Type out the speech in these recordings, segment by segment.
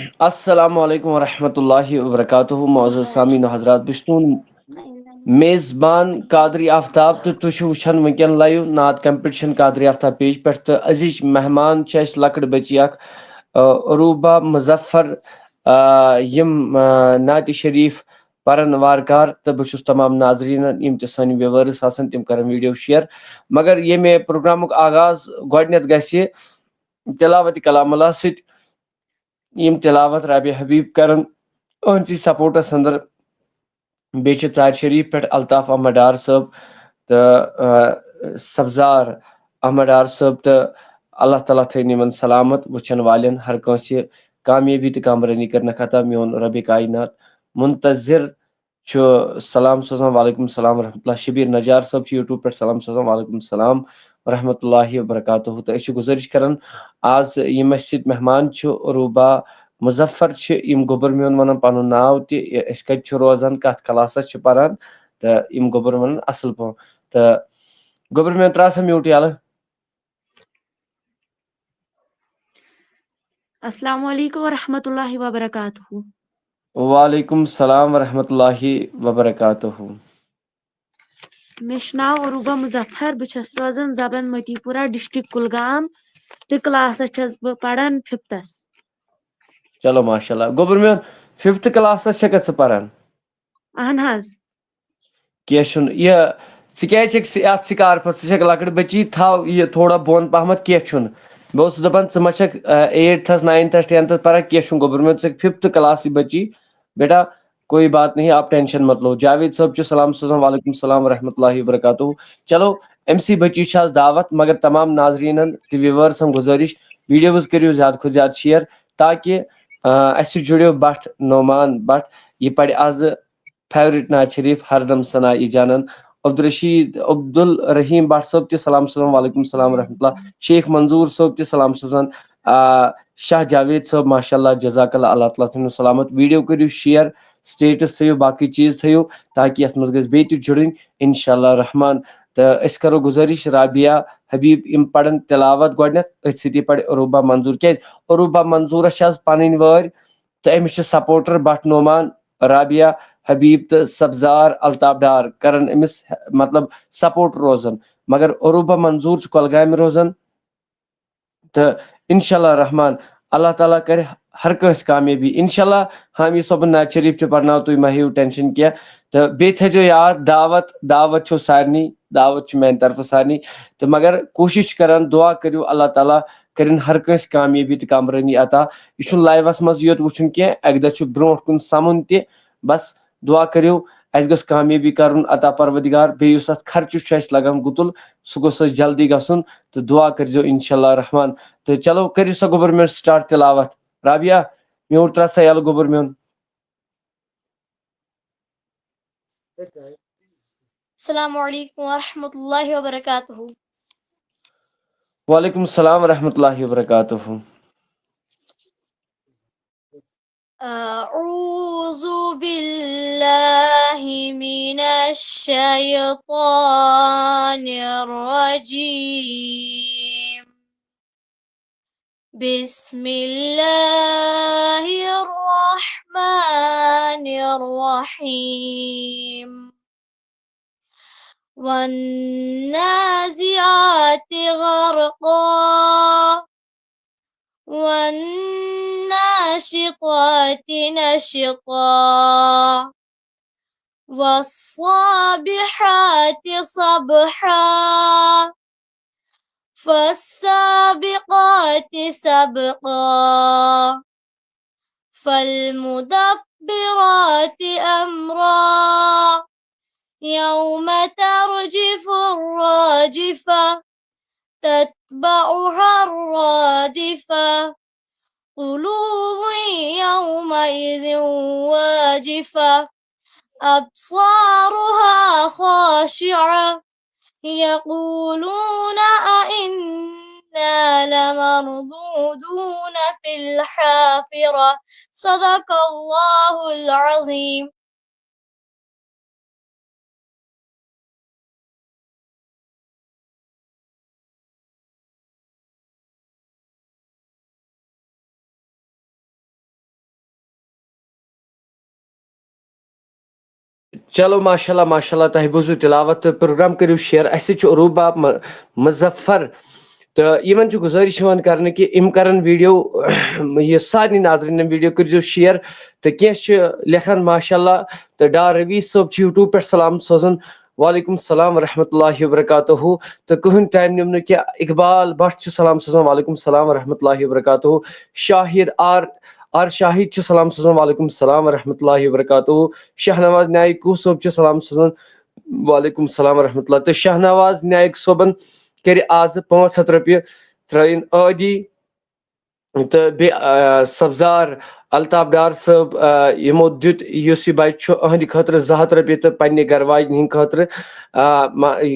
السلام علیکم ورحمۃ اللہ وبرکاتہ معزز سامعین و حضرات بشتون میزبان قادری آفتاب تو تھی وچھان ونکین لائیو نعت کمپٹیشن قادری آفتاب پیج پہ تو ازچ مہمان چھ لکٹ بچی اخ عروبہ مظفر یم نعت شریف پرن وارکار تو بہس تمام ناظرین یم تہ سن ویورس آسن تم کرن ویڈیو شیئر مگر یہ پروگرامک آغاز گۄڈنیتھ گژھِ تلاوت کلام اللہ ست یم تلاوت رابع حبیب کرن اہنسی سپورٹس اندر بیچ ژار شریف پہ الطاف احمد ڈار صٲب تو سبزار احمد ڈار صٲب تو اللہ تعالیٰ تھٲیِن یمن سلامت وچھن والین ہر کٲنٛسہِ کامیٲبی تہٕ کامرٲنی کرنہٕ خطا میون ربِ کائنات منتظر سلام سوزان وعلیکم السلام ورحمۃ اللہ شبیر نجار صٲب یوٹیوب پہ سلام سوزان وعلیکم السلام ورحمۃ اللہ وبرکاتہ تو أسۍ چھِ گزٲرِش کران آز یم اسہِ سۭتۍ مہمان چھِ عروبہ مظفر یم گوبر میون ونان پنن ناو تہِ أسۍ کتہِ چھِ روزان کتھ کلاسس چھِ پران تو یم گوبر ونان اصل پٲٹھۍ تو گوبر میون ترٛاو سا میوٗٹ یلہٕ. السلام علیکم ورحمۃ اللہ وبرکاتہ. وعلیکم السلام ورحمۃ اللہ وبرکاتہ. مےٚ چھُ ناو عروبہ مظفر بہٕ چھَس روزان زبن متی پورہ ڈسٹرک کُلگام تہٕ کلاسس چھَس بہٕ پران ففتس. چلو ماشاء اللہ گوبر میون ففتھ کلاسس چھکھا ژٕ پران. اہن حظ. کینٛہہ چھُنہٕ یہِ ژٕ کیازِ چھکھ اتھ سکارپس ژٕ چھکھ لۄکٕٹ بچی تھاو یہِ تھوڑا بۄن پہمتھ کینٛہہ چھُنہٕ بہٕ اوسُس دپان ژٕ ما چھکھ ایٹتھس ناینتھس ٹینتھس پران کینٛہہ چھُنہٕ گوبر میون ژٕ چھکھ ففتھ کلاسٕچ بچی بیٹا کوئی بات نہیں آپ ٹینشن مت لو. جاوید صٲب چھُ سلام سوزان وعلیکم السلام ورحمۃ اللہ وبرکاتہ. چلو أمسی بچی چھِ آز دعوت مگر تمام ناظریٖنن تہٕ ویورسن گزٲرش ویڈیوز کٔرِو زیادٕ کھۄتہٕ زیادٕ شیر تاکہ اسہِ جُڑیو بٹ نعمان بٹ یہِ پرِ آزٕ فیورٹ نعت شریف ہردم ثنا ای جانن. عبدالرشید عبدالرحیم بٹ صٲب تہِ سلام سوزان وعلیکم السلام ورحمۃ اللہ. شیخ منظور صٲب تہِ سلام سوزان. شاہ جاوید صٲب ماشاء اللہ جزاک اللہ اللہ تعالیٰ تھٲیِن سلامت. ویڈیو کٔرِو شیر سٹیٹس تھٲیِو باقٕے چیٖز تھٲیِو تاکہ یتھ منٛز گژھِ بیٚیہِ تہِ جُڑٕنۍ انشاء اللہ رحمان. تہٕ أسۍ کرو گُزٲرِش رابعہ حبیٖب یِم پرن تلاوت گۄڈنیتھ أتھۍ سۭتی پرِ عروبہ منظور کیازِ عروبہ منظورس چھِ آز پنٕنۍ وٲرۍ تہٕ أمِس چھِ سپوٹر بٹ نعمان رابعہ حبیٖب تہٕ سبزار الطاف ڈار کرن أمِس مطلب سپورٹ روزان مگر عروبہ منظور چھُ کۄلگامہِ روزان تہٕ انشاء اللہ رحمان اللہ تعالیٰ کرِ ہر کٲنٛسہِ کامیٲبی انشاء اللہ. حامی صٲبُن نعت شریف تہِ پرناو تُہۍ مہ ہیٚیِو ٹینشن کینٛہہ تہٕ بیٚیہِ تھٲیزیو یاد دعوت دعوت چھو سارنٕے دعوت چھِ میانہِ طرفہٕ سارنٕے تہٕ مگر کوٗشش چھِ کران دعا کٔرِو اللہ تعالیٰ کٔرِنۍ ہر کٲنٛسہِ کامیٲبی تہٕ کامرٲنی عطا. یہِ چھُنہٕ لایوس منٛز یوت وٕچھُن کینٛہہ اکہِ دۄہ چھُ برونٛٹھ کُن سمُن تہِ بس دعا کٔرِو اسہِ گٔژھ کامیٲبی کرُن عطا پروردگار بیٚیہِ یُس اتھ خرچہِ چھُ اسہِ لگان گُتُل سُہ گوٚژھ اسہِ جلدی گژھُن تہٕ دعا کٔرزیٚو انشاء اللہ رحمان. تہٕ چلو کٔرِو سا گوبر میون سٹارٹ تلاوت. رابعہ میوٗٹ ترٛاو سا یلہٕ گوبر میون. السلام علیکم ورحمۃ اللہ وبرکاتہ. وعلیکم السلام ورحمۃ اللہ وبرکاتہ. اعوذ باللہ من الشیطان الرجیم. بسم اللہ الرحمن الرحیم. والنازعات غرقا والناشطات نشطا والصابحات صبحا فالسابقات سبقا فالمدبرات أمرا يوم ترجف الراجفة تتبعها الرادفة قلوب يومئذ واجفة أبصارها خاشعة يقولون أئنا لمردودون في الحافرة. صدق الله العظيم. چلو ماشاءاللہ ماشاءاللہ تۄہہِ بوٗزوٕ تلاوت تہٕ پروگرام کٔرِو شیر اَسہِ چھُ عروٗبا مظفر تہٕ یِمن چھُ گُزٲرِش یِوان کرنہٕ کہِ یِم کرن ویٖڈیو یہِ سارنٕے ناظریٖن یِم ویٖڈیو کٔرۍزیو شیر تہٕ کینٛہہ چھِ لیکھان ماشاءاللہ تہٕ ڈار روی صٲب چھُ یوٗٹیوٗب پٮ۪ٹھ سلام سوزان وعلیکم السلام ورحمۃ اللہ وبرکاتہُ تہٕ کٕہٕنۍ ٹایم نِم نہٕ کینٛہہ اقبال بٹ چھُ سلام سوزان وعلیکم السلام ورحمۃ اللہ وبرکاتہُ شاہد آر شاہد چھُ سلام سوزان وعلیکم السلام ورحمۃ اللہ وبرکاتہُ شاہنواز نایک کوٗ صٲب چھُ سلام سوزان وعلیکم السلام ورحمۃ اللہ تہٕ شاہنواز نایک صٲبن کٔرِ آزٕ 500 رۄپیہِ ترٲیِن عٲدی تہٕ بیٚیہِ سبزار الطاف ڈار صٲب یِمو دیُت یُس یہِ بچہِ چھُ أہنٛدِ خٲطرٕ 200 رۄپیہِ تہٕ پننہِ گرٕ واجنہِ ہِنٛدِ خٲطرٕ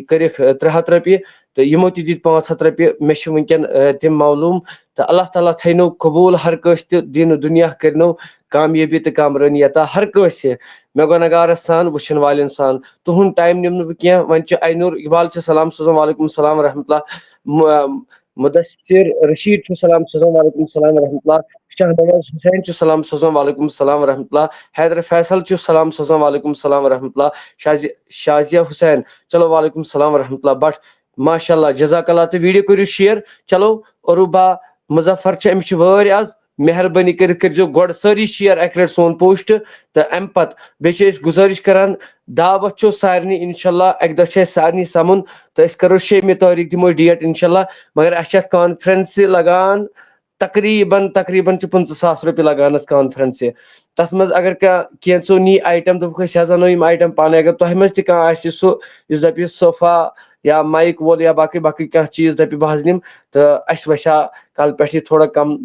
کٔرِکھ 300 رۄپیہِ تہٕ یِمو تہِ دِتۍ 500 رۄپیہِ مےٚ چھِ وٕنکیٚن تِم معلوٗم تہٕ اللہ تعالیٰ تھٲینو قبوٗل ہر کٲنٛسہِ تہِ دیٖنہٕ دُنیا کٔرنو کامیٲبی تہٕ کامرٲنی عطا ہر کٲنٛسہِ مےٚ گۄنہگارس سان وٕچھن والٮ۪ن سان تُہُنٛد ٹایم نِم نہٕ بہٕ کینٛہہ وۄنۍ چھُ اینوٗر اقبال چھُ سلام سوزان وعلیکم السلام ورحمۃ اللہ مدثر رشیٖد چھُ سلام سوزان وعلیکم السلام ورحمۃ اللہ شاہنواز حسین چھُ سلام سوزان وعلیکم السلام ورحمۃ اللہ حیدر فیصل چھُ سلام سوزان وعلیکم السلام ورحمۃ اللہ شازیہ حسین چلو وعلیکم السلام ورحمۃ اللہ بٹ ماشاء اللہ جزاک اللہ تہٕ ویٖڈیو کٔرِو شیر چلو عروٗبا مظفر چھِ أمِس چھِ وٲرۍ آز مہربٲنی کٔرِتھ کٔرۍزیو گۄڈٕ سٲری شیر اَکہِ لٹہِ سون پوسٹ تہٕ اَمہِ پتہٕ بیٚیہِ چھِ أسۍ گُزٲرِش کران دعوت چھُ سارنٕے انشاء اللہ اَکہِ دۄہ چھُ اَسہِ سارنٕے سَمُن تہٕ أسۍ کرو 6 تٲریٖخ دِمو أسۍ ڈیٹ انشاء اللہ مگر اَسہِ چھِ اَتھ کانفرنسہِ لگان تقریٖباً 25,000 رۄپیہِ لگان اَتھ کانفرنسہِ تَتھ منٛز اگر کینٛژو نی آیٹم دوٚپُکھ أسۍ حظ اَنو یِم آیٹم پانے اگر تۄہہِ منٛز تہِ کانٛہہ آسہِ سُہ یُس دَپہِ صوفا یا مایِک وول یا باقٕے باقٕے کانٛہہ چیٖز دَپہِ بہٕ حظ نِمہٕ تہٕ اَسہِ وَسہِ ہا کالہٕ پٮ۪ٹھ یہِ تھوڑا کم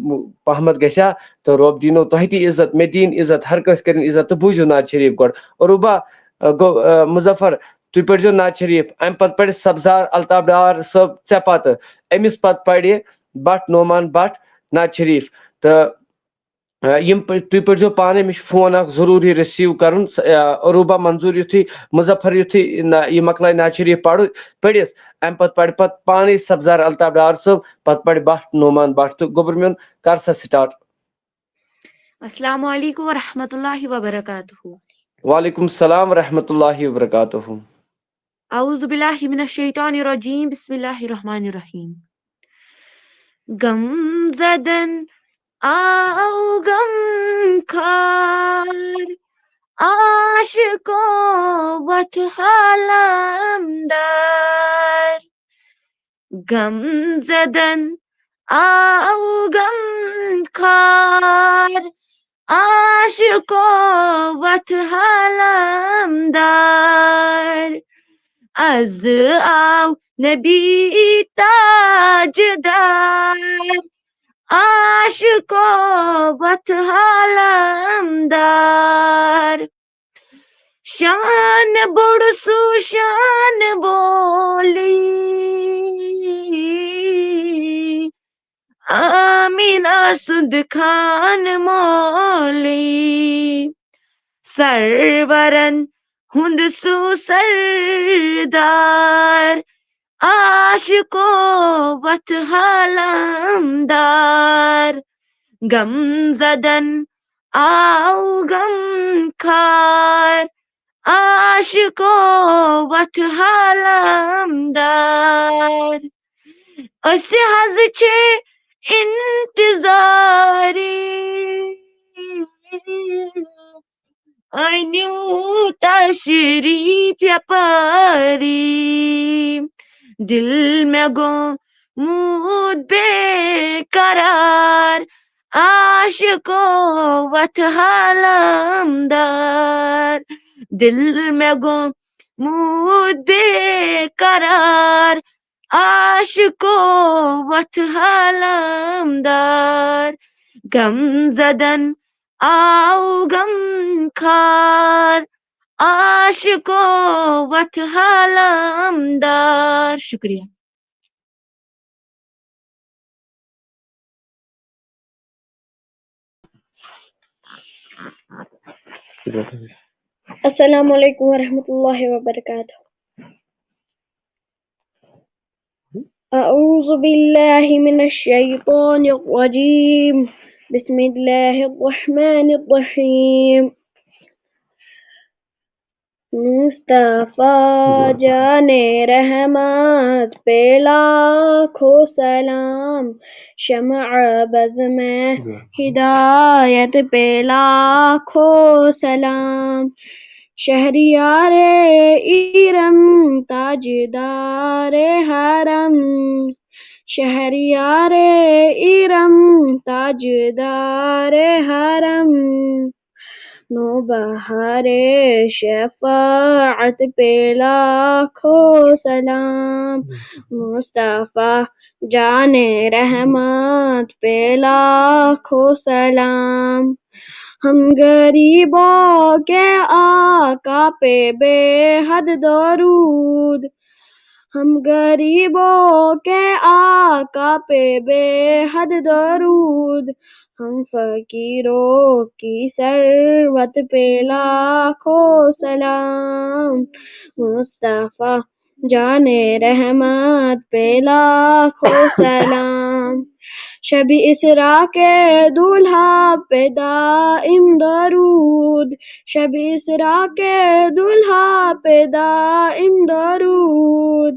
پہمتھ گژھِ ہا تہٕ رۄب دیٖنو تۄہہِ تہِ عزت مےٚ دِیِن عزت ہر کٲنٛسہِ کٔرِنۍ عزت تہٕ بوٗزِو نعت شریٖف گۄڈٕ عروٗبا گوٚو مظفر تُہۍ پٔرۍزیو نعت شریٖف اَمہِ پتہٕ پرِ سبزار الطاف ڈار صٲب ژےٚ پتہٕ أمِس پتہٕ پرِ بٹ نعمان بٹ نعت شریٖف تہٕ یِم تُہۍ پٔرۍزیو پانے مےٚ چھُ فون اکھ ضروٗری رٔسیٖو کرُن عروٗبا منظوٗر یُتھُے مظفر یُتھُے یہِ مۄکلاے نعت شریٖف پٔرِتھ اَمہِ پتہٕ پرِ پتہٕ پانے سبزار الطاف ڈار صٲب پتہٕ پرِ بٹ نعمان بٹ تہٕ گوٚبُر میون کر سا سٹارٹ السلام علیکم ورحمۃ اللہ وبرکاتہ وعلیکم السلام ورحمۃ اللہ وبرکاتہ اعوذ باللہ من الشیطان الرجیم بسم اللہ الرحمن الرحیم غم زدن آؤ غم خار عاشقوں وت حالمدار غم زدن آؤ غم خار عاشقوں وت حالمدار از آو نبی تاجدار عاشقوں وت حالمدار شان بوڑ سو شان بولی آمینہ سند خان مولی سرورن ہند سو سردار عاشقوں وت حالمدار غم زدن آؤ غم خار عاشقوں وت حالمدار أسۍ حظ چھِ انتظاری أنِو تشریٖف یپٲری دل مےٚ گوٚمُت بے قرار عاشقوں وت حالمدار دل مےٚ گوٚمُت بے قرار عاشقوں وت حالمدار غم زدن آؤ غم خار عاشقوں وت حالمدار شکریہ السلام علیکم ورحمۃ اللہ وبرکاتہ اعوذ باللہ من الشیطان الرجیم بسم اللہ الرحمن الرحیم مصطفیٰ جان رحمت پہ لاکھوں سلام، شمع بز میں ہدایت پہ لاکھوں سلام، شہریار ایرم تاجدار حرم، شہریار ایرم تاجدار حرم، نوبہار شفاعت پہ لاکھوں سلام، مصطفیٰ جان رحمت پہ لاکھوں سلام، ہم غریبوں کے آقا پہ بے حد درود، ہم غریبوں کے آقا پہ بے حد درود، ہم فقیروں کی ثروت پہ لاکھوں سلام، مصطفیٰ جان رحمت پہ لاکھوں سلام، شب اسراء کے دولہا پہ دائم درود، شب اسراء کے دولہا پہ دائم درود،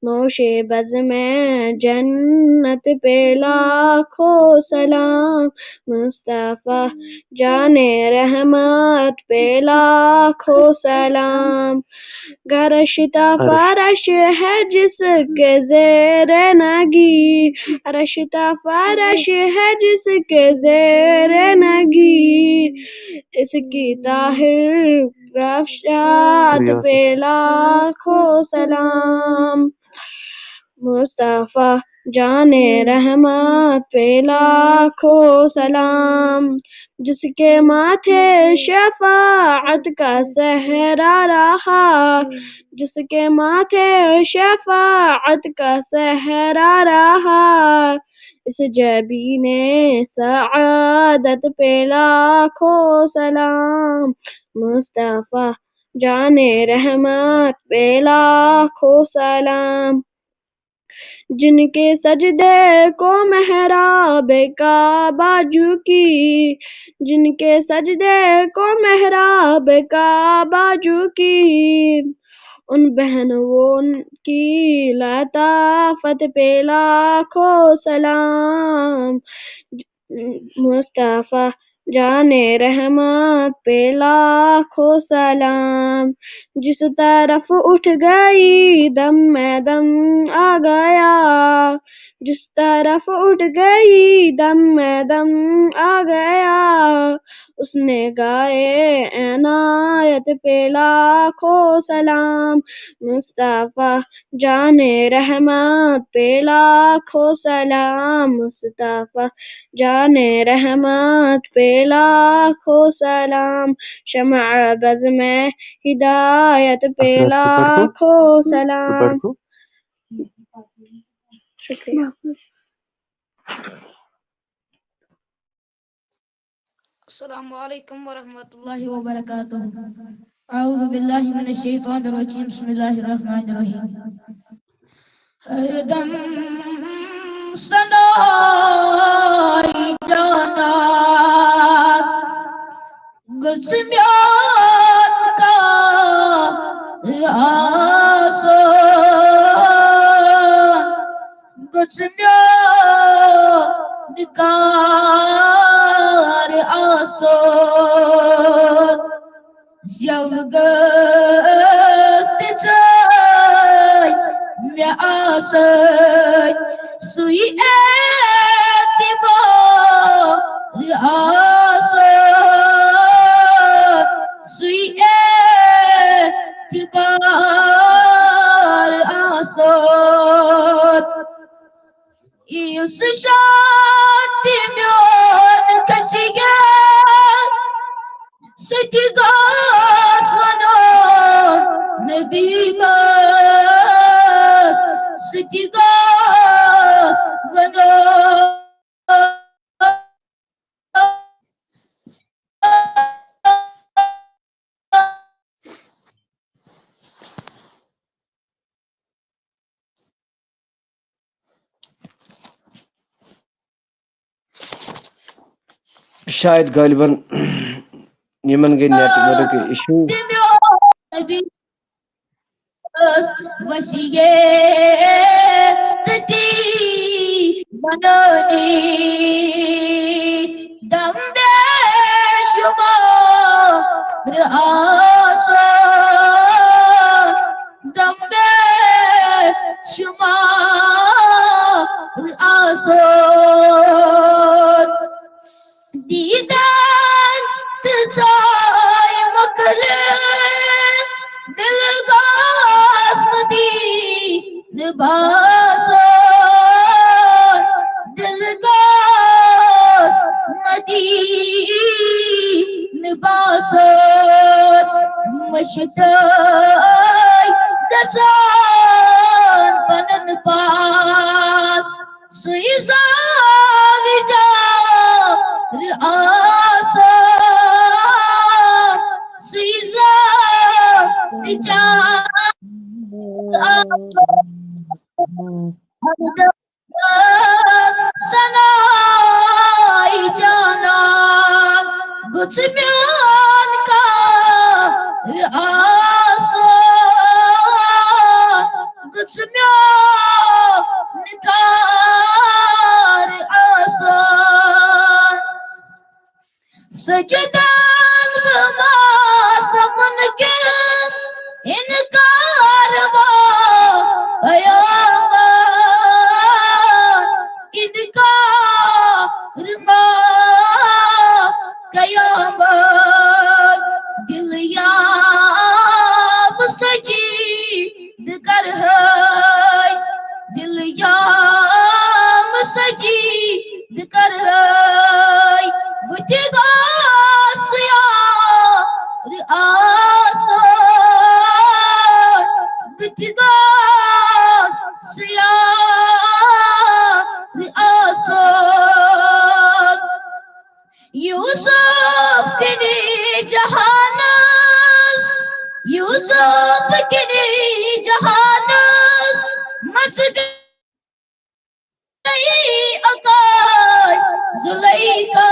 نوش بز میں جنت پہ لاکھوں سلام، مصطفیٰ جان رحمت پہ لاکھوں سلام، گرشتہ فرش ہے جس کے زیر نگی، رشتہ فرش ہے جس کے زیر نگی، اس کی طاہر رفشات پہ لاکھوں سلام، مصطفیٰ جان رحمت پہ لاکھوں سلام، جس کے ماتھے شفاعت کا صحرا رہا، جس کے ماتھے شفاعت کا صحرا رہا، اس جبین سعادت پہ لاکھوں سلام، مصطفیٰ جان رحمت پہ لاکھوں سلام، جن کے سجدے کو محراب کعبہ جھکی، جن کے سجدے کو محراب کعبہ جھکی، ان بہنوں کی لطافت پہ لاکھوں سلام، مصطفیٰ جان رحمت پہ لاکھوں سلام، جس طرف اٹھ گئی دم میں دم آ گیا، جس طرف اٹھ گئی دم میں دم آ گیا، اس نے گائے عنایت پہ لاکھوں سلام، مصطفیٰ جان رحمت پہ لاکھوں سلام، مصطفیٰ جان رحمت پہ لاکھوں سلام، شمع بز میں ہدایت پہ لاکھوں سلام، شکریہ۔ السلام علیکم ورحمۃ اللہ وبرکاتہ۔ اعوذ باللہ من الشیطان الرجیم، بسم اللہ الرحمن الرحیم۔ ہر دم سنائی جانا گلسمیات کا آسو، گلسمیات کا آسو، زیوگست چای می آسای سوی اعتبار آسای، سوی اعتبار آسای، ایس شانتی میان کسی گل ستیگات منو نبی بات، ستیگات منو شاید غالباً یمن گئی نیٹ ورک ایشو، وسیع تتی بنانی دم بے شمار آسان دم بے شمار آسان دیدن تچای مکلے دل گاز مدی نباسان دل گاز مدی نباسان مشتاق گزان پنن پار سیزان جار آسان سیزان جار سنائی جانا گزمیان کا آسان گزمیان کا آسان سجدان بما سمن کے انکار وہ قیامت انکار ما قیامت دل یاب سجید کر ہے دل یاب سجید کر ہے بچ گا سیار آسان بچ گا سیار آسان یوسف کنی جہانس یوسف کنی جہانس مچ گئی اکار زلیخا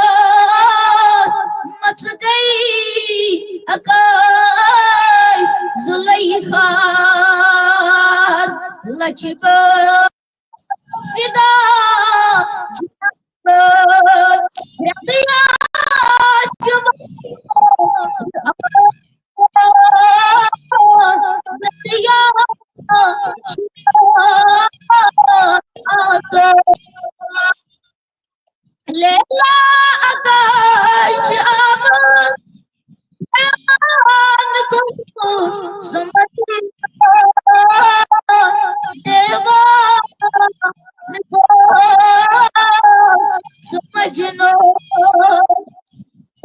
مچ گئی اکار زلیخا لچبا فدا لیلا آکاش آباد بیان کو سمجھ دیوان کو سمجھنو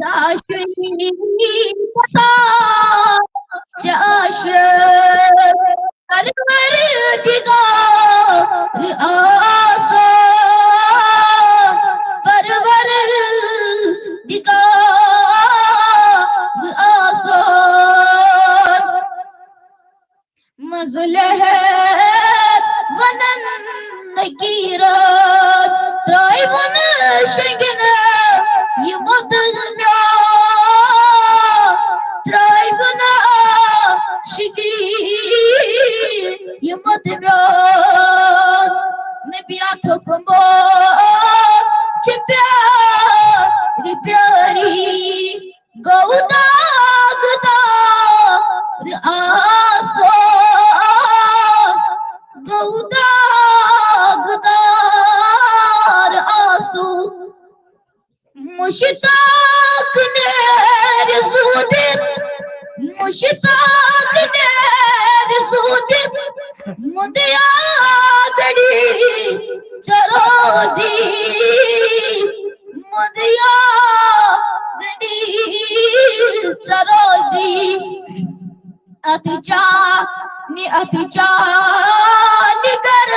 چاشنی پتا چاش پرور دیگار آسان پرور دیگار آسان مزلحت ونن نکیرت ترائی ون شگن یمت زمیان ترائی ون شگیر یمت میان نبیات حکمو چپیار پیاری گوداگ دار آسان گوداگ دار آسو مشتاق نیر زودن مشتاق نیر زودن مدیا دڑی چروزی مدیا دڑی چروزی اتجا نگر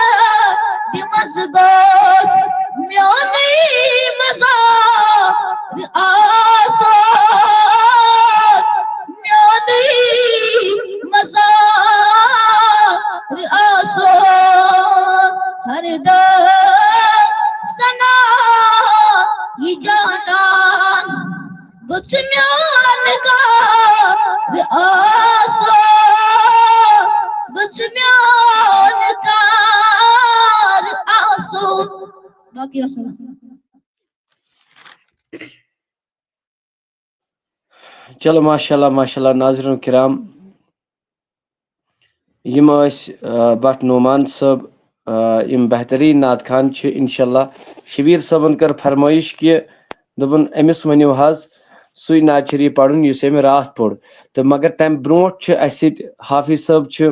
دمس گوش میونی مزار آسان میونی مزار آسان ہر در سنا یہ جانان گچمیان کا آسان گچمیان باقی وسلام. چلو ماشاء اللہ ناظرین کرام یم بٹ نعمان صٲب یم بہترین نعت خان چھ انشاءاللہ شبیر صٲبن کر فرمائش کہ دپن امس ونیو حظ سُے نعت شریف پرن یُس أمۍ راتھ پوٚر تہٕ مگر تمہِ برونٛٹھ چھُ اسہِ سۭتۍ حافظ صٲب چھُ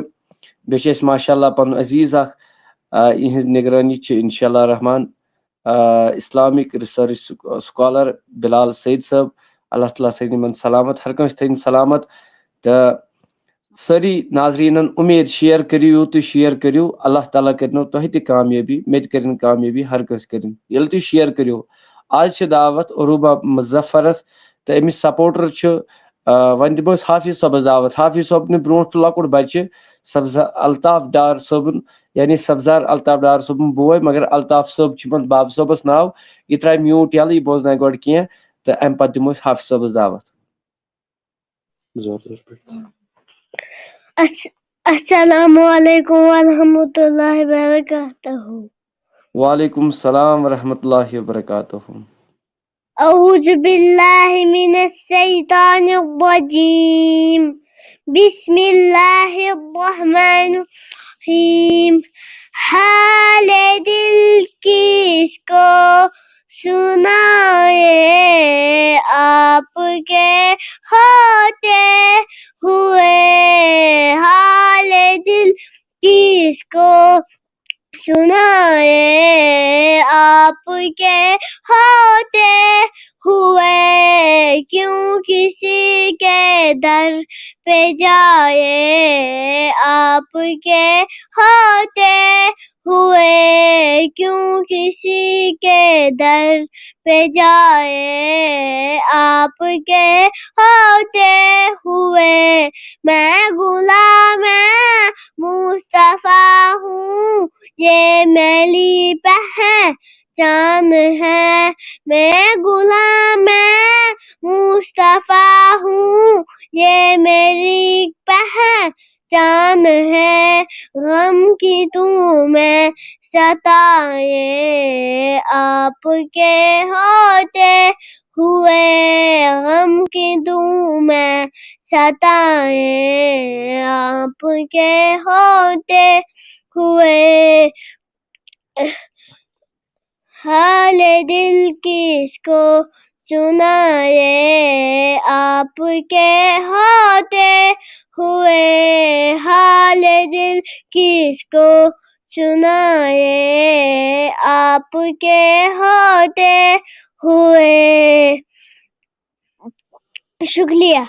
بیٚیہِ چھِ اسہِ ماشاءاللہ پنُن عزیز اکھ یِہنٛز نگرٲنی چھِ انشاءاللہ رحمان اسلامک ریسرچ سکالر بلال سعید صٲب اللہ تعالیٰ تھٲیِن یِمن سلامت ہر کٲنٛسہِ تھٲیِن سلامت تہٕ سٲری ناظریٖنن امید شیر کٔرِو یوٗت تُہۍ شیر کٔرِو اللہ تعالیٰ کٔرنو تۄہہِ تہِ کامیٲبی مےٚ تہِ کٔرِن کامیٲبی ہر کٲنٛسہِ کٔرِن ییٚلہِ تُہۍ شیر کٔرِو آز چھِ دعوت عروبہ مظفرس تہٕ أمِس سپوٹر چھُ وۄنۍ دِمو أسۍ حافظ صٲبس دعوت حافظ صٲبنہِ برونٛٹھ لۄکُٹ بچہِ سبزار الطاف ڈار صٲبُن یعنی سبزار الطاف ڈار صٲبُن بوے مگر الطاف صٲب چھُ یِمن باب صٲبس ناو یہِ ترٛایہِ میوٗٹ ییٚلہٕ یہِ بوزنایہِ گۄڈٕ کینٛہہ تہٕ امہِ پتہٕ دِمو أسۍ حافظ صٲبس دعوت. السلام علیکم ورحمۃ اللہ وبرکاتہ. وعلیکم السلام ورحمۃ اللہ وبرکاتہ. اعوذ باللہ من الشیطان الرجیم بسم اللہ الرحمن الرحیم. حال دل کس کو سنائے آپ کے ہوتے ہوئے. حال دل کس کو سنائے آپ کے ہوتے ہوئے. کیوں کسی کے در پہ جائے آپ کے ہوتے ہوئے. کیوں کسی کے در پہ جائے آپ کے ہوتے ہوئے. میں غلام مصطفیٰ ہوں یہ میری پہچان ہے. میں غلام مصطفیٰ ہوں یہ میری پہچان ہے. غم کی تمہیں ستائے آپ کے ہوتے ہوئے. غم کی تمہیں ستائے آپ کے ہوتے ہوئے. حال دل کس کو سنائے آپ کے ہوتے ہوئے. حال دل کس کو سنائے آپ کے ہوتے ہوئے. شکریہ.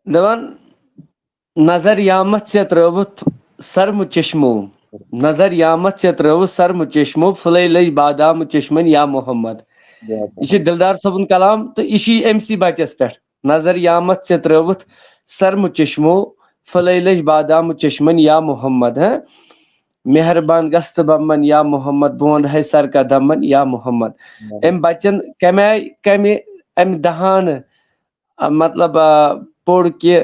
دپان نظر یامت ژےٚ ترٲوُتھ سرمہٕ چشمو نظر یامت ژےٚ ترٲوُتھ سرمہٕ چشمو پھٕلے لٔج بادام چشمن یا محمد. یہ چھُ دلدار صٲبُن کلام تہٕ یہِ چھُ أمسٕے بچس پٮ۪ٹھ. نظر یامت ژےٚ ترٲوُتھ سرمہٕ چشمو پھٕلے لٔج بادام چشمن یا محمد. مہربان گژھ بمن یا محمد بوند ہے سر کا دمن یا محمد. أمۍ بچن کمہِ آیہِ کمہِ امہِ دہانہٕ مطلب پوٚر کہ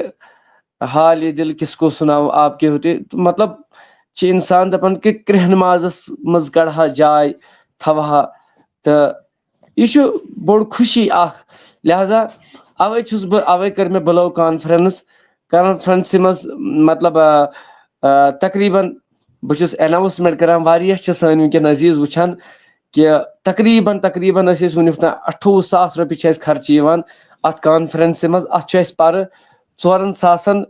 حال یہ دل کس کو سناؤ آپ کے ہوتے. مطلب چھِ انسان دپان کہ کرٛہن مازس منٛز کڑہا جاے تھاوہا تہٕ یہِ چھُ بوٚڑ خوشی اکھ. لہذا اوے چھُس بہٕ اوے کٔر مےٚ بلو کانفرنسہِ منٛز مطلب تقریٖباً بہٕ چھُس ایناؤنسمنٹ کران واریاہ چھِ سٲنۍ وٕنکیٚن عزیٖز وٕچھان کہ تقریٖباً ٲسۍ أسۍ وٕنیُک تام 28,000 رۄپیہِ چھِ اَسہِ خرچہِ یِوان اتھ کانفرنسہِ منٛز. اتھ چھُ اَسہِ پرٕ 4,000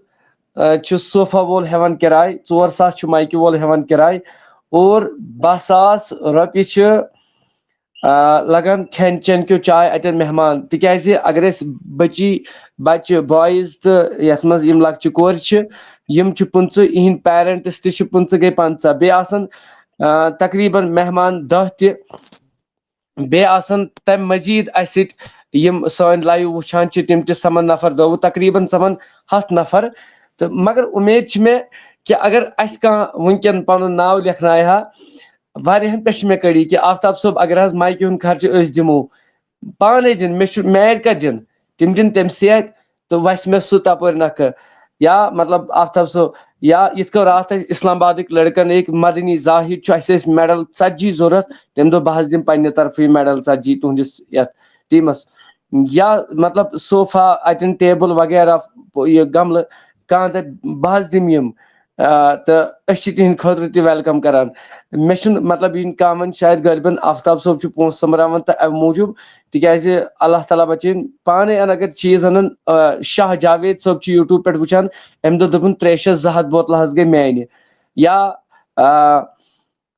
چھُ صوفہ وول ہٮ۪وان کِراے 4,000 چھُ مایکہِ وول ہٮ۪وان کِراے اور 10,000 رۄپیہِ چھِ لگان کھٮ۪ن چٮ۪ن کیو چاے اتٮ۪ن مہمان. تِکیازِ اگر أسۍ بچہِ بایِز تہٕ یتھ منٛز یِم لۄکچہِ کورِ چھِ یِم چھِ 15 یِہِنٛدۍ پیرنٹٕس تہِ چھِ 15 گٔے 50 بیٚیہِ آسان تقریٖباً مہمان 10 تہِ. بیٚیہِ آسان تمہِ مٔزیٖد اسہِ سۭتۍ یِم سٲنۍ لایِو وٕچھان چھِ تِم تہِ سمان نفر 2 تقریٖباً سمان 100 نفر. تہٕ مگر اُمید چھِ مےٚ کہ اگر اسہِ کانٛہہ وٕنکٮ۪ن پنُن ناو لیکھنایہِ ہا واریاہن پٮ۪ٹھ چھِ مےٚ کٔڑی کہ آفتاب صٲب اگر حظ مایکہِ ہُنٛد خرچہٕ أسۍ دِمو پانے دِن مےٚ چھُ مےٚ اَتہِ کتہِ دِن تِم دِن تٔمسٕے اتھِ تہٕ وسہِ مےٚ سُہ تپٲرۍ نکھٕ یا مطلب آفتاب صٲب یا یِتھ کٔنۍ راتھ اَسہِ اسلام آبادٕکۍ لڑکن أکۍ مدنی زاہد چھُ اَسہِ ٲسۍ میڈل 40 ضوٚرتھ تَمہِ دۄہ بہٕ حظ دِمہٕ پننہِ طرفہٕ یہِ میڈل 40 تُہنٛدِس یتھ ٹیٖمس یا مطلب صوفا اتٮ۪ن ٹیبل وغیرہ یہِ گملہٕ کانٛہہ دپہِ بہٕ حظ دِمہٕ یِم تہٕ أسۍ چھِ تِہنٛدِ خٲطرٕ تہِ ویلکم کران مےٚ چھُنہٕ مطلب یِن کامن شاید غٲلبن آفتاب صٲب چھُ پونٛسہٕ سوٚمبراوان تہٕ امہِ موٗجوٗب تِکیازِ اللہ تعالیٰ بچٲیِن پانے اگر چیٖز انن شاہ جاوید صٲب چھُ یوٗٹیوب پٮ۪ٹھ وٕچھان أمۍ دوٚپ دوٚپُن 300-200 بوتلہٕ حظ گٔے میانہِ یا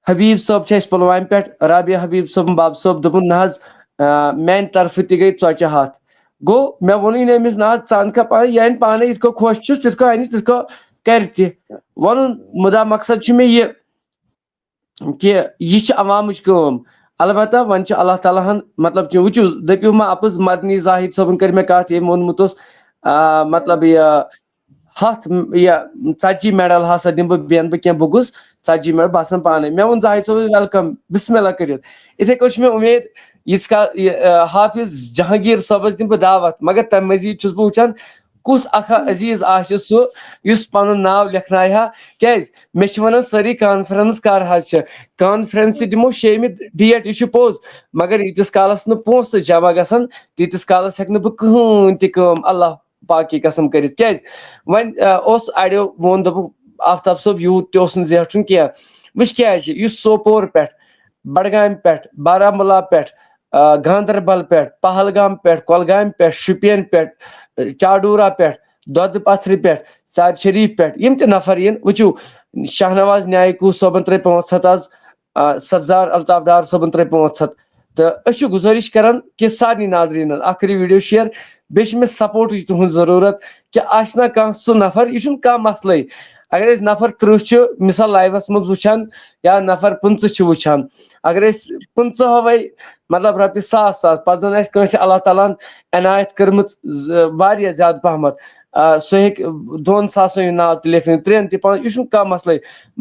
حبیٖب صٲب چھِ اَسہِ پُلوامہِ پٮ۪ٹھ رابعہ حبیٖب صٲبُن بب صٲب دوٚپُن نہ حظ میانہِ طرفہٕ تہِ گٔے 100 گوٚو مےٚ ووٚنُے نہٕ أمِس نہ حظ ژٕ اَنکھا پانے یہِ اَنہِ پانے یِتھ کٔنۍ خۄش چھُس تِتھ کٔنۍ اَنہِ تِتھ کٔنۍ کرِ تہِ وَنُن مُدا مقصد چھُ مےٚ یہِ کہِ یہِ چھِ عوامٕچ کٲم البتہ وۄنۍ چھُ اللہ تعالیٰ ہن مطلب کہِ وٕچھِو دٔپِو ما اَپُز مدنی زاہد صٲبن کٔر مےٚ کتھ ییٚمۍ ووٚنمُت اوس مطلب یہِ 40 میڈل ہسا دِمہٕ بہٕ بیٚہن بہٕ کینٛہہ بہٕ گوٚژھ 40 میڈل بہٕ آسن پانے مےٚ ووٚن زاہد صٲبس ویلکم بسم اللہ کٔرِتھ یِتھے کٔنۍ چھُ مےٚ اُمید ییٖتِس کال حافظ جہانگیٖر صٲبس دِمہٕ بہٕ دعوت مگر تمہِ مٔزیٖد چھُس بہٕ وٕچھان کُس اکھا عزیٖز آسہِ سُہ یُس پنُن ناو لیکھنایہِ ہا کیازِ مےٚ چھِ ونان سٲری کانفرنس کر حظ چھِ کانفرنسہِ دِمو 6مہِ ڈیٹ یہِ چھُ پوٚز مگر ییٖتِس کالس نہٕ پونٛسہٕ جمع گژھن تیٖتِس کالس ہٮ۪کہٕ نہٕ بہٕ کٕہٕنۍ تہِ کٲم اللہ پاک کی قسم کٔرِتھ کیازِ وۄنۍ اوس اڑیو ووٚن دوٚپُکھ آفتاب صٲب یوٗت تہِ اوس نہٕ زیٹھُن کینٛہہ وٕچھ کیازِ یُس سوپور پٮ۪ٹھ بڈگامہِ پٮ۪ٹھ بارہمولہ پٮ۪ٹھ گاندربل پٮ۪ٹھ پہلگام پٮ۪ٹھ کۄلگامہِ پٮ۪ٹھ شُپین پٮ۪ٹھ چاڈوٗرا پٮ۪ٹھ دۄدٕ پتھرِ پٮ۪ٹھ ژارِ شریٖف پٮ۪ٹھ یِم تہِ نفر یِن وٕچھِو شاہنواز نیایکوٗ صٲبن ترٲے 500 آز سبزار الطاف ڈار صٲبن ترٲے 500 تہٕ أسۍ چھِ گُزٲرِش کران کہِ سارنٕے ناظریٖنن اکھ کٔرِو ویٖڈیو شیر بیٚیہِ چھِ مےٚ سپوٹٕچ تُہنٛز ضروٗرت کہِ آسہِ نا کانٛہہ سُہ نفر یہِ چھُنہٕ کانٛہہ مسلے اگر أسۍ نفر 30 چھِ مِثال لایوس منٛز وٕچھان یا نفر 50 چھِ وٕچھان اگر أسۍ 50 مطلب رۄپیہِ 100 پتہٕ زن آسہِ کٲنٛسہِ اللہ تعالیٰ ہن عنایت کٔرمٕژ واریاہ زیادٕ پہمتھ سُہ ہیٚکہِ 200 ہُنٛد ناو تہِ لیکھنٲیِتھ 3 تہِ 5 یہِ چھُنہٕ کانٛہہ مسلے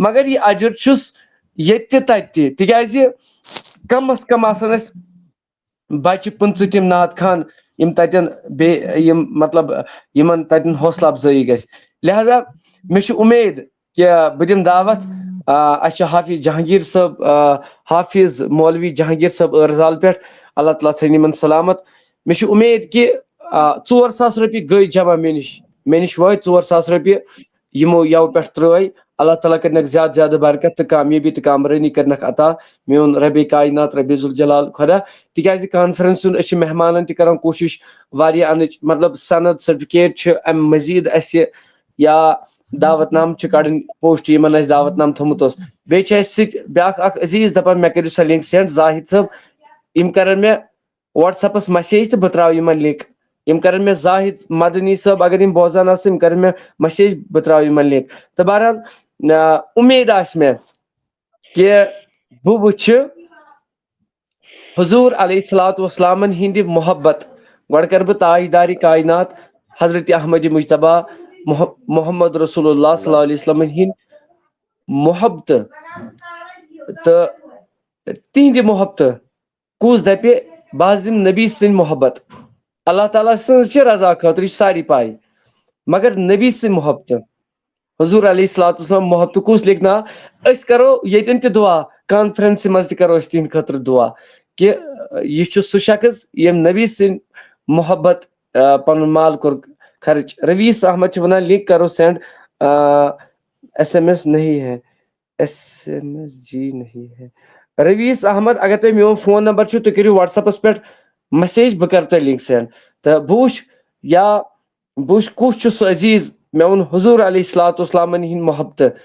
مگر یہِ اجر چھُس ییٚتہِ تہِ تتہِ تہِ تِکیازِ کم از کم آسن اسہِ بچہِ 50 تِم نعت خان یِم تتٮ۪ن بیٚیہِ یِم مطلب یِمن تتٮ۪ن حوصلہٕ افضٲیی گژھِ لہذا مےٚ چھِ اُمید کہِ بہٕ دِمہٕ دعوت اَسہِ چھُ حافظ جہانگیٖر صٲب حافظ مولوی جہانگیٖر صٲب ٲرزال پٮ۪ٹھ اللہ تعالیٰ تھٲینۍ یِمن سلامت مےٚ چھُ اُمید کہِ 4,000 رۄپیہِ گٔے جمع مےٚ نِش وٲتۍ 4,000 رۄپیہِ یِمو یوٕ پٮ۪ٹھ ترٲے اللہ تعالیٰ کٔرنکھ زیادٕ زیادٕ برکت تہٕ کامیٲبی تہٕ کامرٲنی کٔرنکھ عطا میون ربِ کاینات ربِ ذوالجلال خۄدا تِکیازِ کانفرنس ہُنٛد أسۍ چھِ مہمانن تہِ کران کوٗشِش واریاہ انٕچ مطلب سند سرٹِفکیٹ چھِ امہِ مٔزیٖد اسہِ یا دعوت نامہٕ چھِ کڑٕنۍ پوسٹ یِمن اسہِ دعوت نامہٕ تھوٚمُت اوس بیٚیہِ چھِ اسہِ سۭتۍ بیاکھ اکھ عزیٖز دپان مےٚ کٔرِو سۄ لِنک سینڈ زاہد صٲب یِم کرن مےٚ وٹس ایپس مسیج تہٕ بہٕ تراوٕ یِمن لِنک یِم کرن مےٚ زاہد مدنی صٲب اگر یِم بوزان آسن یِم کرن مےٚ مسیج بہٕ تراوٕ یِمن لِنک تہٕ بہرحال اُمید آسہِ مےٚ کہِ بہٕ وٕچھِ حضوٗر علیہ الصلوٰتُ وسلامن ہِنٛدِ محبت گۄڈٕ کرٕ بہٕ تاجدارِ کاینات حضرت احمدِ مجتبیٰ محمد رسول اللہ صلی اللہ علیہ وسلمن ہِنٛدۍ محبتہٕ تہٕ تِہنٛدِ محبتہٕ کُس دپہِ بہٕ حظ دِمہٕ نبی سٕنٛدۍ محبت اللہ تعالیٰ سٕنٛز چھِ رضا خٲطرٕ یہِ چھِ ساری پاے مگر نبی سٕنٛدۍ محبتہٕ حضوٗر علیہ الصلوٰتُ وسلام محبتہٕ کُس لیکھناو أسۍ کرو ییٚتٮ۪ن تہِ دُعا کانفرنسہِ منٛز تہِ کرو أسۍ تِہنٛدِ خٲطرٕ دُعا کہِ یہِ چھُ سُہ شخص ییٚمۍ نبی سٕنٛدۍ محبت پنُن مال کوٚر خرٕچ رویٖس احمد چھِ ونان لِنک کرو سینڈ SMS نہیں ہے SMS جی نہیں ہے رویٖس احمد اگر تۄہہِ میون فون نمبر چھُ تُہۍ کٔرِو وٹس ایپس پٮ۪ٹھ مسیج بہٕ کرٕ تۄہہِ لِنک سینڈ تہٕ بہٕ وٕچھ کُس چھُ سُہ عزیٖز مےٚ ووٚن حضوٗر علیہ الصلوٰتُ وسلامن ہِنٛدۍ محبتہٕ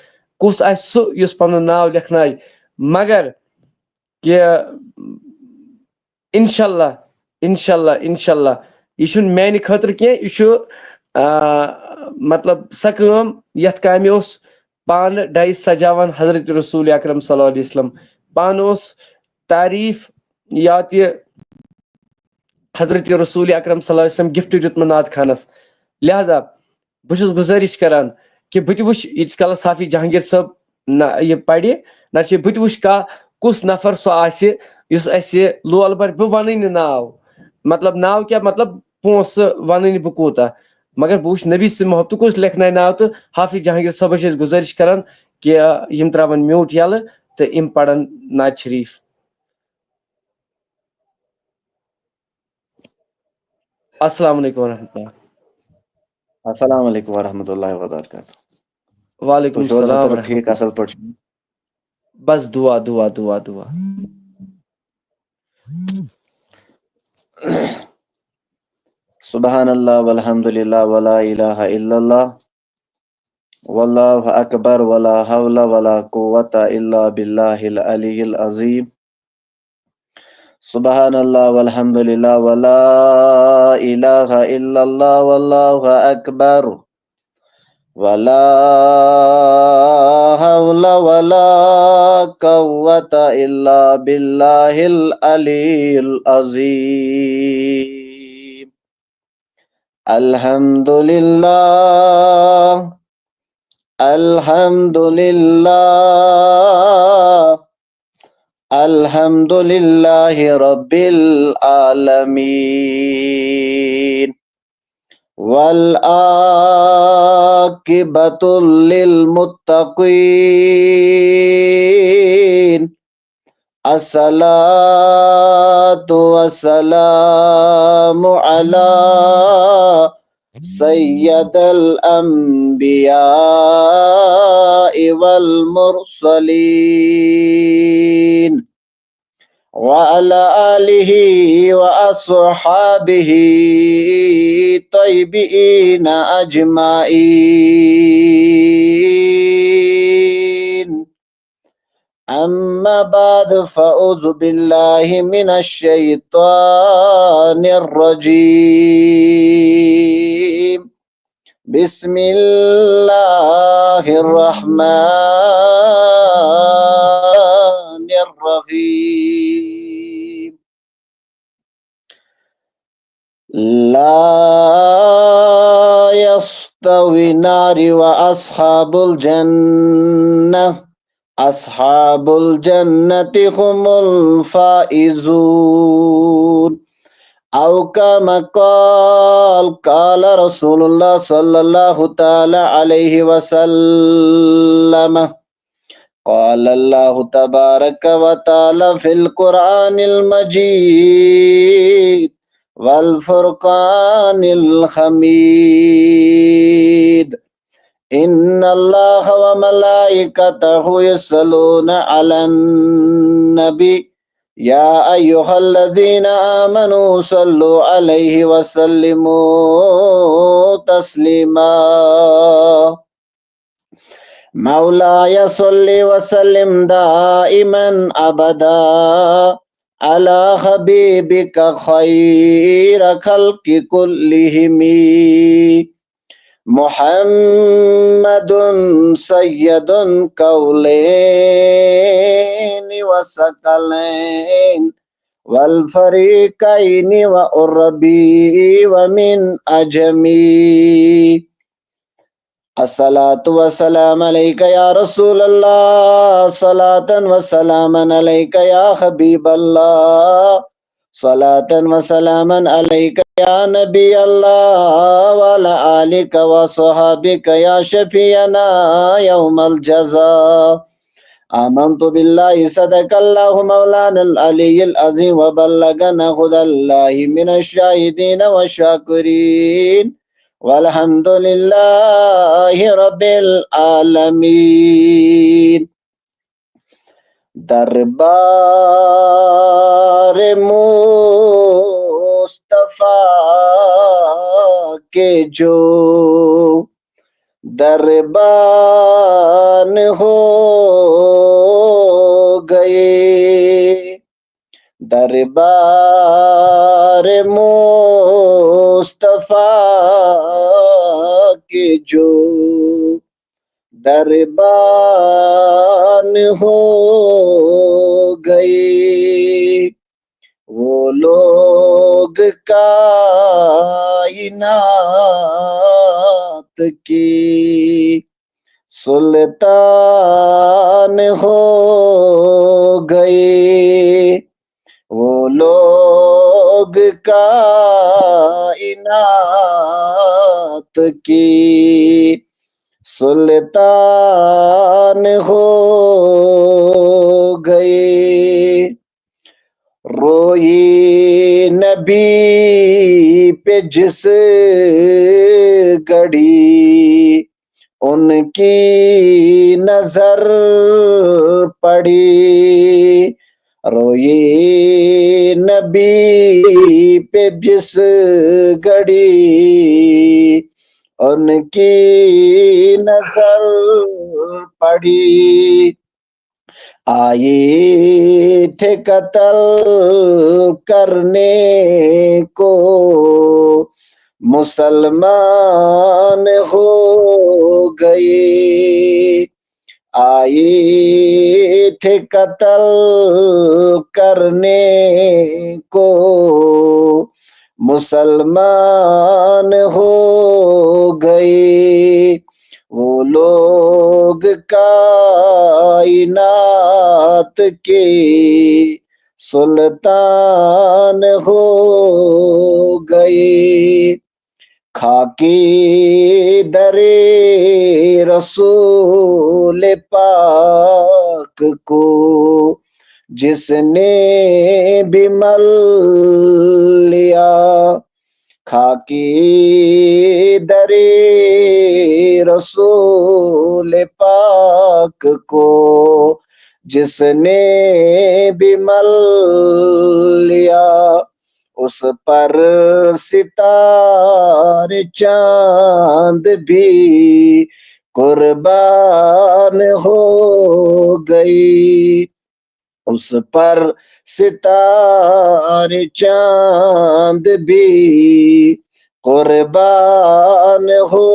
کُس آسہِ سُہ یُس پنُن ناو لیکھنایہِ مگر کہِ انشاء اللہ یہِ چھُنہٕ میانہِ خٲطرٕ کینٛہہ یہِ چھُ مطلب سۄ کٲم یتھ کامہِ اوس پانہٕ ڈایہِ سجاوان حضرت رسول اکرم صلی اللہ علیہ وسلم پانہٕ اوس تعریٖف یا تہِ حضرت رسول اکرم صلی اللہ علیہ وسلم گفٹ دیُتمُت نعت خانس لہذا بہٕ چھُس گُزٲرِش کران کہِ بہٕ تہِ وٕچھِ ییٖتِس کالس حافظ جہانگیٖر صٲب یہِ پرِ نتہٕ چھِ بہٕ تہِ وٕچھِ کانٛہہ کُس نفر سُہ آسہِ یُس اسہِ لول بر بہٕ ونٕے نہٕ ناو مطلب ناو کیٛاہ مطلب پونٛسہٕ ونٕے نہٕ بہٕ کوٗتاہ مگر بوش نبی سے محبت کس لکھنا ناو تو حافظ جہانگیر صبح گزارش کران کہ یم تراون میوٹ یل تو ام پڑھن نعت شریف. السلام علیکم ورحمۃ اللہ. السلام علیکم ورحمۃ اللہ وبرکاتہ. وعلیکم تو السلام حضرت ورحمۃ ٹھیک اللہ. اصل پٹ بس دعا دعا دعا دعا. سبحان اللہ والحمد للہ ولا الہ الا اللہ واللہ اکبر ولا حول ولا قوت الا باللہ العلی العظیم. سبحان اللہ والحمد للہ ولا الہ الا اللہ واللہ اکبر ولا حول ولا قوت الا باللہ العلی العظیم. الحمد للہ الحمد للہ الحمد للہ رب العالمین والعاقبۃ للمتقین. الصلاۃ والسلام علی سید الانبیاء والمرسلین وعلى آلہ واصحابہ طیبین اجمعین. اما بعد فاعوذ باللہ من الشیطان الرجیم. بسم اللہ الرحمن الرحیم. لا يستوي النار واصحاب الجنہ اصحاب الجنة هم الفائزون. او كما قال رسول الله صلى الله تعالى عليه وسلم. قال الله تبارك وتعالى في القرآن المجيد والفرقان الحميد. ان اللہ وملائکتہ یصلون علی النبی یا ایہا الذین آمنوا صلوا علیہ وسلموا تسلیما. مولاي صل وسلم دائما ابدا على حبيبك خير خلق كلهم محمد سید الکولین وثقلین والفریقین وعربی ومن اجمی. الصلاة والسلام علیک یا رسول اللہ صلاة وسلاما علیک یا حبیب اللہ صلاة وسلاما علیک یا نبی اللہ وعلی آلک وصحابک یا شفیعنا یوم الجزاء. آمنت باللہ صدق اللہ مولانا العلی العظیم وبلغنا هدى اللہ من الشاہدین والشاکرین والحمد للہ رب العالمین. دربار مصطفیٰ کے جو دربان ہو گئے. دربار مصطفیٰ کے جو دربان ہو گئے. وہ لوگ کائنات کی سلطان ہو گئے. وہ لوگ کائنات کی سلطان ہو گئے روئی نبی پہ جس گھڑی ان کی نظر پڑی روئی نبی پہ جس گھڑی ان کی نظر پڑی آئے تھے قتل کرنے کو مسلمان ہو گئے آئے تھے قتل کرنے کو مسلمان ہو گئے وہ لوگ کائنات کے سلطان ہو گئے خاکی در رسول پاک کو جس نے بھی مل لیا خاکی در رسول پاک کو جس نے بھی مل لیا اس پر ستارے چاند بھی قربان ہو گئی اس پر ستارے چاند بھی قربان ہو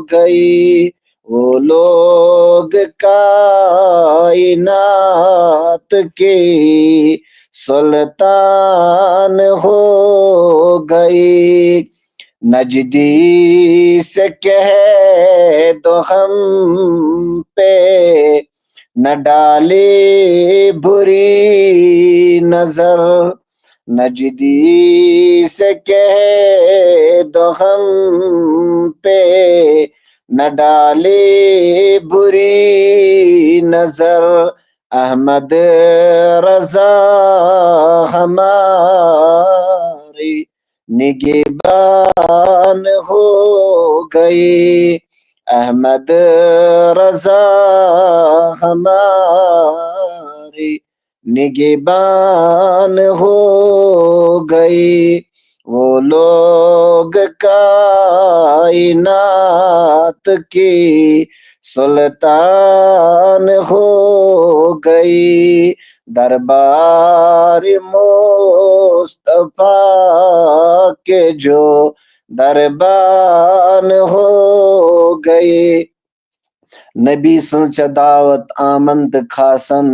گئی وہ لوگ کائنات کے سلطان ہو گئی نجدی سے کہہ دو ہم پہ نہ ڈالے بری نظر نجدی سے کہہ دو ہم پہ نہ ڈالے بری نظر احمد رضا ہماری نگہبان ہو گئے احمد رضا ہماری نگہبان ہو گئی وہ لوگ کائنات کی سلطان ہو گئی دربار مصطفیٰ کے جو دربان ہو گئے نبی سنچ دعوت آمنت خاصن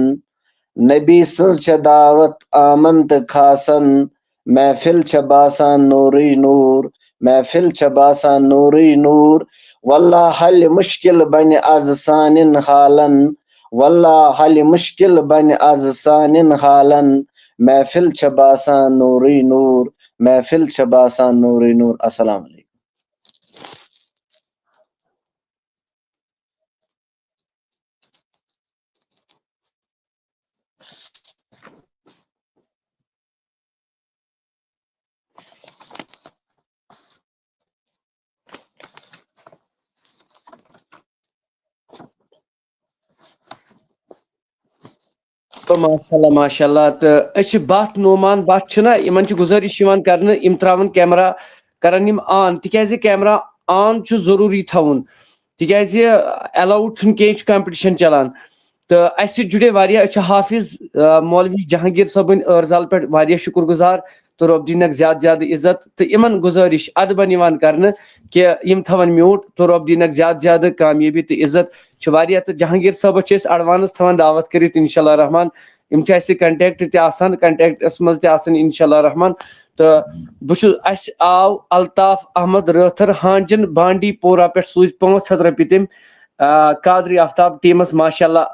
نبی سنچ دعوت آمنت خاصن محفل چھباسان نوری نور محفل چھباسان نوری نور واللہ حل مشکل بن از سانن حالن واللہ حل مشکل بن از سانن حالن محفل چھباسان نوری نور محفل چھباسان نوری نور السلام علیکم تو ماشاء اللہ تو اس بٹ نعمان بٹ چھنا یمن چھ گزارش یوان کرنے یم تراون کیمرہ کرن یم آن تکیازِ کیمرہ آن چھ ضروری تھاون تکیازِ الاؤڈ چھن کینٛہہ چھ کمپٹیشن چلان تو اس جڑے واریاہ اچھا حافظ مولوی جہانگیر صٲبن ارزال پہ واریاہ شکر گزار تو رب دینک زیادہ زیادہ عزت تو یمن گزارش ادبن یوان کرنے کہ یم تھون میوٹ تو رب دینک زیادہ زیادہ کامیابی تو عزت چھ واریاہ تو جہانگیر صٲبس چھ ایڈوانس تھوان دعوت کرت انشاءاللہ رحمان یم چھ اس کنٹیکٹ تہ آسان کنٹیکٹس مز تہ آسان انشاءاللہ رحمان تو بہ اس آو الطاف احمد رٲتھر ہانجن بانڈی پورہ پہ سوز 500 رۄپیہِ تم قادری آفتاب ٹیمس ماشاء اللہ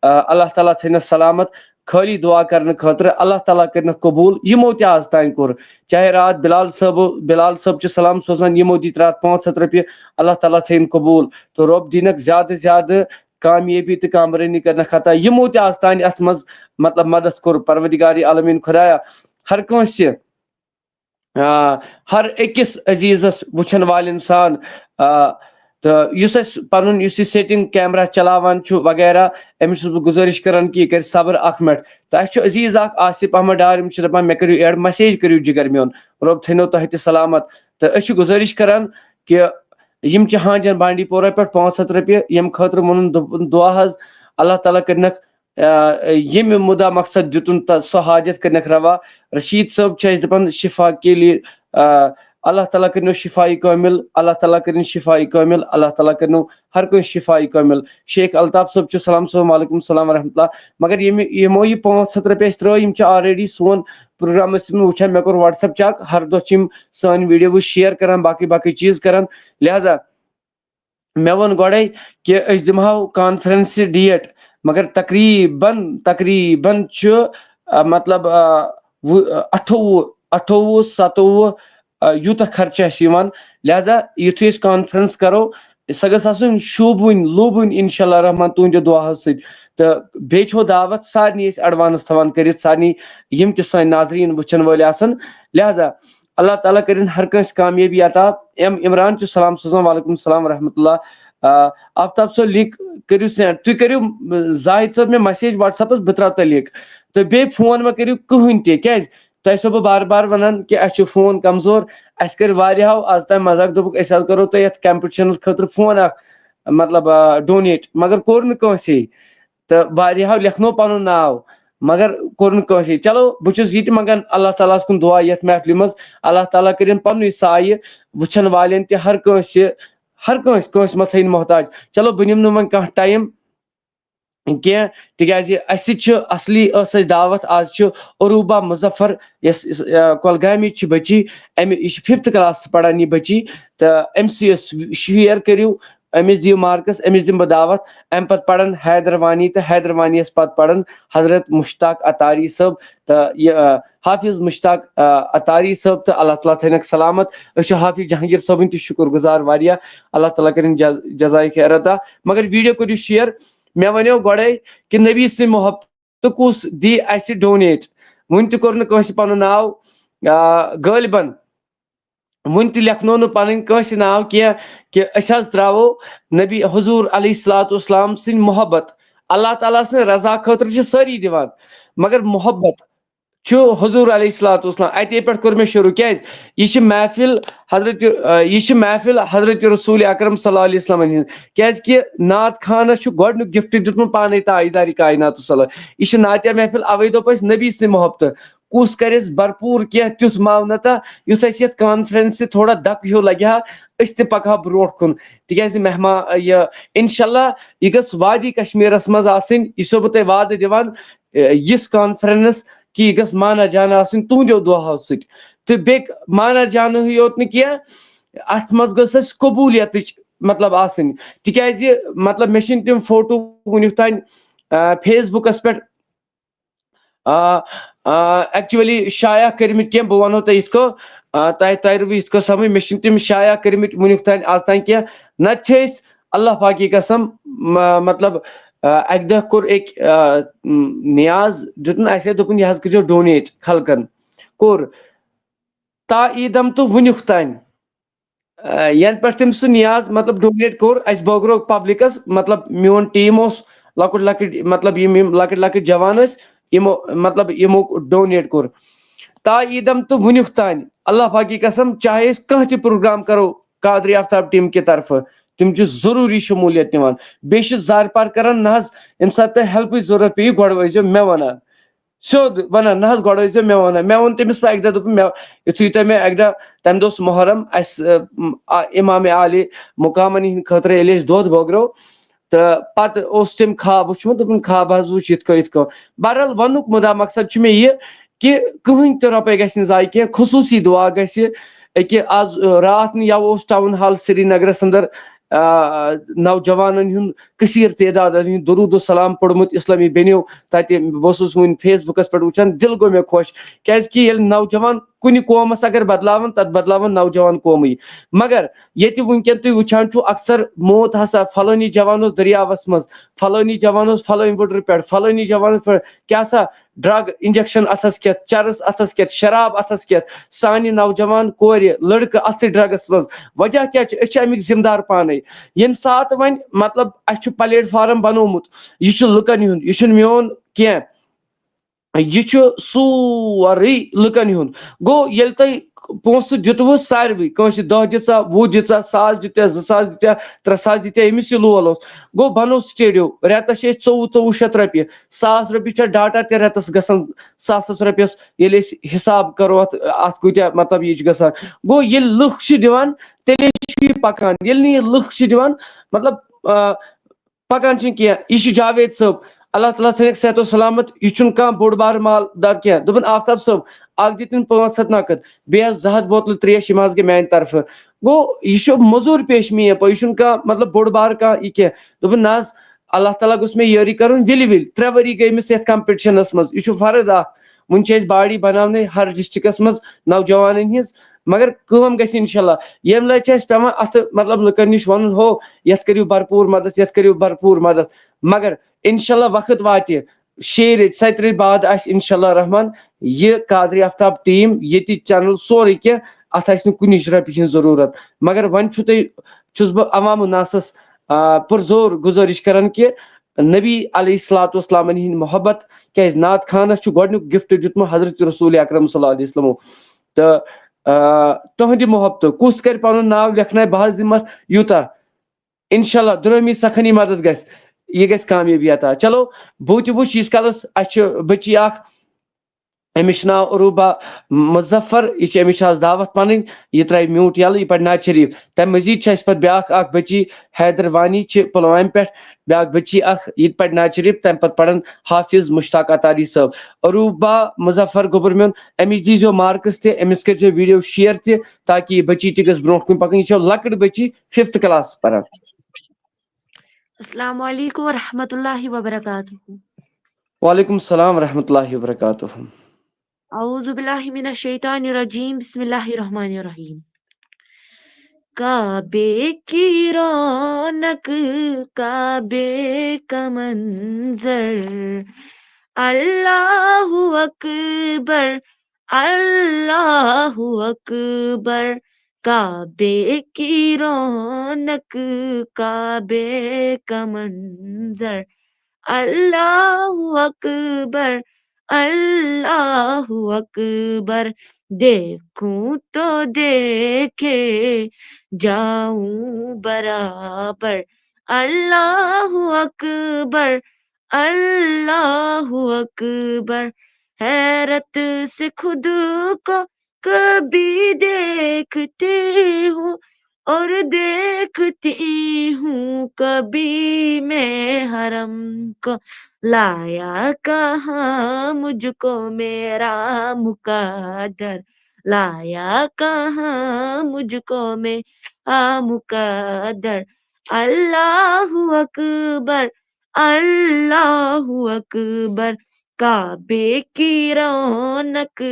اللہ تعالیٰ تھینس سلامت خالی دعا کرنے خاطر اللہ تعالیٰ کرن قبول یمو تہ آز تین کور چاہے رات بلال صاحب چھ سلام سوزان یمو دت رات 500 رۄپیہِ اللہ تعالیٰ تھین قبول تو رب دینک زیادہ زیادہ کامیابی تو کامرانی کرنے خطا یمو تہ آز تین ات مز مطلب مدد کور پروردگار عالمین خدایا ہر کانس ہر أکس عزیزس وچھن وال انسان تو اس پن اس سیٹنگ کیمرہ چلاوان وغیرہ امس گزارش کران کہ یہ کر صبر اخ منٹ تو اس عزیز اخ آصف احمد ڈار دپان مے کرو ایڈ میسیج کرو جگر میون رب تھنو تہ تہ سلامت تو اس گزارش کران کہ یم چھ ہانجن بانڈی پورہ پہ 500 رۄپیہِ یم خاطر ونن دعا حظ اللہ تعالیٰ کرنک یم مدعا مقصد دتن سو حاجت کرنک روا رشید صاحب چھ دپان شفا کے لیے اللہ تعالیٰ کرنو شفائی کامل اللہ تعالیٰ کرن شفائی کامل اللہ تعالیٰ کرنو ہر کوئی شفائی کامل شیخ الطاف صاحب چھ سلام صاحب وعلیکم السلام ورحمۃ اللہ مگر یمو یہ 500 رۄپیہِ ترٛٲے یم چھ آلریڈی سون پروگرام وچھان مے کوٚر واٹس ایپ چیک ہر دۄہ چھ یم سٲنۍ ویڈیو شیئر کران باقی چیز کران لہذا مے ون گۄڈے کہ أسۍ دمہو کانفرنس ڈیٹ مگر تقریباً چھ مطلب 28 27 یوتہ خرچہ یوان لہذا یتھے اس کانفرنس کرو سہ گژھ آسن شوبوٕنۍ لوبوٕنۍ انشاء اللہ رحمان تہنٛدِ دعا سۭتۍ تہٕ بیٚیہِ چھو دعوت سارنٕے أسۍ ایڈوانس تھاوان کٔرِتھ سارنٕے یم تہِ سٲنۍ ناظریٖن وٕچھن وٲلۍ آسن لہذا اللہ تعالیٰ کرن ہر کٲنٛسہِ کامیٲبی عطا عمران چھُ سلام سوزان وعلیکم السلام ورحمۃ اللہ آفتاب صٲب لنک کٔرِو سینڈ تُہۍ کٔرِو زاہد صٲب مےٚ مسیج واٹس ایپس بہٕ تراو تۄہہِ لنک تہٕ بیٚیہِ فون مہ کٔرِو کٕہٕنۍ تہِ کیازِ تۄہہِ چھسو بہٕ بار بار ونان کہ اسہِ چھُ فون کمزور اسہِ کٔرۍ واریاہو آز تام مذاق دوٚپُکھ أسۍ حظ کرو تۄہہِ یتھ کمپٹشنس خٲطرٕ فون اکھ مطلب ڈونیٹ مگر کوٚر نہٕ کٲنٛسے تہٕ واریاہو لیکھنو پنُن ناو مگر کوٚر نہٕ کٲنٛسے چلو بہٕ چھُس یہِ تہِ منگان اللہ تعالیٰ ہس کُن دعا یتھ محفلہِ منٛز اللہ تعالیٰ کٔرِنۍ پننُے سایہِ وٕچھن والٮ۪ن تہِ ہر کٲنٛسہِ مہ تھٲیِن محتاج چلو بہٕ نِمہٕ نہٕ وۄنۍ کانٛہہ ٹایم کینٛہہ تِکیازِ اسہِ چھِ اصلی ٲس اسہِ دعوت آز چھُ عروبہ مظفر یس کۄلگامِچ چھِ بچی یہِ چھِ 5th کلاس پران یہِ بچی تہٕ أمِس یۄس شیر کٔرِو أمِس دِیِو مارکس أمِس دِمہٕ بہٕ دعوت امہِ پتہٕ پران حیدروانی تہٕ حیدروانی یس پتہٕ پران حضرت مشتاق اتاری صٲب تہٕ یہِ حافظ مشتاق اتاری صٲب تہٕ اللہ تعالیٰ تھٲینکھ سلامت أسۍ چھِ حافظ جہانگیر صٲبٕنۍ تہِ شُکر گُزار واریاہ اللہ تعالیٰ کٔرِنۍ جزایہِ خیر عطا مگر ویڈیو کٔرِو شیر مےٚ ونیو گۄڈے کہ نبی سٕنٛدۍ محبتہٕ کُس دی اسہِ ڈونیٹ وُنہِ تہِ کوٚر نہٕ کٲنٛسہِ پنُن ناو غٲلبن وُنہِ تہِ لیکھنو نہٕ پنٕنۍ کٲنٛسہِ ناو کینٛہہ کہ أسۍ حظ تراوو نبی حضوٗر علیہ الصلوۃ والسلام سٕنٛدۍ محبت اللہ تعالیٰ سٕنٛدۍ رضا خٲطرٕ چھِ سٲری دِوان مگر محبت چھُ حضوٗر علیہ الصلوۃ والسلام اتے پٮ۪ٹھ کوٚر مےٚ شروع کیازِ یہِ چھِ محفل حضرت رسول اکرم صلی اللہ علیہ وسلم ہٕنٛز کیازِ کہ نعت خانس چھُ گۄڈنیُک گفٹ دیُتمُت پانے تاجدارِ کائنات صلی یہِ چھِ نعتیہ محفل اوے دوٚپ اسہِ نبی سٕنٛدۍ محبتہٕ کُس کرٮ۪س بھرپوٗر کینٛہہ تیُتھ معاونتا یُتھ اسہِ یتھ کانفرنسہِ تھوڑا دکہٕ ہیوٗ لگہِ ہا أسۍ تہِ پکہٕ ہا برونٛٹھ کُن تِکیازِ یہِ انشاء اللہ یہِ گٔژھ وادی کشمیٖرس منٛز آسٕنۍ یہِ چھُسو بہٕ تۄہہِ وعدٕ دِوان یِژھ کانفرنس کہ یہِ گٔژھ مانا جانا آسٕنۍ تُہنٛدیو دُعاہو سۭتۍ تہٕ بیٚیہِ مانا جانہٕے یوت نہٕ کینٛہہ اتھ منٛز گٔژھ اسہِ قبوٗلیتٕچ مطلب آسٕنۍ تِکیازِ مطلب مےٚ چھِنہٕ تِم فوٹو وُنیُک تام فیس بُکس پٮ۪ٹھ ایکچُؤلی شایع کٔرمٕتۍ کینٛہہ بہٕ ونہو تۄہہِ یِتھ کٔنۍ تۄہہِ ترِوٕ یِتھ کٔنۍ سمجھ مےٚ چھِنہٕ تِم شایع کٔرمٕتۍ وُنیُک تام آز تام کینٛہہ نتہٕ چھِ أسۍ اللہ پاک کی قسم مطلب اکہِ دۄہ کوٚر أکۍ نیاز دیُتُن اسے دوٚپُن یہِ حظ کٔرزیٚو ڈونیٹ خلقن کوٚر تا عیٖدم تہٕ وُنیُک تام ینہٕ پٮ۪ٹھ تٔمۍ سُہ نیاز مطلب ڈونیٹ کوٚر اسہِ بٲگروو پبلکس مطلب میون ٹیٖم اوس لۄکُٹ لۄکٕٹۍ مطلب یِم لۄکٕٹۍ لۄکٕٹۍ جوان ٲسۍ یِمو ڈونیٹ کوٚر تا عیٖدم تہٕ وُنیُک تام اللہ پاک کی قسم چاہے أسۍ کانٛہہ تہِ پروگرام کرو قادری آفتاب ٹیٖم کہِ طرفہٕ تِم چھِ ضروٗری شموٗلیت نِوان بیٚیہِ چھِ زارِ پار کران نہ حظ ییٚمہِ ساتہٕ تۄہہِ ہیلپٕچ ضروٗرت پیٚیہِ گۄڈٕ ٲسۍزیٚو مےٚ ونان سیوٚد ونان نہ حظ گۄڈٕ ٲسۍزیٚو مےٚ ونان مےٚ ووٚن تٔمِس اکہِ دۄہ دوٚپُن یِتھُے تۄہہِ مےٚ اکہِ دۄہ تمہِ دۄہ اوس محرم اسہِ امامِ عالی مقامن ہٕنٛدِ خٲطرٕ ییٚلہِ أسۍ دۄد بٲگرو تہٕ پتہٕ اوس تٔمۍ خواب وُچھمُت دوٚپُن خواب حظ وُچھ یِتھ کٔنۍ بہرحال وننُک مُدا مقصد چھُ مےٚ یہِ کہ کٕہٕنۍ تہِ رۄپے گژھِ نہٕ ضایہِ کینٛہہ خصوٗصی دعا گژھِ أکہِ آز راتھ نہٕ یوٕ اوس ٹاوُن ہال سری نگرس انٛدر نوجوانن ہند کثیر تعداد درود و سلام پورمت اسلامی بنیو تتہ بہس ون فیس بکس پہ وچان دل گو مے خوش کیازکہ یل نوجوان کن قومس اگر بدلاون تت بدلاون نوجوان قومی مگر یہ ونکن تھی وچان چھو اکثر موت ہسا فلانی جوان اس دریاوس مز فلانی جوان اس فلانی وڈر پہ فلانی جوان پہ کیا سا ڈرگ انجیکشن اتھس کت چرس اتھس کت شراب اتھس کت سانہ نوجوان کور لڑکہ ات ڈرگس مز وجہ کیا امیک ذمہ دار پانے یم سات ون مطلب اس پلیٹ فارم بنومت یہ لکن ہند یہ میون کی یہ سوری لکن ہند گو یل تھی پونسہ دتو ساروی کنس 10 دتا 20 دتا 1,000 دتا 2,000 دتا 3,000 دتا امس یہ لول گو بنو سٹیڈیو ریتس 2400 رۄپیہِ 1,000 رۄپیہِ چھ ڈاٹا تہ ریتس گژھان 1,000 رۄپیس ییٚلہِ أسۍ حساب کرو ات کوٗتاہ مطلب یہ گژھان گو ییٚلہِ لُکھ چھِ دِوان تیٚلے چھُ یہ پکان ییٚلہِ نہٕ یہ لُکھ چھِ دِوان مطلب پکان چھُنہٕ کینٛہہ یہ چھُ جاوید صٲب اللہ تعالیٰ تھٲینکھ صحت و سلامت یہ چھُنہٕ کانٛہہ بوٚڑ بار مال دار کینٛہہ دوٚپُن آفتاب صٲب اکھ دِتِن 500 نقد بیٚیہِ 200 بوتلہٕ تریش یم گٔے میانہِ طرفہٕ گو یہ چھُ موٚزوٗر پیش می پٲٹھۍ یہ چھُنہٕ کانٛہہ مطلب بوٚڑ بار کانٛہہ یہ کینٛہہ دوٚپُن نہ حظ اللہ تعالیٰ گوٚژھ مےٚ یٲری کرُن وِلہِ وِلہِ 3 ؤری گٔے أمِس یتھ کمپٹشنس منٛز یہ چھُ فرد اکھ ون چھِ باڑی بناونے ہر ڈسٹرکس منٛز نوجوانن ہنٛز مگر کٲم گژھِ انشاءاللہ یم لٹہِ چھِ اسہِ پیوان اتھ مطلب لُکن نش ونُن ہو یتھ کٔرِو بھرپور مدد یتھ کٔرِو بھرپور مدد مگر انشاءاللہ وقت واتہِ 6 ریٚتۍ 7 ریٚتۍ بعد آسہِ انشاءاللہ رحمان یہ قادری آفتاب ٹیم یہ چینل سورُے کینٛہہ اتھ آسہِ نہٕ کُنِچ رۄپیہِ ہٕنٛز ضروٗرت مگر وۄنۍ چھُس بہٕ عوام الناسس پرزور گزٲرش کران کہ نبی علیہ الصلوۃ والسلام ہند محبت کیاز نعت خانس چھُ گۄڈنیُک گفٹ دیُتمُت حضرت رسول اکرم صلی اللہ علیہ وسلم تہٕ تہنٛدِ محبتہٕ کُس کرِ پنُن ناو لیکھنایہِ بہٕ حظ دِمہٕ اتھ یوٗتاہ انشاءاللہ دُرٲمی سخنی مدد گژھِ یہ گژھِ کامیٲبی عطا چلو بہٕ تہِ وٕچھ ییٖتِس کالس اسہِ چھِ بچی اکھ أمِس چھُ ناو عروبا مظفر یہ چھِ أمِس چھِ آز دعوت پنٕنۍ یہ ترٛایہِ میوٗٹ یلہٕ یہ پرِ نعت شریف تمہِ مزید چھِ اسہِ پتہٕ بیاکھ اکھ بچی حیدر وانی چھِ پلوامہِ پٮ۪ٹھ بیاکھ بچی اکھ یہ پرِ نعت شریف تمہِ پتہٕ پرن حافظ مشتاق اتاری صٲب عروبا مظفر گوٚبُر میون أمِس دیٖزیو مارکس تہِ أمِس کٔرزیو ویڈیو شیر تہِ تاکہ یہ بچی تہِ گژھِ برونٛٹھ کُن پکٕنۍ یہ چھِ لۄکٕٹ بچی 5th کلاس پران السلام علیکم ورحمۃ اللہ وبرکاتہ. وعلیکم السلام ورحمۃ اللہ وبرکاتہ. اعوذ باللہ من الشیطان الرجیم بسم اللہ الرحمن الرحیم. کعبے کی رونق کعبے کا منظر اللہ اکبر اللہ اکبر. کعبے کی رونق کعبے کا منظر اللہ اکبر اللہ اکبر. دیکھوں تو دیکھے جاؤں برابر اللہ اکبر اللہ اکبر. حیرت سے خود کو کبھی دیکھتی ہوں اور دیکھتی ہوں کبھی میں حرم کو. لایا کہاں مجھ کو میرا مقدر لایا کہاں مجھ کو میرا مقدر. اللہ اکبر اللہ اکبر. کعبے کی رونق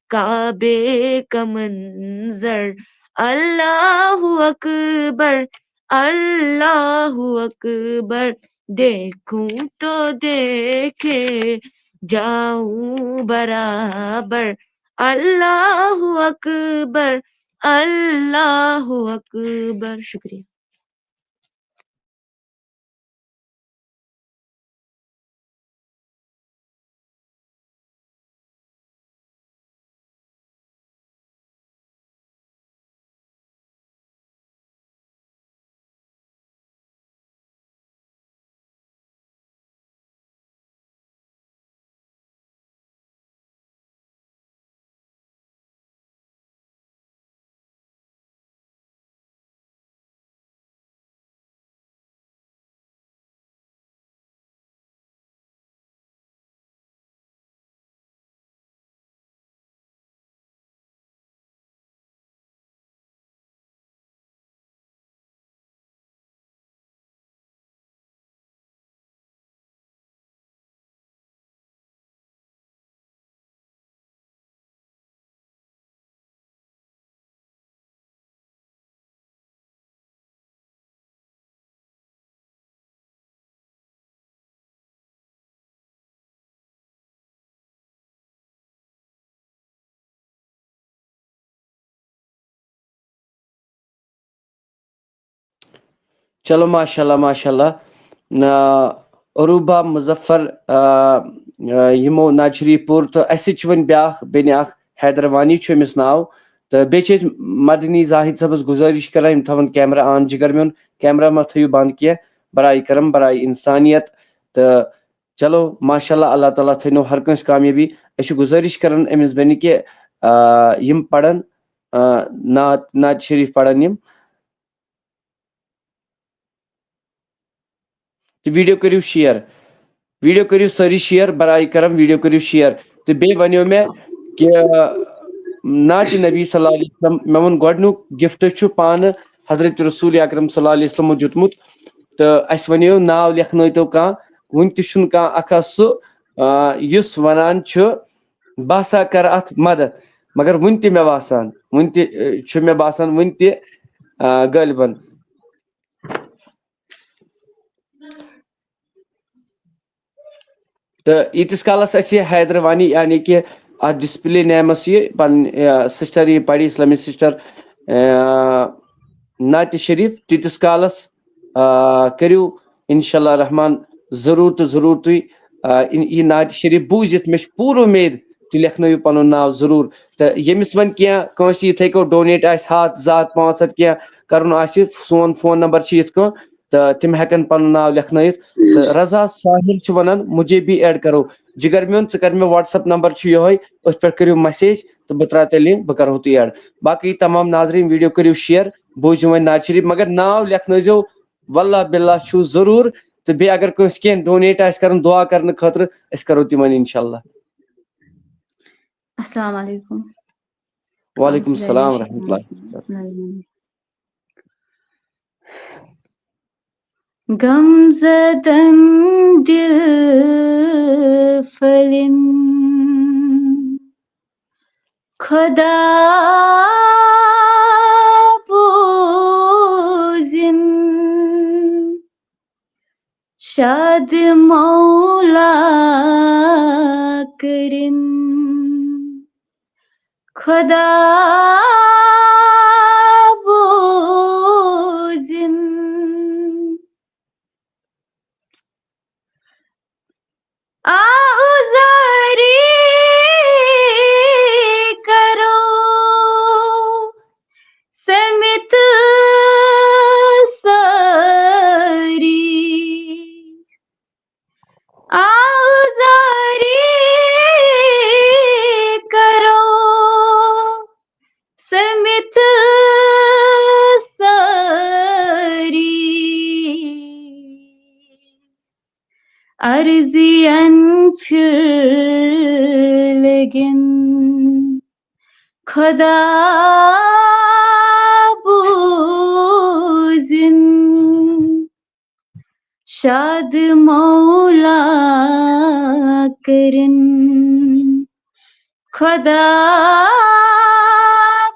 کعبے کا منظر اللہ اکبر اللہ اکبر. دیکھوں تو دیکھے جاؤں برابر اللہ اکبر اللہ اکبر. شکریہ. چلو ماشاء اللہ عروبہ مظفر یمو ناز شریف پور تو اَسہِ چھُ وۄنۍ بیٛاکھ بیٚنہِ اکھ حیدروانی چھُ أمِس ناو تہٕ بیٚیہِ چھِ أسۍ مدنی زاہد صٲبس گُزٲرِش کران یِم تھاوَن کیمرا آن جِگر میون کیمرا مہ تھٲیِو بنٛد کینٛہہ برائے کرم برائے انسانیت تہٕ چلو ماشاء اللہ اللہ تعالیٰ تھٲینو ہر کٲنٛسہِ کامیٲبی أسۍ چھِ گُزٲرِش کران أمِس بیٚنہِ کہِ یِم پرن نعت شریٖف پرن یِم تہٕ ویٖڈیو کٔرِو شِیر ویٖڈیو کٔرِو سٲری شِیر برائے کرم ویٖڈیو کٔرِو شِیر تہٕ بیٚیہِ وَنیو مےٚ کہِ نعتِ نبی صلی اللہ علیہ وسلم مےٚ ووٚن گۄڈنیُک گفٹ چھُ پانہٕ حضرت رسول اکرم صلی اللہ علیہ وسلمو دیُتمُت تہٕ اَسہِ وَنیو ناو لیکھنٲیتو کانٛہہ وُنہِ تہِ چھُنہٕ کانٛہہ اکھا سُہ یُس وَنان چھُ بہٕ ہسا کرٕ اتھ مدد مگر وُنہِ تہِ مےٚ باسان وُنہِ تہِ چھُ مےٚ باسان وُنہِ تہِ غٲلبن تہٕ ییٖتِس کالس اَسہِ یہِ حیدروانی یعنی کہِ اتھ ڈسپلے نیمس یہِ پنٕنۍ سسٹر یہِ پرِ اسلامی سسٹر نعتِ شریٖف تیٖتِس کالس کٔرِو انشاء اللہ رحمان ضروٗر تہٕ ضروٗر تُہۍ یہِ نعتِ شریٖف بوٗزِتھ مےٚ چھِ پوٗرٕ اُمید تُہۍ لیکھنٲیِو پنُن ناو ضروٗر تہٕ ییٚمِس وۄنۍ کینٛہہ کٲنٛسہِ یِتھٕے کٔنۍ ڈونیٹ آسہِ 100 200 500 کینٛہہ کرُن آسہِ سون فون نمبر چھُ یِتھ کٔنۍ تہٕ تِم ہٮ۪کن پنُن ناو لیکھنٲیِتھ تہٕ رضا ساحل چھُ ونان مجھے بھی ایڈ کرو جگر میون ژٕ کر مےٚ وٹس ایپ نمبر چھُ یِہوے أتھۍ پٮ۪ٹھ کٔرِو مسیج تہٕ بہٕ ترٛاوٕ تیٚلہِ لِنک بہٕ کرہو تُہۍ ایڈ باقٕے تمام ناظریٖن ویٖڈیو کٔرِو شِیر بوٗزِو وۄنۍ نعت شریٖف مگر ناو لیکھنٲیزیو واللہ باللہ چھُو ضروٗر تہٕ بیٚیہِ اگر کٲنٛسہِ کینٛہہ ڈونیٹ آسہِ کرُن دعا کرنہٕ خٲطرٕ أسۍ کرو تِمن انشاء اللہ السلام علیکم وعلیکم السلام ورحمۃ اللہ غم زدن دل فلن خدا بوزن شاد مولا کرن خدا بوزن آزاری کرو سمت ساری آزاری کرو سمت ساری عرضین پھر لیکن خدا بوزن شاد مولا کرن خدا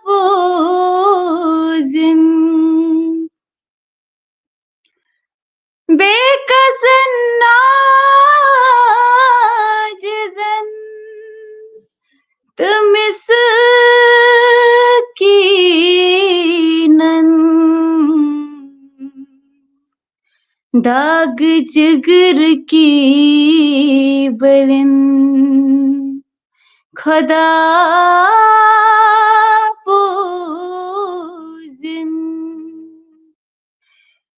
بوزن بے کسن ناجزن تمس کینن داغ جگر کی بلن خدا بوزن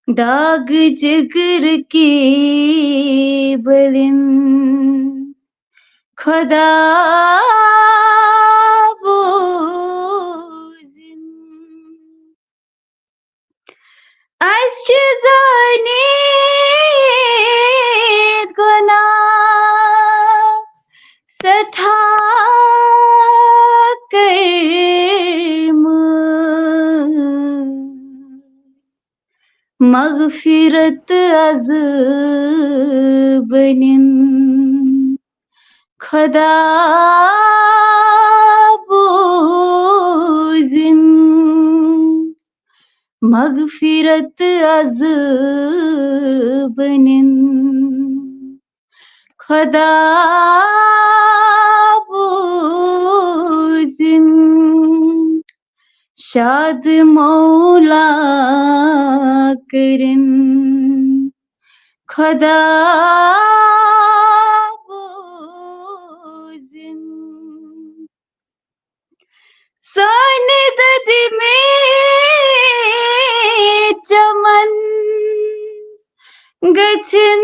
داغ جگر کی بلن خدا بوزن اَسہِ چھِ زٲنِتھ گۄناہ سٮ۪ٹھاہ کٔرمٕتۍ مغفرت از بنِن خدا بوزن مغفرت از بنِن خدا بوزن شاد مولا کرن خدا بوزن سانی دد میں چمن گچھن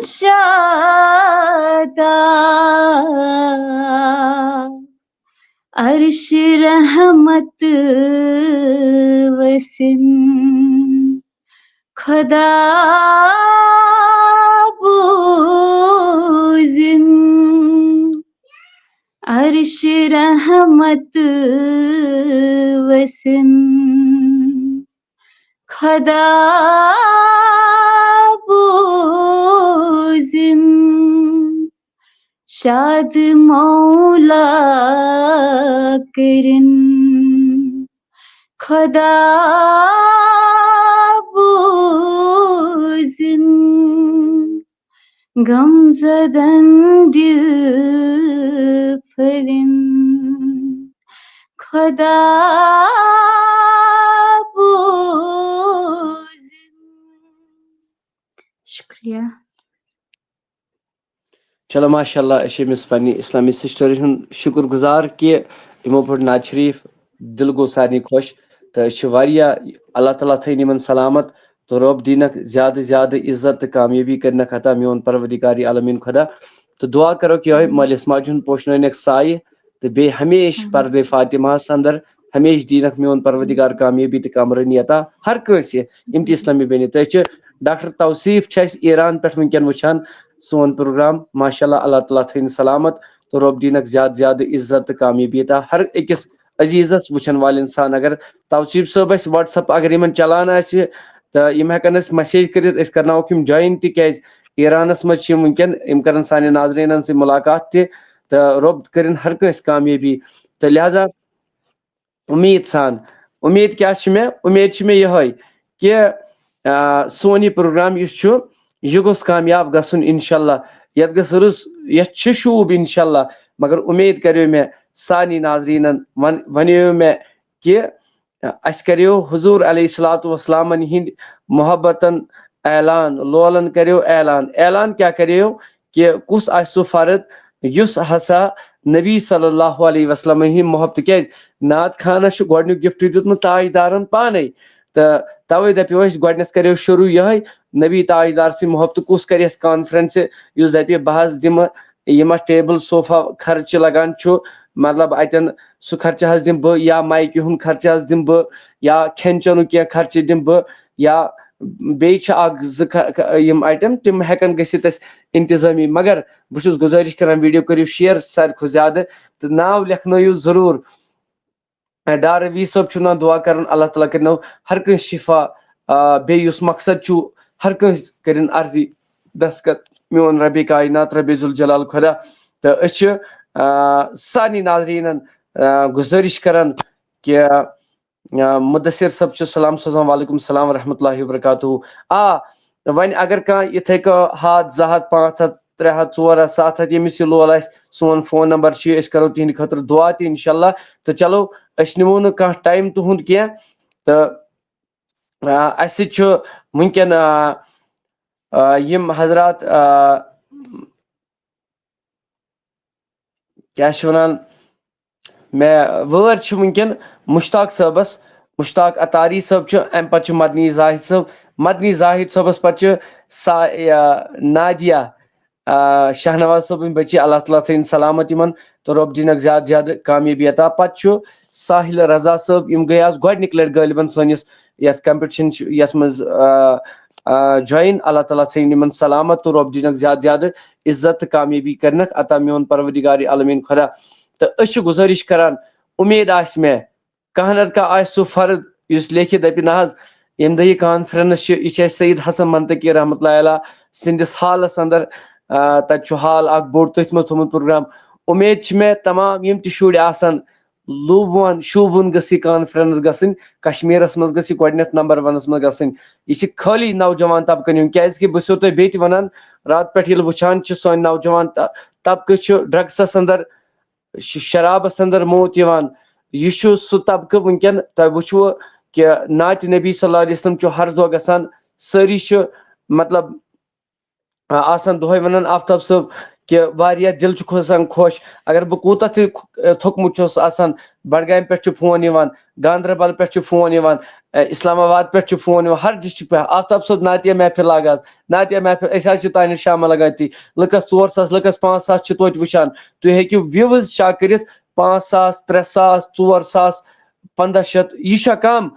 شادا عرش رحمت وسن خدا بوزن عرش رحمت وسن خدا بوزن شاد مولا کرن خدا بوزن غم زدن دل پھرن خدا بوزن. شکریہ. چلو ماشاء اللہ أمس پنہ اسلامی سسٹر ہن شکر گزار کہ یمو پڑھ نعت شریف دل گو سارنی خوش تو اللہ تعالیٰ تھین یمن سلامت تو رب دینک زیادہ زیادہ عزت تو کامیابی کرنک عطا میون پروردگاری عالمین خدا تو دعا کرو کہ یہ مالس ماجہ ہن پوشنک سایہ تو بی ہمیش پردے فاطمہ اندر ہمیش دینک میون پروردگار کامیابی تو کامرانی عطا ہر کنس یم تہ اسلامی بینی تہ ڈاکٹر توصیف ایران پہ ونکن وچھان سون پروگرام ماشاء اللہ اللہ تعالیٰ تھین سلامت تو رب دینک زیادہ زیادہ عزت تو کامیابی عطا ہر أکس عزیزس وچھن وال انسان اگر توصیف صٲب اس واٹس ایپ اگر یمن چلان آسہِ تو یم ہیکن اس میسیج کرت اس کرناوک یم جوائن تکیاز ایرانس مز ونکن یم کرن سانہ ناظرینن سے ملاقات تہ تو رب کرن ہر کنس کامیابی تو لہذا امید سان امید کیا امید یہ کہ سون یہ پروگرام یہ گوس کامیاب گھن انشاءاللہ یت گھس رٕژ یتھ چھ شوب انشاءاللہ مگر امید کریو مے سانی ناظرینن ونیو مے کہ اس کریو حضور علیہ الصلوۃ والسلام ہند محبتن اعلان لولن کریو اعلان کیا کریو کہ کس آس سہ فرد یس ہسا نبی صلی اللہ علیہ وسلم ہند محبت کیاز نعت خانس گۄڈنیُک گفٹ دیُتمُت تاجدارن پانے تو توے دپیو اس گۄڈنیتھ کریو شروع یہ نبی تاجدار سی محبت کس کرِ اس کانفرنس اس دپہ بہ دم یم ٹیبل صوفہ خرچہ لگان چھ مطلب اتن سہ خرچہ حظ دم بہ یا مائکہ ہند خرچہ حظ دم بہ یا کھین چنک کی خرچہ دم بہ یا بیٚیہِ اکھ زٕ یم آیٹم تم ہیکن گژھِتھ اس انتظامی مگر بہ چھُس گزارش کران ویڈیو کٔرِو شیئر ساروی کھۄتہٕ زیادٕ تہٕ ناو لیکھنٲیِو ضروٗر ڈار ربی صٲب چھُ نا دعا کران اللہ تعالیٰ کرنو ہر کٲنٛسہِ شفا بیٚیہِ یُس مقصد چھُ ہر کٲنٛسہِ کٔرِن عرضی دستخط میون ربِ کائنات ربِ ذوالجلال خدا تہٕ أسۍ چھِ سارنٕے ناظریٖنن گزٲرش کران کہ مدثر صٲب چھُ سلام سوزان وعلیکم السلام ورحمۃ اللہ وبرکاتہ وۄنۍ اگر کانٛہہ یِتھے کٔنۍ 100 200 500 300 400 700 ییٚمِس یہِ لول آسہِ سون فون نمبر چھُ أسۍ کرو تِہنٛدِ خٲطرٕ دعا تہِ انشاءاللہ تہٕ چلو أسۍ نِمو نہٕ کانٛہہ ٹایم تُہُنٛد کینٛہہ تہٕ اسہِ سۭتۍ چھُ ونکٮ۪ن یم حضرات کیاہ چھِ ونان مےٚ وٲر چھِ ونکٮ۪ن مشتاق صٲبس مشتاق اتاری صٲب چھُ امہِ پتہٕ چھُ مدنی زاہد صٲب مدنی زاہد صٲبس پتہٕ چھُ نادیہ شاہنواز صٲبٕنۍ بچی اللہ تعالیٰ تھٲیِن سلامت یمن تو رۄب دِنکھ زیادٕ زیادٕ کامیٲبی عطا پتہٕ چھُ ساحل رضا صٲب یم گٔے آز گۄڈنِکۍ لٹہِ غٲلبن سٲنِس یتھ کمپٹشن یتھ منٛز جوین اللہ تعالیٰ تھٲیِن یمن سلامت تو رۄب دِنکھ زیادٕ زیادٕ عزت تہٕ کامیٲبی کرنکھ عطا میون پروردگار عالمین خدا تو أسۍ چھِ گزٲرش کران امید آسہِ مےٚ کانٛہہ نتہٕ کانٛہہ آسہِ سُہ فرد یُس لیکھِتھ دپہِ نہ حظ ییٚمہِ دۄہ یہِ کانفرنس چھِ یہِ چھِ اَسہِ سعید حسن منطقی رحمۃ اللہ علیہ سٕنٛدِس حالس اندر تتہِ چھُ حال اکھ بوٚڑ تٔتھۍ منٛز تھوٚمُت پروگرام امید چھِ مےٚ تمام یِم تہِ شُرۍ آسن لوٗبوُن شوٗبوُن گٔژھ یہِ کانفرنس گژھٕنۍ کشمیٖرس منٛز گٔژھ یہِ گۄڈٕنیتھ نمبر 1 منٛز گژھٕنۍ یہِ چھِ خٲلی نوجوان طبقن ہُنٛد کیازِ کہِ بہٕ چھُسو تۄہہِ بیٚیہِ تہِ ونان رات پٮ۪ٹھ ییٚلہِ وٕچھان چھِ سٲنۍ نوجوان طبقہٕ چھُ ڈرگسس اندر شرابس اندر موت یِوان یہ چھُ سُہ طبقہٕ وٕنکٮ۪ن تۄہہِ وٕچھوٕ کہِ نعتِ نبی صلی اللہ علیہ وسلم چھُ ہر دۄہ گژھان سٲری چھِ مطلب آسان دۄہے وَنان آفتاب صٲب کہ واریاہ دِل چھُ کھسان خۄش اگر بہٕ کوٗتاہ تہِ تھوٚکمُت چھُس آسان بڈگامہِ پٮ۪ٹھ چھُ فون یِوان گاندربل پٮ۪ٹھ چھُ فون یِوان اسلام آباد پٮ۪ٹھ چھُ فون یِوان ہر ڈسٹرک پٮ۪ٹھ آفتاب صٲب نعتیہ محفل لاگ حظ نعتیہ محفل أسۍ حظ چھِ تانۍ شامہ لگان تی لُکس 4,000 لُکس 5,000 چھِ توتہِ وٕچھان تُہۍ ہیٚکِو وِوٕز چیک کٔرِتھ 5,000 3,000 4,000 1,500 یہِ چھا کم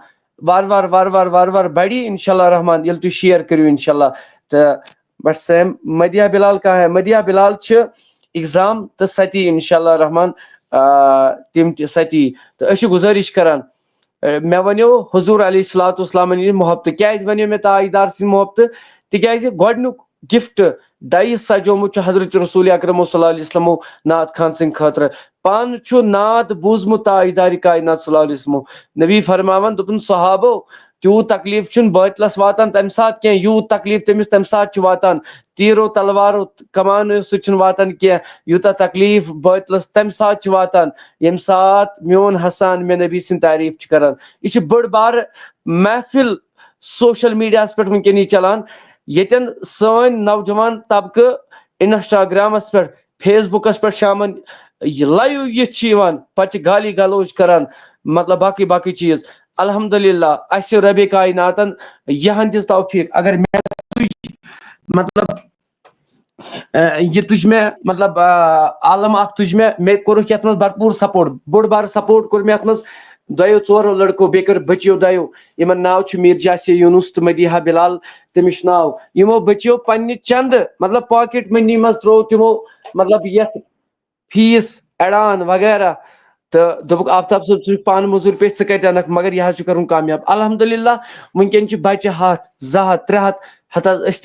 وارٕ وارٕ بڑی انشاء اللہ رحمان ییٚلہِ تُہۍ شیر کٔرِو انشاء اللہ تہٕ بٹ سیم مدیہ بلال کہاں ہے مدیہ بلال چھِ ایگزام تہٕ ستی انشاء اللہ رحمان تِم تہِ ستی تہٕ أسۍ چھِ گُزٲرِش کران مےٚ ونیو حضوٗر علیہ الصلوۃ والسلامن یہِ محبتہٕ کیازِ ونیو مےٚ تاجدار سٕنٛدۍ محبتہٕ تِکیازِ گۄڈنیُک گفٹ دعیہِ سجومُت چھُ حضرت رسول اکرم صلی اللہ علیہ وسلمو نعت خان سٕنٛدِ خٲطرٕ پانہٕ چھُ نعت بوٗزمُت تاجدارِ کائنات صلی اللہ علیہ وسلمو نبی فرماوان دوٚپُن صحابو تیوٗت تکلیٖف چھُنہٕ بٲطلس واتان تمہِ ساتہٕ کینٛہہ یوٗت تکلیٖف تٔمِس تمہِ ساتہٕ چھُ واتان تیٖرو تلوارو کمانو سۭتۍ چھُنہٕ واتان کینٛہہ یوٗتاہ تکلیٖف بٲطلس تمہِ ساتہٕ چھُ واتان ییٚمہِ ساتہٕ میون حسان مےٚ نبی سٕنٛدۍ تعریٖف چھُ کران یہِ چھِ بٔڑ بارٕ محفل سوشل میڈیاہس پٮ۪ٹھ وٕنکٮ۪ن یہِ چلان ییٚتٮ۪ن سٲنۍ نوجوان طبقہٕ انسٹاگرامس پٮ۪ٹھ فیس بُکس پٮ۪ٹھ شامن لایو یِتھ چھِ یِوان پتہٕ چھِ گالی گلوچ کران مطلب باقٕے چیٖز الحمدللہ اسہِ ربِ کائناتن یِہن دِژ توفیٖق اگر مےٚ مطلب یہ تُج مےٚ مطلب عالم اکھ تُج مےٚ کوٚرُکھ یتھ منٛز بھرپوٗر سپورٹ بوٚڑ بارٕ سپورٹ کوٚر مےٚ یتھ منٛز 2-4 لڑکو بیٚیہِ کٔر بٔچیو 2 یِمن ناو چھُ میٖرجا سے یوٗنُس تہٕ مدیحہ بلال تٔمِس چھُ ناو یِمو بٔچیو پننہِ چندٕ مطلب پاکیٹ منی منٛز ترٛوو تِمو مطلب یتھ فیٖس اڑان وغیرہ تہٕ دوٚپُکھ آفتاب صٲب ژٕ چھُکھ پانہٕ موٚزوٗرۍ پیٚٹھۍ ژٕ کتہِ انکھ مگر یہِ حظ چھُ کرُن کامیاب الحمدللہ وٕنکٮ۪ن چھِ بچہِ 100 200 300 ہتہٕ حظ أسۍ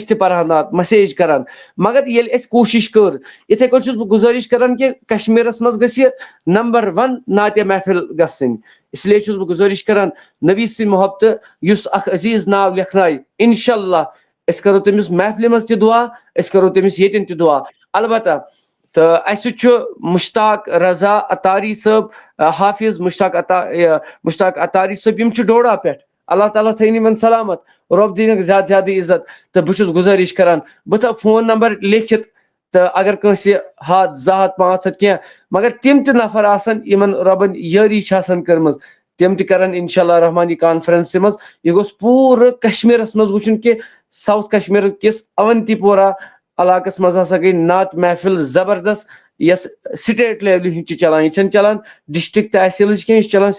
تہِ پرہا نعت مسیج کران مگر ییٚلہِ أسۍ کوٗشش کٔر یِتھے کٔنۍ چھُس بہٕ گُزٲرِش کران کہِ کشمیٖرس منٛز گژھِ یہِ نمبر 1 نعتیہ محفل گژھٕنۍ اس لیے چھُس بہٕ گُزٲرِش کران نبی سٕنٛدۍ محبتہٕ یُس اکھ عزیٖز ناو لیکھنایہِ انشاء اللہ أسۍ کرو تٔمِس محفلہِ منٛز تہِ دعا أسۍ کرو تٔمِس ییٚتٮ۪ن تہِ دعا البتہ تہٕ اسہِ سۭتۍ چھُ مشتاق رضا اتاری صٲب حافظ مشتاق اتاری صٲب یِم چھِ ڈوڈا پٮ۪ٹھ اللہ تعالیٰ تھٲیِن یِمن سلامت رۄب دِیٖنکھ زیادٕ عزت تہٕ بہٕ چھُس گُزٲرِش کران بہٕ تھاو فون نمبر لیکھِتھ تہٕ اگر کٲنٛسہِ 100 200 500 کینٛہہ مگر تِم تہِ نفر آسن یِمن رۄبن یٲری چھِ آسان کٔرمٕژ تِم تہِ کرن انشاء اللہ رحمان یہِ کانفرنسہِ منٛز یہِ گوٚژھ پوٗرٕ کشمیٖرس منٛز وٕچھُن کہِ ساوُتھ کشمیٖر کِس اونتی پورہ علاقس منٛز ہسا گٔے نعت محفل زبردست یۄس سٹیٹ لیولہِ ہِنٛز چھِ چلان یہِ چھنہٕ چلان ڈسٹرک تحصیلٕچ کینٛہہ یہِ چھِ چلان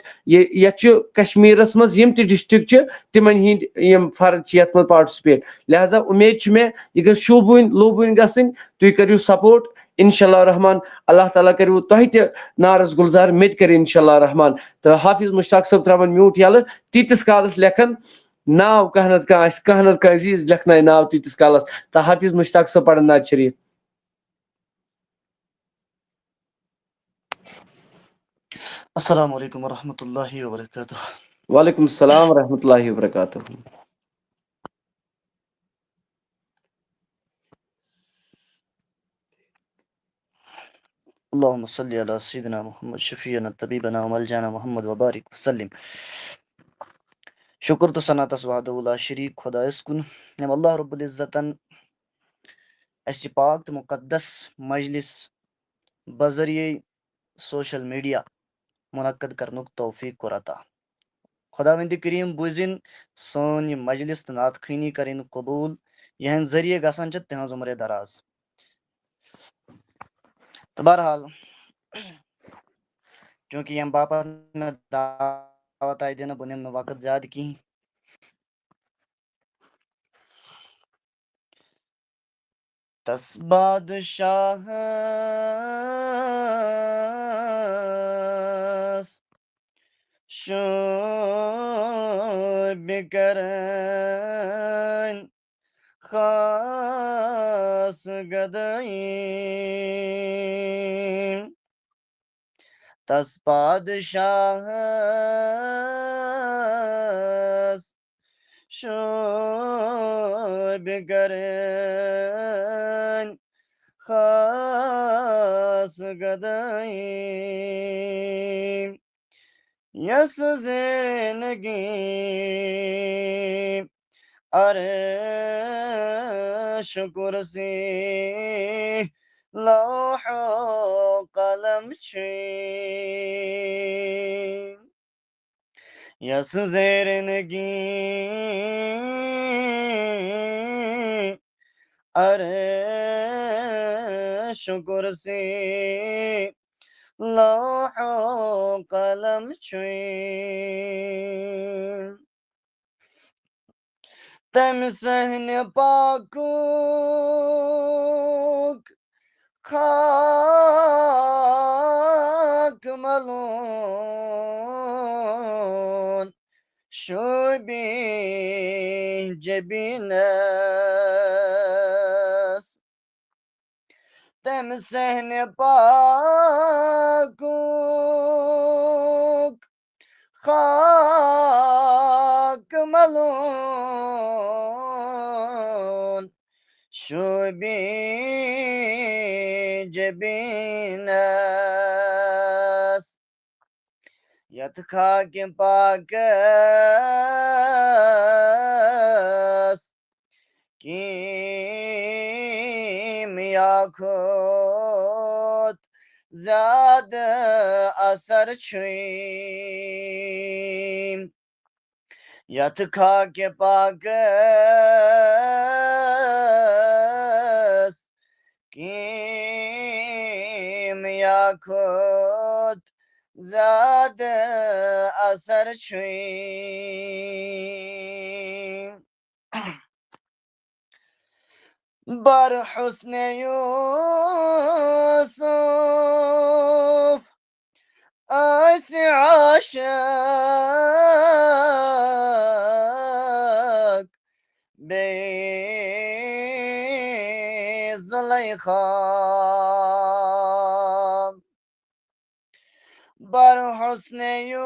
یتھ چھُ کشمیٖرس منٛز یِم تہِ ڈسٹرک چھِ تِمن ہِنٛدۍ یِم فرد چھِ یتھ منٛز پاٹسپیٹ لہذا اُمید چھِ مےٚ یہِ گٔژھ شوٗبوٕنۍ لوٗبوٕنۍ گژھٕنۍ تُہۍ کٔرِو سپورٹ انشاء اللہ رحمان اللہ تعالیٰ کٔرِو تۄہہِ تہِ نارس گُلزار مےٚ تہِ کٔرِ انشاء اللہ رحمان تہٕ حافظ مشتاق صٲب تراون میوٗٹ یلہٕ تیٖتِس کالس لیکھن ناو کانٛہہ نتہٕ کانٛہہ آسہِ کانٛہہ نتہٕ کانٛہہ عزیٖز لیکھنایہِ ناو تیٖتِس کالس تہٕ حافظ مشتاق صٲب پرن نعت شریٖف السلام علیکم ورحمۃ اللہ وبرکاتہ وعلیکم السلام ورحمۃ اللہ وبرکاتہ اللہم صلی علی سیدنا محمد شفیعنا طبیبنا وملجانا محمد وبارک وسلم شکر تو ثنا تس وحدہ لا شریک خۄدایس کُن ییٚمۍ اللہ رب العزتن اسہِ یہِ پاک تہٕ مُقدس مجلس بذریعے سوشل میڈیا منعقد کرنُک توفیٖق کوٚر عطا خۄداوندِ کریٖم بوٗزِنۍ سٲنۍ یہِ مجلس تہٕ نعت خوٲنی کٔرِنۍ قبوٗل یِہنٛدِ ذٔریعہٕ گژھان چھِ تِہنٛز عمرے دراز تہٕ بہرحال چوٗنٛکہِ ییٚمہِ باپتھ مےٚ دعوت آیہِ دِنہٕ بہٕ نِمہٕ نہٕ وقت زیادٕ کِہیٖنۍ تس بادشاہس شوٗبہِ کرٕنۍ خاص گدٲیی تس بادشاہس شوٗبہِ کرٕنۍ khas gadayim yas zernagi arş kursi lawh qalam çin yas zernagi arş kursi lawh qalam çin temsehne pakuk khak malun şubi cebinas temsehne pakuk khak malun şubi cebinas yatkakim pakas kim yakut zad asar çim yatkake pakas kim yakut zad asar çim bar husne Yusuf asi aşık bey Züleyha bar husne Yusuf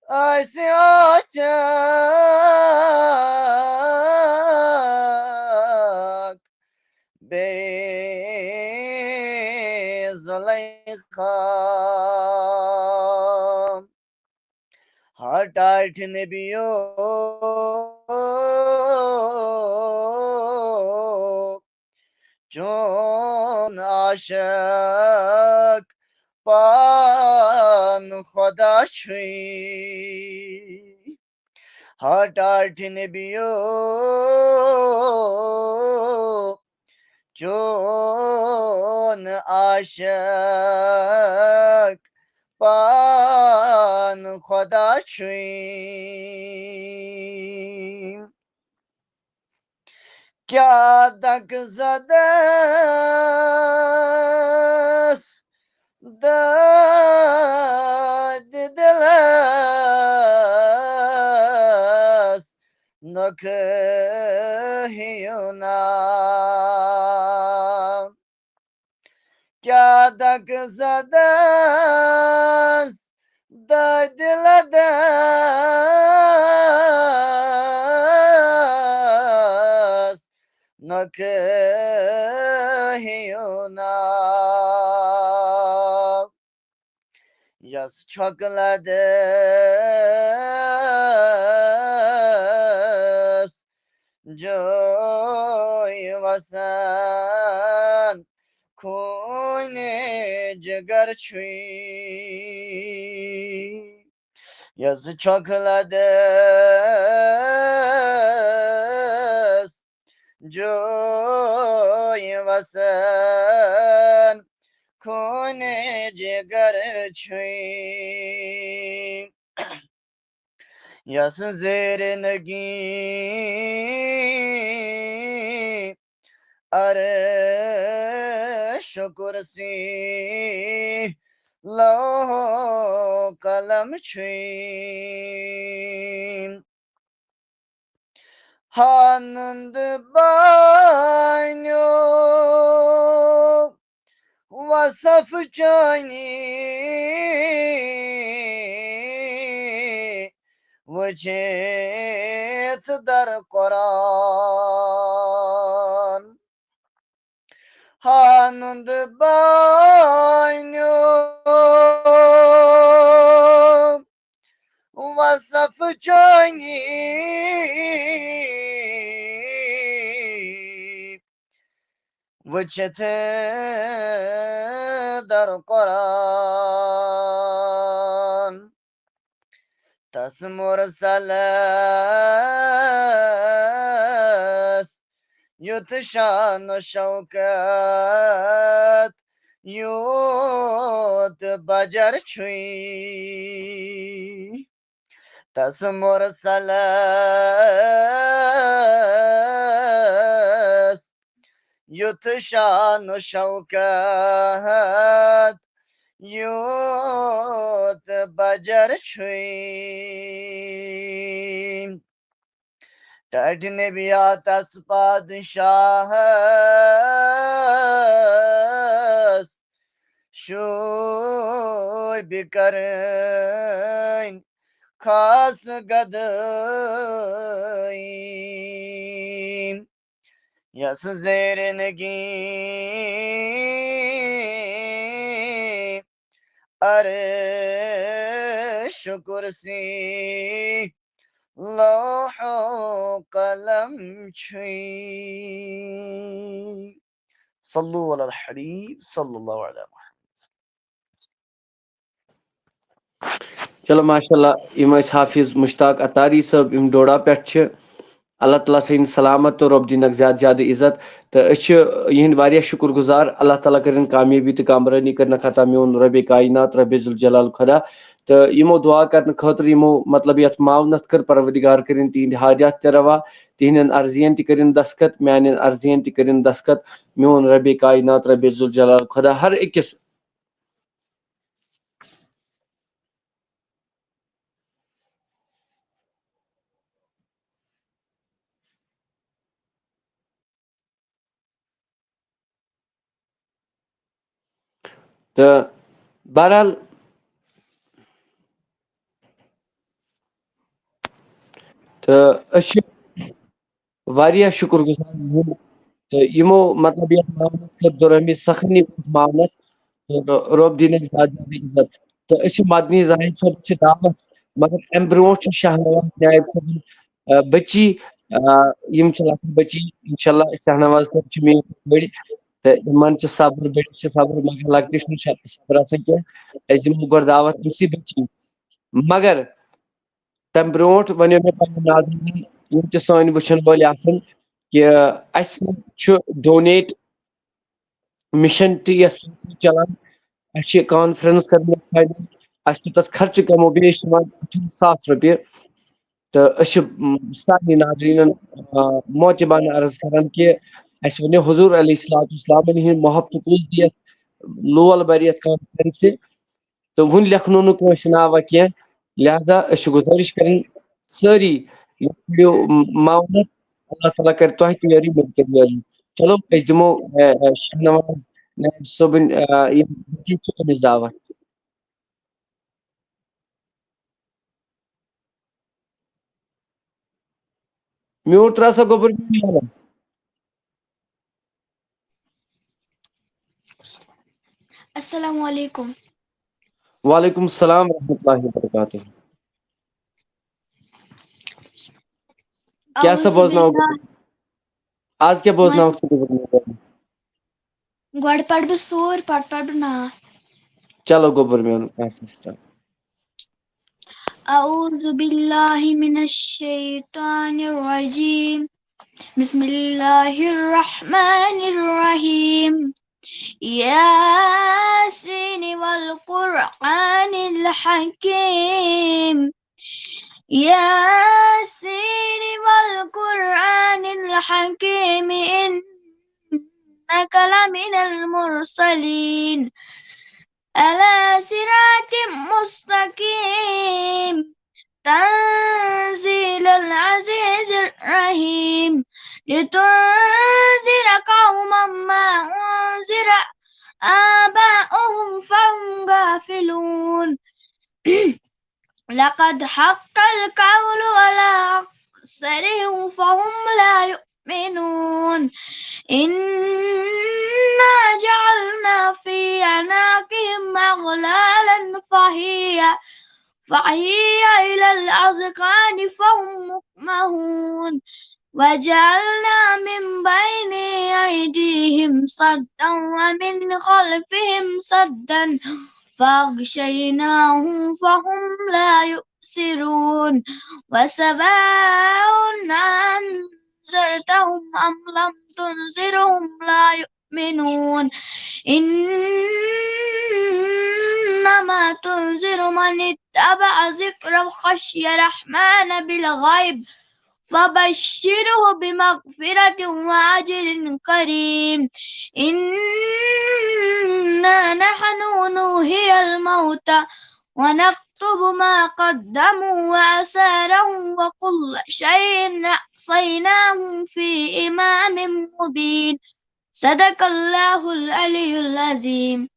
asi aşık bey Züleyha hataht nebiyo Con aşık pan khoda çuy hataht nebiyo Con aşık pan khoda çuy kya dak zadas dad dilas nakhyuna kya dak zadas dad dilas nakhyuna yas çokladas joy vasan kune jigar çuy yas çokladas joy vasan kune jigar çuy yas zernagi arş kursi lawh qalam çuy hanund banyo vasaf cani vacet dar Kur'an hanund boynu vasaf joyni vıçete dar Kur'an tasmur salas yutşan şavkat yut bacar çuy tasmur salas yutşan şavkat yut bacar çuy ٹاٹ نبیات اس پادشاہس شوی بکرین خاص گدین یس زیر نگین عرش کرسی لوح و قلم چھوئی صلو علی الحبیب صلی اللہ علیہ وسلم. چلو ماشاء اللہ یم حافظ مشتاق اتاری صاحب یم ڈوڈا پہ اللہ تعالیٰ تھین سلامت تو رب دینک زیادہ زیادہ عزت تو یہ واریاہ شکر گزار اللہ تعالیٰ کرن کامیابی تو کامرانی کرنا خطا میون رب کائنات رب ذوالجلال خدا تو یمو دعا کرنے خاطر یمو مطلب یت معاونت کر پروردگار کرن تہند حاجات تہ روا تہندین عرضین تہ کرن دستخط میانین عرضین تہ کرن دستخط میون رب کائنات رب ذوالجلال خدا ہر اکس تو بہرحال تو واریاہ شکر گزار تو یمو مطلب یہ معاونت کر دورمی سخنی معاونت رب دینک زیادہ زیادہ عزت تو مدنی زاہد صاحب دعوت مگر ام برو شاہنواز نائب صاحب بچی یم لکٹ بچی انشاءاللہ شاہنواز صاحب میری بڑی تو ان صبر بڑی صبر مگر لکٹس صبر آسان کی دمو گو دعوت امسی بچی مگر تم برونٹ ونیو مے پنن ناظرین یم تہ سٲنۍ وٕچھن وٲلۍ آسن کہ اسہِ چھُ ڈونیٹ مشن تہ یس چلان اسہِ چھِ کانفرنس کرمٕژ فاینل اسہِ چھُ تتھ خرچہٕ کمو بیش یِوان 100,000 رۄپیہِ تہٕ أسۍ چھِ سارنٕے ناظریٖنن موتبانہ عرض کران کہ اسہِ ؤنِو حضور علیہ الصلوۃ والسلامن ہٕنٛدۍ محبتُک کُس دِیتھ لول بر یتھ کانفرنسہِ تہٕ وُنہِ لیکھنو نہٕ کٲنٛسہِ ناوا کینٛہہ لہذا أسۍ چھِ گُزٲرِش کران سٲری کٔرِو معاونت اللہ تعالیٰ کرِ تۄہہِ تہِ یٲری مےٚ تہِ کٔرِ یٲری چلو أسۍ دِمو شاہنواز نایب صٲبٕنۍ یِم بچی چھِ أمِس دعوت میوٗٹ ترٛاو سا گوٚبُر السلام علیکم. وعلیکم السلام ورحمۃ اللہ وبرکاتہ کیا سا بوزناو آز کیا بوزناو گۄڈٕ پرٕ بہٕ سور پتہٕ پرٕ بہٕ نعت. چلو گوٚبُر میون سٹارٹ اعوذ باللہ من الشیطان الرجیم بسم اللہ الرحمن الرحیم یاسین والقرآن الحکیم یاسین والقرآن الحکیم انک لمن المرسلین على صراط مستقيم تنزيل العزيز الرحيم لتنذر قوما ما أنذر آباؤهم فهم غافلون لقد حق القول على أكثرهم فهم لا يؤمنون يؤمنون إنا جعلنا في أعناقهم أغلالا فهي إلى الأذقان فهم مقمحون وجعلنا من بين أيديهم سدا ومن خلفهم سدا فأغشيناهم فهم لا يبصرون وسواء أنذرتهم أم لم تنذرهم لا يؤمنون إنما تنذر من اتبع ذكر وخشي الرحمن بالغيب فبشره بمغفرة وأجر كريم إنا نحن نحيي الموتى ونكتب ما قدموا وآثارهم وكل شيء أحصيناه في إمام مبين صدق الله العلي العظيم.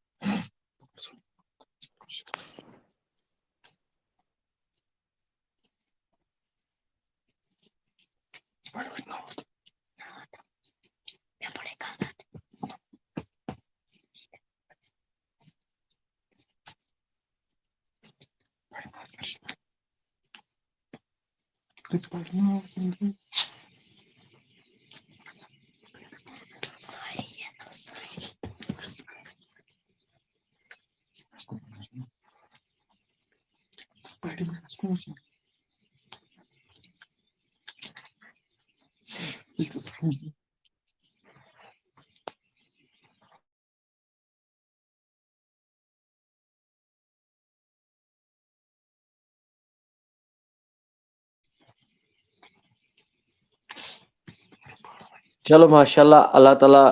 چلو ماشاء اللہ اللہ تعالیٰ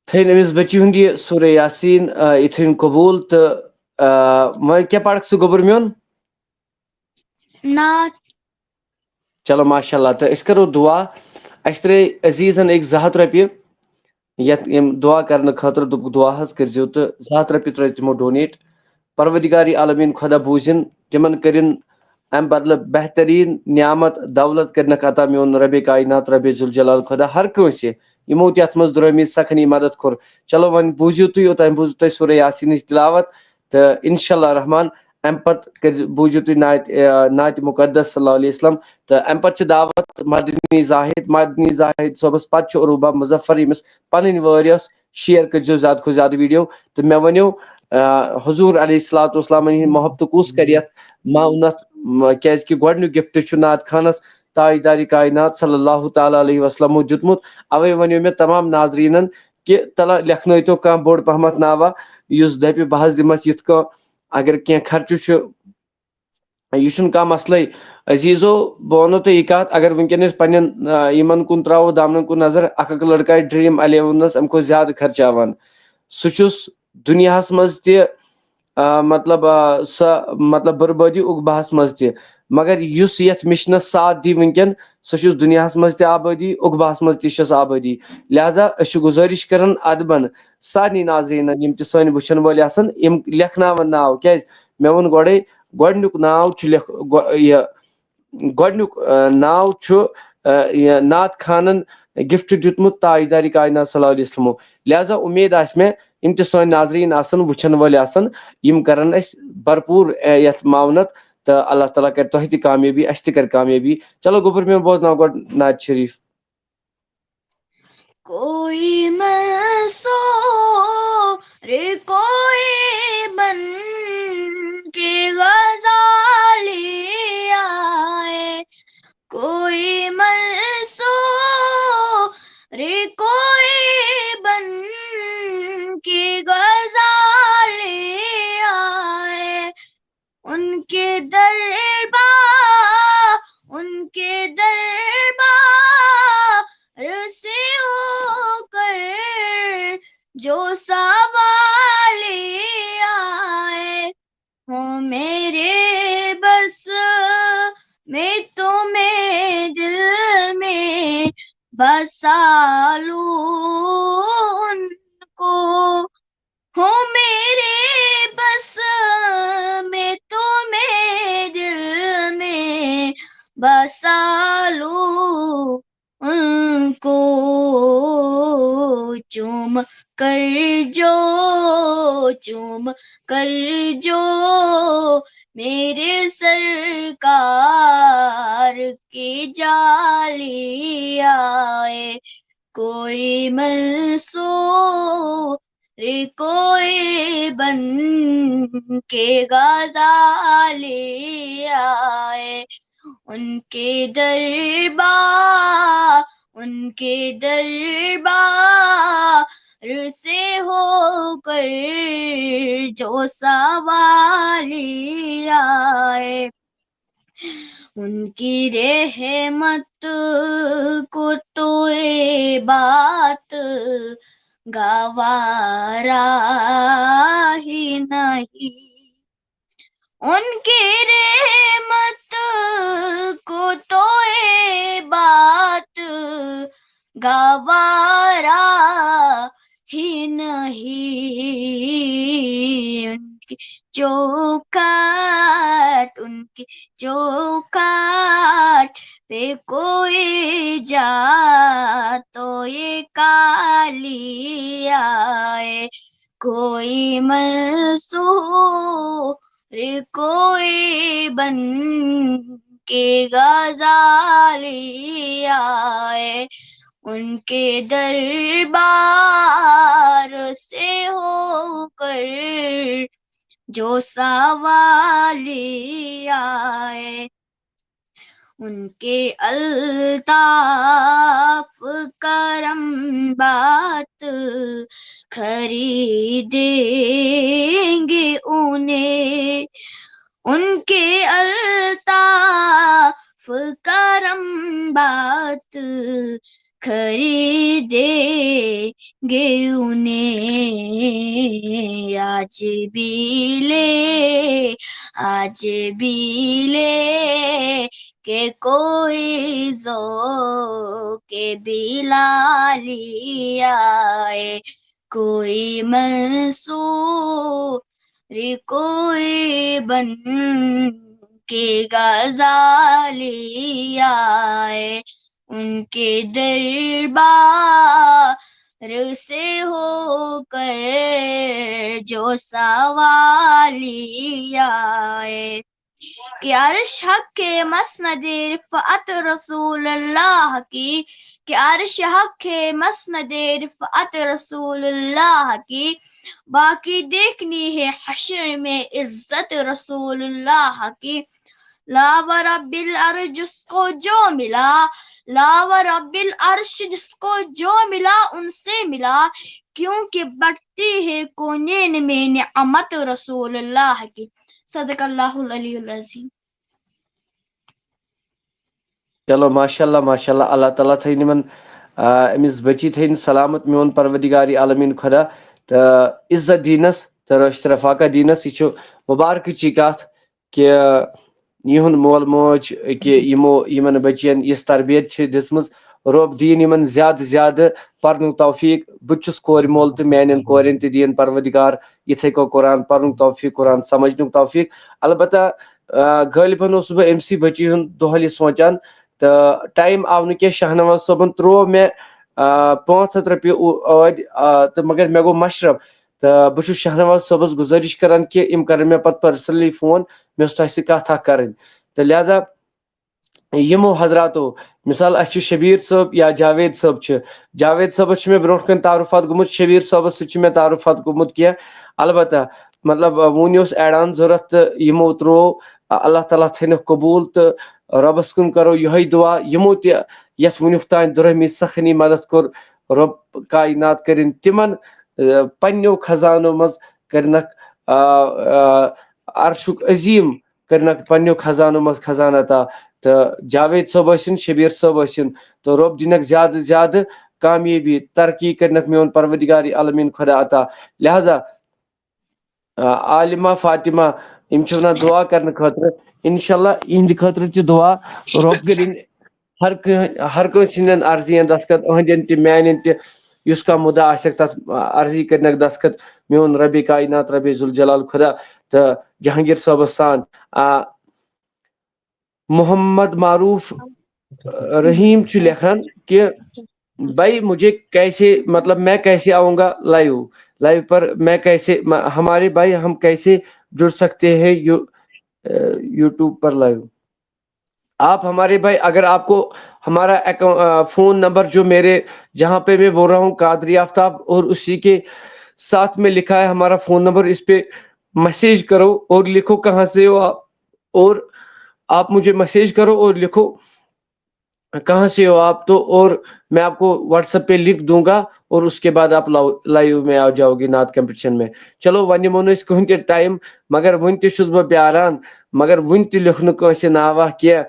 تھین أمِس بچی ہُنٛد یہِ سورہ یاسیٖن یہِ تھٲیِن قبوٗل تہٕ وۄنۍ کیٛاہ پرکھ ژٕ گوٚبُر میون؟ نعت. چلو ماشاء اللہ تہٕ أسۍ کرو دعا. اَسہِ ترٛٲے عزیٖزن أکۍ 200 رۄپیہِ یتھ یِم دعا کرنہٕ خٲطرٕ دوٚپُکھ دعا حظ کٔرۍزیو تہٕ 200 رۄپیہِ ترٛٲے تِمو ڈونیٹ. پروردگار عالمیٖن خۄدا بوٗزِن تِمن کٔرِن امہِ بدلہٕ بہتریٖن نعمت دولت کٔرنکھ عطا میون ربِ کاینات ربِ ذوالجلال خۄدا ہر کٲنٛسہِ یِمو تہِ یتھ منٛز درٲمٕتۍ سخنی مدد کوٚر. چلو وۄنۍ بوٗزِو تُہۍ اوٚتام بوٗزِو تُہۍ سورہ یاسیٖنٕچ تلاوت تہٕ انشاء اللہ رحمان امہِ پتہٕ بوٗزِو تُہۍ نعتِ مقدس صلی اللہ علیہ وسلم تہٕ امہِ پتہٕ چھِ دعوت مدنی زاہد صٲبس پتہٕ چھُ عروبہ مظفر ییٚمِس پنٕنۍ وٲرۍ ٲس. شیر کٔرۍزیو زیادٕ کھۄتہٕ زیادٕ ویٖڈیو تہٕ مےٚ ؤنِو حضوٗر علیہ الصلوٰتُ وسلامن ہِنٛدۍ محبتہٕ کُس کرِ یتھ معاونت کیازِ کہِ گۄڈنیُک گفٹ چھُ نعت خانس تاجدارِ کاینات صلی اللہ تعالیٰ علیہ وسلمو دیُتمُت. اوے ونیو مےٚ تمام ناظریٖنن کہِ تلا لیکھنٲیتو کانٛہہ بوٚڑ پہمتھ ناوا یُس دپہِ بہٕ حظ دِمس یِتھ کٔنۍ اگر کینٛہہ خرچہٕ چھُ یہِ چھُنہٕ کانٛہہ مسلے. عزیٖزو بہٕ ونو تۄہہِ یہِ کتھ اگر ؤنکیٚن أسۍ پننٮ۪ن یِمن کُن تراوو دامنن کُن نظر اکھ لڑکہٕ آسہِ ڈریٖم 11 امہِ کھۄتہٕ زیادٕ خرچاوان. سُہ چھُس دُنیاہس منٛز تہِ مطلب سۄ مطلب بربٲدی اُقباہس منٛز تہِ مگر یُس یتھ مشنس ساتھ دی ؤنکیٚن سُہ چھُس دُنیاہس منٛز تہِ آبٲدی اُقباہس منٛز تہِ چھس آبٲدی. لہذا أسۍ چھِ گُزٲرِش کران ادبن سارنٕے ناظریٖنن یِم تہِ سٲنۍ وٕچھن وٲلۍ آسن یِم لیکھناون ناو کیازِ مےٚ ووٚن گۄڈے گۄڈنیُک ناو چھُ یہِ گۄڈنیُک ناو چھُ یہِ نعت خانن گفٹ دیُتمُت تاجدارِ کاینات صلی اللہ علیہ وسلمو. لہذا اُمید آسہِ مےٚ یِم تہِ سٲنۍ ناظریٖن آسن وٕچھن وٲلۍ آسن یِم کرن اسہِ بھرپوٗر یتھ معاونت تہٕ اللہ تعالیٰ کرِ تۄہہِ تہِ کامیٲبی اسہِ تہِ کرِ کامیٲبی. چلو گوٚبُر میون بوزناو گۄڈٕ نعت شریٖف. کوئی منصور کوئی بن کے غزالی آئے کوئی منصور کوئی بن کے غزالی آئے ان کے دربار سے ہو کر جو سوالی آئے ہو میرے بس میں تو میں دل میں بسا لوں ان کو ہو میرے بس میں تو میں دل میں بسا لوں چوم کر جو میرے سرکار کی جالی آئے، کوئی منصور کوئی بن کے غزالی آئے، ان کے دربار سے ہو کر جو سوالی آئے، ان کی رحمت کو تو یہ بات گوارا ہی نہیں، ان کی رحمت کو تو یہ بات گوارا ہی نہیں، ان کی چوکھٹ پہ کوئی جا تو یہ کالی آئے، کوئی منصور کوئی بن کے غزالی آئے، ان کے دربار سے ہو کر جو سوالی آئے، ان کے الطاف کرم بات خریدیں گے انہیں، ان کے الطاف کرم بات خریدیں گے انہیں، آج بھی لے کہ کوئی ذوق بلالی آئے، کوئی منصور کوئی بن کے غزالی آئے، ان کے دربار سے ہو کر جو سوالی آئے، کہ عرش حق کے مسند رفعت رسول اللہ کی، کہ عرش حق کے مسند رفعت رسول اللہ کی، باقی دیکھنی ہے حشر میں عزت رسول اللہ کی، لا ورب العرش جس کو جو ملا، لا ورب العرش جس کو جو ملا ان سے ملا، کیونکہ بڑھتی ہے کونین میں نعمت رسول اللہ کی، صدق اللہ العلی العظیم۔ چلو ماشاء اللہ اللہ تعالیٰ تھین یمن امس بچی تھین سلامت میون پروردگار عالمین خدا تو عزت دینس تو رشت رفاقہ دینس، یہ مبارکچی کت کہ یہن مول موج کہ یمن بچین اس تربیت دسم، رب دین یمن زیادہ زیادہ پرن توفیق، بچس کور مول تو میان کورین تہ دین پروردگار اتھے کو قرآن پرن توفیق، قرآن سمجھن توفیق۔ البتہ غالباً اس بہ امسی بچی ہند دہلی سوچان تو ٹائم آو نہ کی، شاہنواز صبن ترو مے 500 رۄپیہِ عٲدۍ تو مگر مے گو مشرف تو بہ شاہنواز صبس گزارش کران کہ ام کرن مے پتہ پرسنلی فون، مے تہ سی کتھ اکھ کرن تو لہذا یمو حضراتو مثال اس شبیر صٲب یا جاوید صٲب جاوید صٲبس مے برونٛٹھ کن تعارفات گوٚمُت، شبیر صٲبس سۭتۍ مے تعارفات گوٚمُت کینٛہہ، البتہ مطلب وُنہِ اوس ایڈ آن ضرورت تہٕ یمو ترو، اللہ تعالیٰ تھٲینکھ قبوٗل تہٕ رۄبس کُن کرو یہے دعا یمو تہِ یتھ وُنیُک تام دُرہمی سخنی مدد کوٚر، رۄب کائنات کٔرِنۍ تِمن پننیو خزانو منٛز کرنکھ عرشُک عظیٖم کرنکھ پننیو خزانو منٛز خزانہ عطا، تو جاوید صٲب ٲسِن شبیر صٲب ٲسِن تو رۄب دِنکھ زیادٕ زیادٕ کامیٲبی ترقی کرنکھ میون پروردگار عالمین خدا عطا۔ لہذا عالمہ فاطمہ یم چھ ونان دعا کرنے خاطر، انشاءاللہ یہند خاطر تہ دعا، رب کرن ہر کنس ہند عرضی دستخط، اہندین تہ میانین تہ یس کا مدعا آسک تر عرضی کرنک دستخط میون رب کائنات رب ذوالجلال خدا تو جہانگیر صاحب سان محمد معروف رحیم چھ لکھان کہ بھائی مجھے کیسے مطلب میں کیسے آؤں گا لائیو پر میں کیسے ہمارے بھائی ہم کیسے جڑ سکتے ہیں یوٹیوب پر لائیو؟ آپ ہمارے بھائی اگر آپ کو ہمارا فون نمبر جو میرے جہاں پہ میں بول رہا ہوں قادری آفتاب اور اسی کے ساتھ میں لکھا ہے ہمارا فون نمبر، اس پہ میسج کرو اور لکھو کہاں سے ہو آپ، اور آپ مجھے میسج کرو اور لکھو کہاں سے ہو آپ تو، اور میں آپ کو واٹس ایپ پہ لکھ دوں گا اور اس کے بعد آپ لائیو میں آ جاؤ گے نعت کمپٹیشن میں۔ چلو ون نمو نہٕ أسۍ کٕہٕنۍ تہِ ٹایم، مگر وُنہِ تہِ چھُس بہٕ پیاران، مگر وُنہِ تہِ لیوٚکھ نہٕ کٲنٛسہِ ناوا کینٛہہ،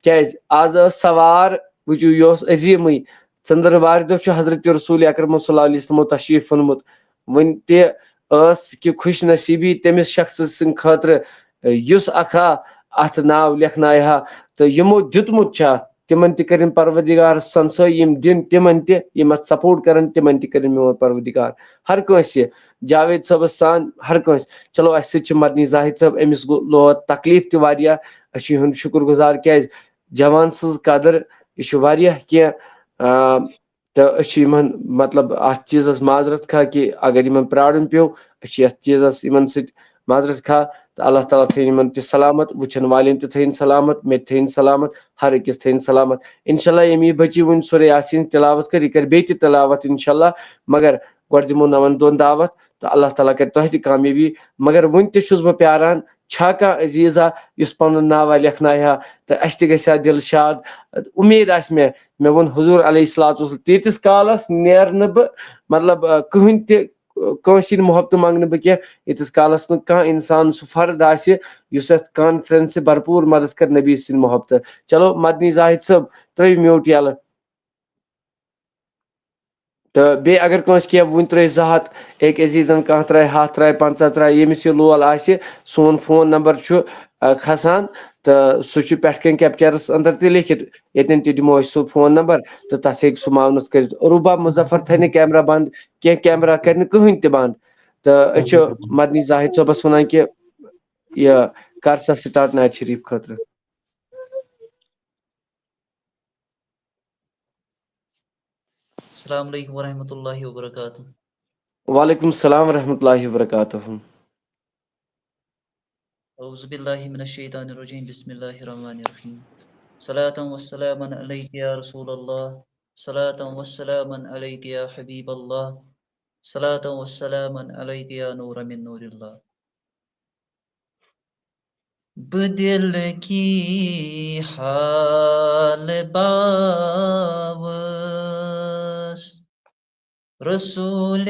کیٛازِ آز ٲس سوار وٕچھِو یہِ اوس عظیٖمٕے، ژٔنٛدٕروارِ دۄہ چھُ حضرت رسول اکرم صلی اللہ علیہ وسلمو تشریٖف اوٚنمُت، وُنہِ تہِ ٲس کہِ خوش نصیٖبی تٔمِس شخصہٕ سٕنٛدِ خٲطرٕ یُس اکھا اتھ ناو لیکھنایہِ ہا تہٕ یِمو دیُتمُت چھُ اتھ، تِمن تہِ کٔرِنۍ پروردگار سنسٲے یِم دِن تِمن تہِ یِم اتھ سپورٹ کرن تِمن تہِ کٔرِنۍ میون پروردگار ہر کٲنٛسہِ، جاوید صٲبس سان ہر کٲنٛسہِ۔ چلو اسہِ سۭتۍ چھُ مدنی زاہد صٲب، أمِس لوگ تکلیٖف تہِ واریاہ، أسۍ چھِ یِہُنٛد شُکر گُزار کیٛازِ جوان سٕنٛز قدر یہِ چھُ واریاہ کینٛہہ، تہٕ أسۍ چھِ یِمن مطلب اتھ چیٖزس معذرت خواہ کہِ اگر یِمن پیارُن پیوٚو، أسۍ چھِ یتھ چیٖزس یِمن سۭتۍ معذرت خواہ، تہٕ اللہ تعالیٰ تھٲیِن یِمن تہِ سلامت، وٕچھن والٮ۪ن تہِ تھٲیِن سلامت، مےٚ تہِ تھٲیِن سلامت، ہر أکِس تھٲیِن سلامت انشاءاللہ۔ ییٚمہِ یہِ بچی وُنہِ سورے یاسیٖن تلاوت کٔر، یہِ کرِ بیٚیہِ تہِ تلاوت انشاءاللہ، مگر گۄڈٕ دِمو 9 دۄہن دعوت تہٕ اللہ تعالیٰ کرِ تۄہہِ تہِ کامیٲبی۔ مگر وُنہِ تہِ چھُس بہٕ پیاران، چھا کانٛہہ عزیٖزا یُس پنُن ناوا لیکھنایہِ ہا تہٕ اسہِ تہِ گژھِ ہا دل شاد، اُمید آسہِ مےٚ ووٚن حضوٗر علیہ الصلوۃ والسلام تیٖتِس کالس نیرٕ نہٕ بہٕ مطلب کٕہٕنۍ تہِ کٲنٛسہِ ہِنٛدۍ محبتہٕ منٛگنہٕ بہٕ کینٛہہ، ییٖتِس کالس نہٕ کانٛہہ انسان سُہ فرد آسہِ یُس اتھ کانفرنسہِ بھرپوٗر مدد کرِ نبی سٕنٛدۍ محبتہٕ۔ چلو مدنی زاہد صٲب ترٛٲیِو میوٗٹ یلہٕ، تہٕ بیٚیہِ اگر کٲنٛسہِ کینٛہہ وُنہِ ترٛٲیِو 2 ہتھ، أکۍ عزیٖزن کانٛہہ ترٛایہِ 100 ترٛایہِ 50 ترٛایہِ، ییٚمِس یہِ لول آسہِ سون فون نمبر چھُ کھسان تہٕ سُہ چھُ پٮ۪ٹھٕ کٔنۍ کیپچرس انٛدر تہِ لیکھِتھ، ییٚتٮ۪ن تہِ دِمو أسۍ سُہ فون نمبر تہٕ تتھ ہیٚکہِ سُہ معاونت کٔرِتھ۔ عروٗبا مظفر تھٲے نہٕ کیمرا بنٛد کینٛہہ، کیمرا کرِ نہٕ کٕہٕنۍ تہِ بنٛد، تہٕ أسۍ چھِ مدنی زاہد صٲبس ونان کہِ یہِ کر سا سٹارٹ نعت شریٖف خٲطرٕ۔ السلام علیکم ورحمۃ اللہ وبرکاتہ۔ وعلیکم السلام ورحمۃ اللہ وبرکاتہ۔ اعوذ باللہ من الشیطان الرجیم، بسم اللہ الرحمن الرحیم۔ صلاۃ و سلام علیک یا رسول اللہ، صلاۃ و سلام علیک یا حبیب اللہ، صلاۃ و سلام علیک یا نور من نور اللہ۔ بدل کی حال باوس رسول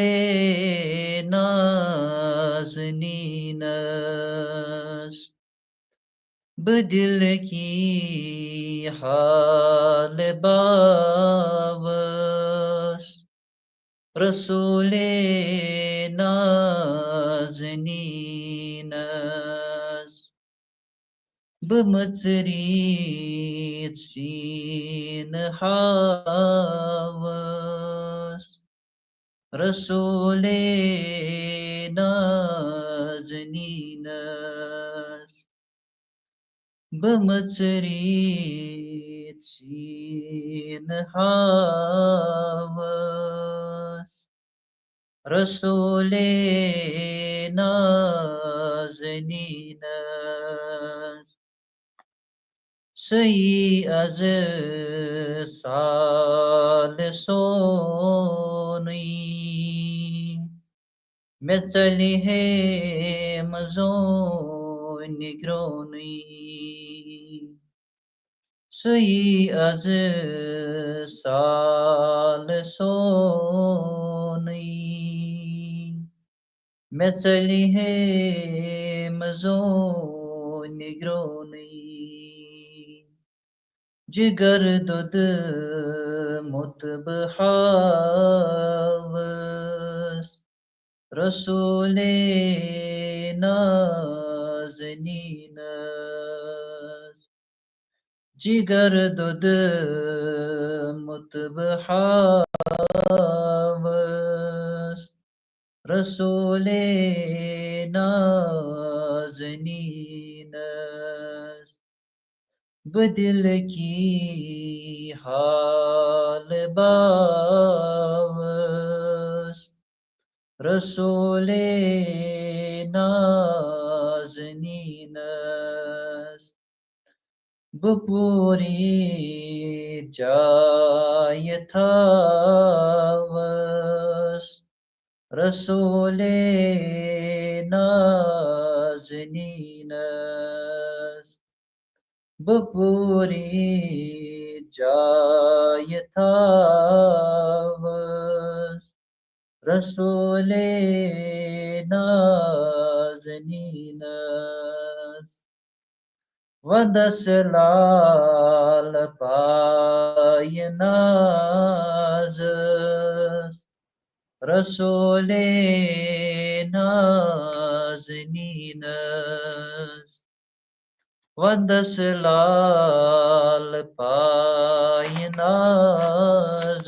نازنین است، بدل کی حال باوس رسول نازنین است، بمژریت سین هاوس رسول نازنین است، بمژریت سین هاوس رسول نازنین است، سیی از سال سونی مثله مزون نگرانی، سیی از سال سونی مثله مزون نگرانی، جگر دود متبحاوس رسول نازنین است، جگر دود متبحاوس رسول نازنین است، بدل کی حال باوس رسول نازنینس بپوری جای تھاوس رسول نازنینس بپوری جای تھاوس رسول نازنینس ودس لال پای نازس رسول نازنینس ودس لال پای نازس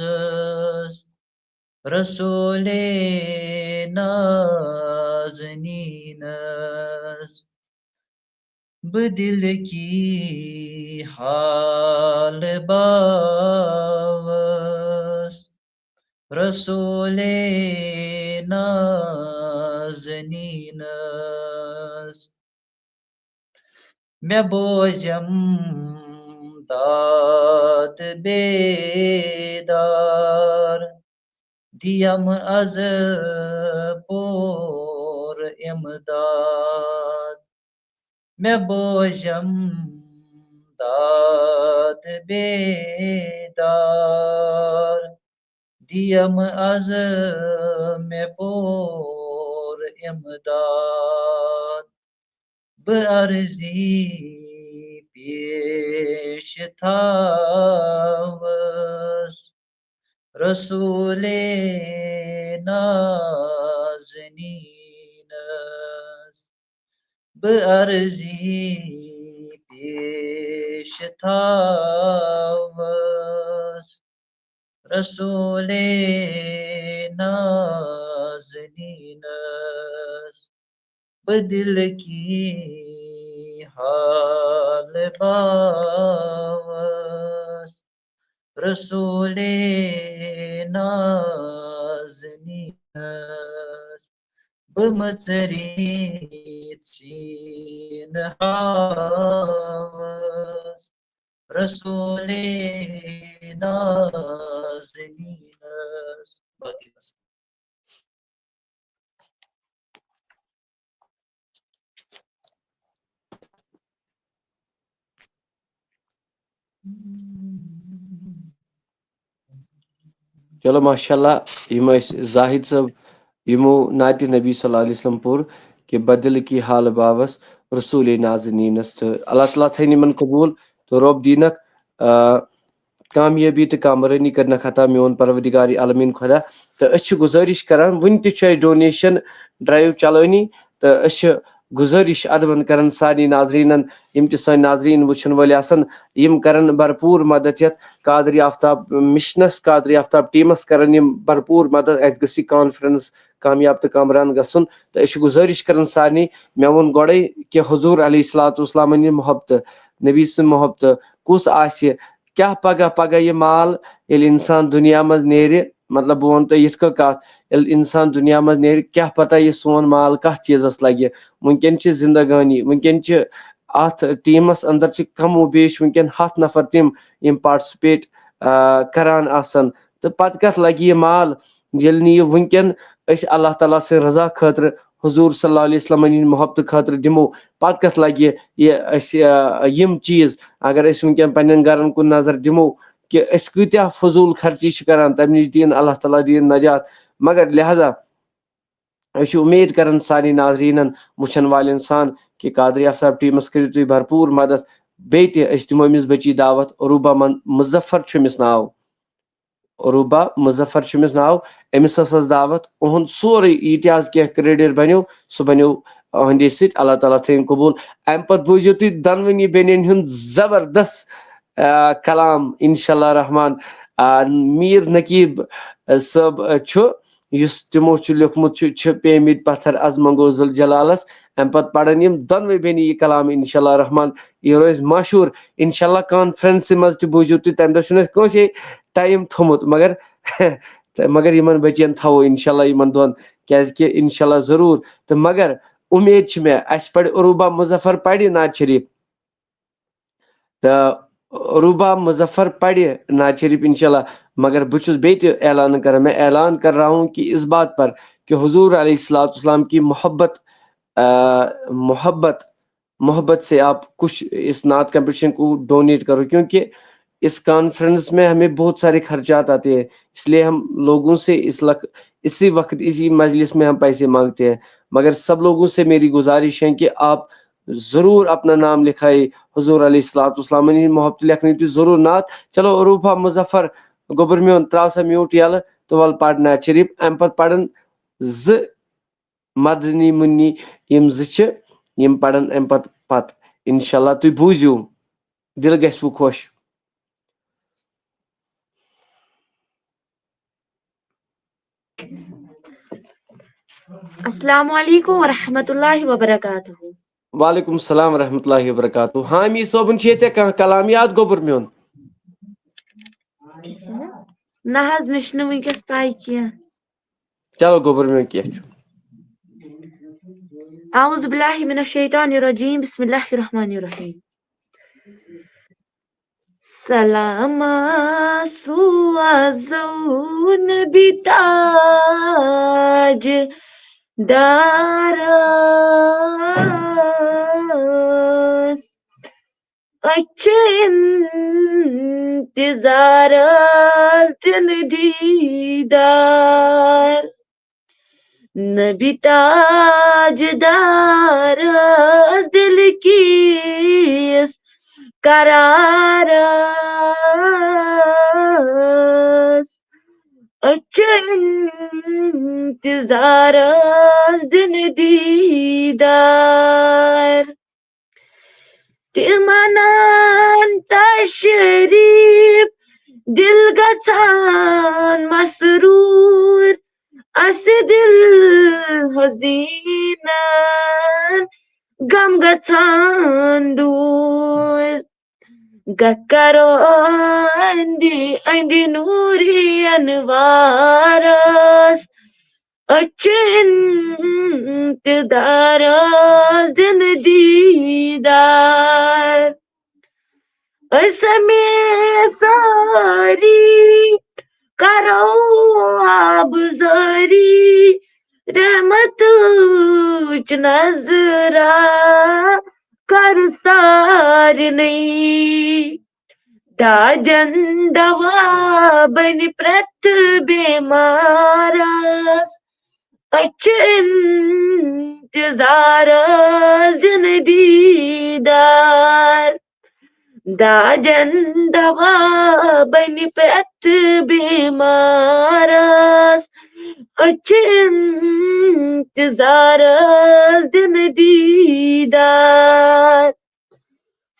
رسول نازنینس بدل کی حال باوس رسول نازنینس میں بوجم داد بیدار دیم از پور امداد میں بوجم داد بیدار دیم از میں پور امداد بعرضی پیش تھاوس رسول نازنینس بعرضی پیش تھاوس رسول نازنینس بدل کی حال باوس رسول نازنینس بمچری چین حاوس رسول نازنینس باقی بس چلو ماشاء اللہ یم زاہد صاحب یمو نعت نبی صلی اللہ علیہ وسلم پور کہ بدل کی حال باوس رسول نازنینس تو اللہ تعالیٰ تھین یمن قبول تو رب دینک کامیابی تو کامرانی کرنک عطا میون پروردگار عالمین خدا تو اس گزارش کران ون تہ ڈونیشن ڈرائیو چلانی تو اس گزارش ادبن کران سارے ناظرینن یم تہ سن ناظرین وچھن ول آسن یم کرن بھرپور مدد یتھ قادری آفتاب مشنس قادری آفتاب ٹیمس کرن یم بھرپور مدد اتھ گژھِ کانفرنس کامیاب تو کامران گژھن تو اس گزارش کران سارے مے وون گوڑے کہ حضور علیہ الصلوۃ والسلام محبت نبی سن محبت کس آسہ کیا پگہ پگہ یہ مال یل انسان دنیا مز نیرِ مطلب بہ ون تو یت کت یل انسان دنیا مز نیرِ کیا پتہ یہ سون مال کت چیزس لگہ ونکن چھ زندگانی ونکن چھ ات ٹیمس اندر چھ کم و بیش ونکن 7 نفر تم یم پارٹسپیٹ کران آسن تو پتہ کت لگہ یہ مال یل نہ یہ ونکن اس اللہ تعالیٰ سے رضا خاطر حضور صلی اللہ علیہ وسلم محبت خاطر دمو پتہ کت لگہ یہ یم چیز اگر اس ونکن پنن گرن کن نظر دمو کہ اس کتیا فضول خرچی کران تم نش دین اللہ تعالیٰ دین نجات مگر لہذا اس امید کران سارے ناظرینن وچھن والن سان کہ قادری آفتاب ٹیمس کرو تھی بھرپور مدد بیٚیہِ تہِ أسۍ دِمو أمِس بچی دعوت عروبہ مظفر چھُ أمِس ناو عروبہ مظفر چھُ أمِس ناو أمِس ٲس دعوت اُہُنٛد سورُے یہِ تہِ حظ کینٛہہ کریڈِٹ بنیو سُہ بنیو أہنٛدے سۭتۍ اللہ تعالیٰ تھٲیِن قبوٗل اَمہِ پتہٕ بوٗزِو تُہۍ دۄنوٕنی بیٚنٮ۪ن ہُنٛد زبردست کلام انشاء اللہ رحمان میٖر نقیب صٲب چھُ یُس تِمو چھُ لیوٚکھمُت چھِ پیمٕتۍ پتھر از منگو ذُل جلالس امہِ پتہٕ پرن یِم دۄنوے بیٚنہِ یہِ کلام انشاء اللہ رحمان یہِ روزِ مشہوٗر انشاء اللہ کانفرنسہِ منٛز تہِ بوٗزِو تُہۍ تمہِ دۄہ چھُنہٕ اَسہِ کٲنٛسے ٹایم تھوٚمُت مگر یِمن بٔچین تھاوو انشاء اللہ یِمن دۄن کیازکہِ انشاء اللہ ضروٗر تہٕ مگر اُمید چھِ مےٚ اَسہِ پرِ عروبا مظفر پرِ نعت شریٖف تہٕ عروبا مظفر پڑھ نعت شریف انشاء اللہ مگر بہٕ چھُس بیٚیہِ تہِ اعلان کران میں اعلان کر رہا ہوں کہ اس بات پر کہ حضور علیہ الصلوۃ والسلام کی محبت سے آپ کچھ اس نعت کمپٹیشن کو ڈونیٹ کرو کیونکہ اس کانفرنس میں ہمیں بہت سارے خرچات آتے ہیں اس لیے ہم لوگوں سے اسی وقت اسی مجلس میں ہم پیسے مانگتے ہیں مگر سب لوگوں سے میری گزارش ہے کہ آپ ضرور اپنا نام لکھائے حضور علیہ الصلوۃ والسلام محبت لکھنی تھی ضرور نعت چلو عروبا مظفر گوبر میون تراو سا میوٹ یلہٕ تہٕ ول پر نعت شریٖف امہِ پتہٕ پرن زٕ مدنی مُنی یِم زٕ چھِ یِم پرن امہِ پتہٕ انشاء اللہ تُہۍ بوٗزِو دل گژھوٕ خۄش السلام علیکم ورحمۃ اللہ وبرکاتہ. وعلیکم السلام ورحمۃ اللہ وبرکاتہ. حامی صٲبُن چھُ ژےٚ کانٛہہ کلام یاد گوبُر میون؟ نہ حظ مےٚ چھُنہٕ وٕنکٮ۪س پاے کینٛہہ. چلو گوبُر میون کینٛہہ چھُ. اعوذ باللہ من الشیطان الرجیم بسم اللہ الرحمن الرحیم. سلام سوازون بتاج داراس اچھ انتظارس دن دیدار نبی تاج دارس دل کیس قرارس اچھ انتظارس دن دیدار تمنان تشریف دل گژھان مسرور اس دل حزینن غم گژھان دوٗر کرو اندِ نوٗری انوارس اچھ انتظارس دن دیدار أسۍ سٲری کرو آبزٲری رحمتٕچ نظرا کر سارنٕے دادٮ۪ن دوا بنہِ پرٛٮ۪تھ بٮ۪مارس اچھ انتظارس دن دیدار دادٮ۪ن دوا بنہِ پرٛٮ۪تھ بٮ۪مارس اچھ انتظارس دن دیدار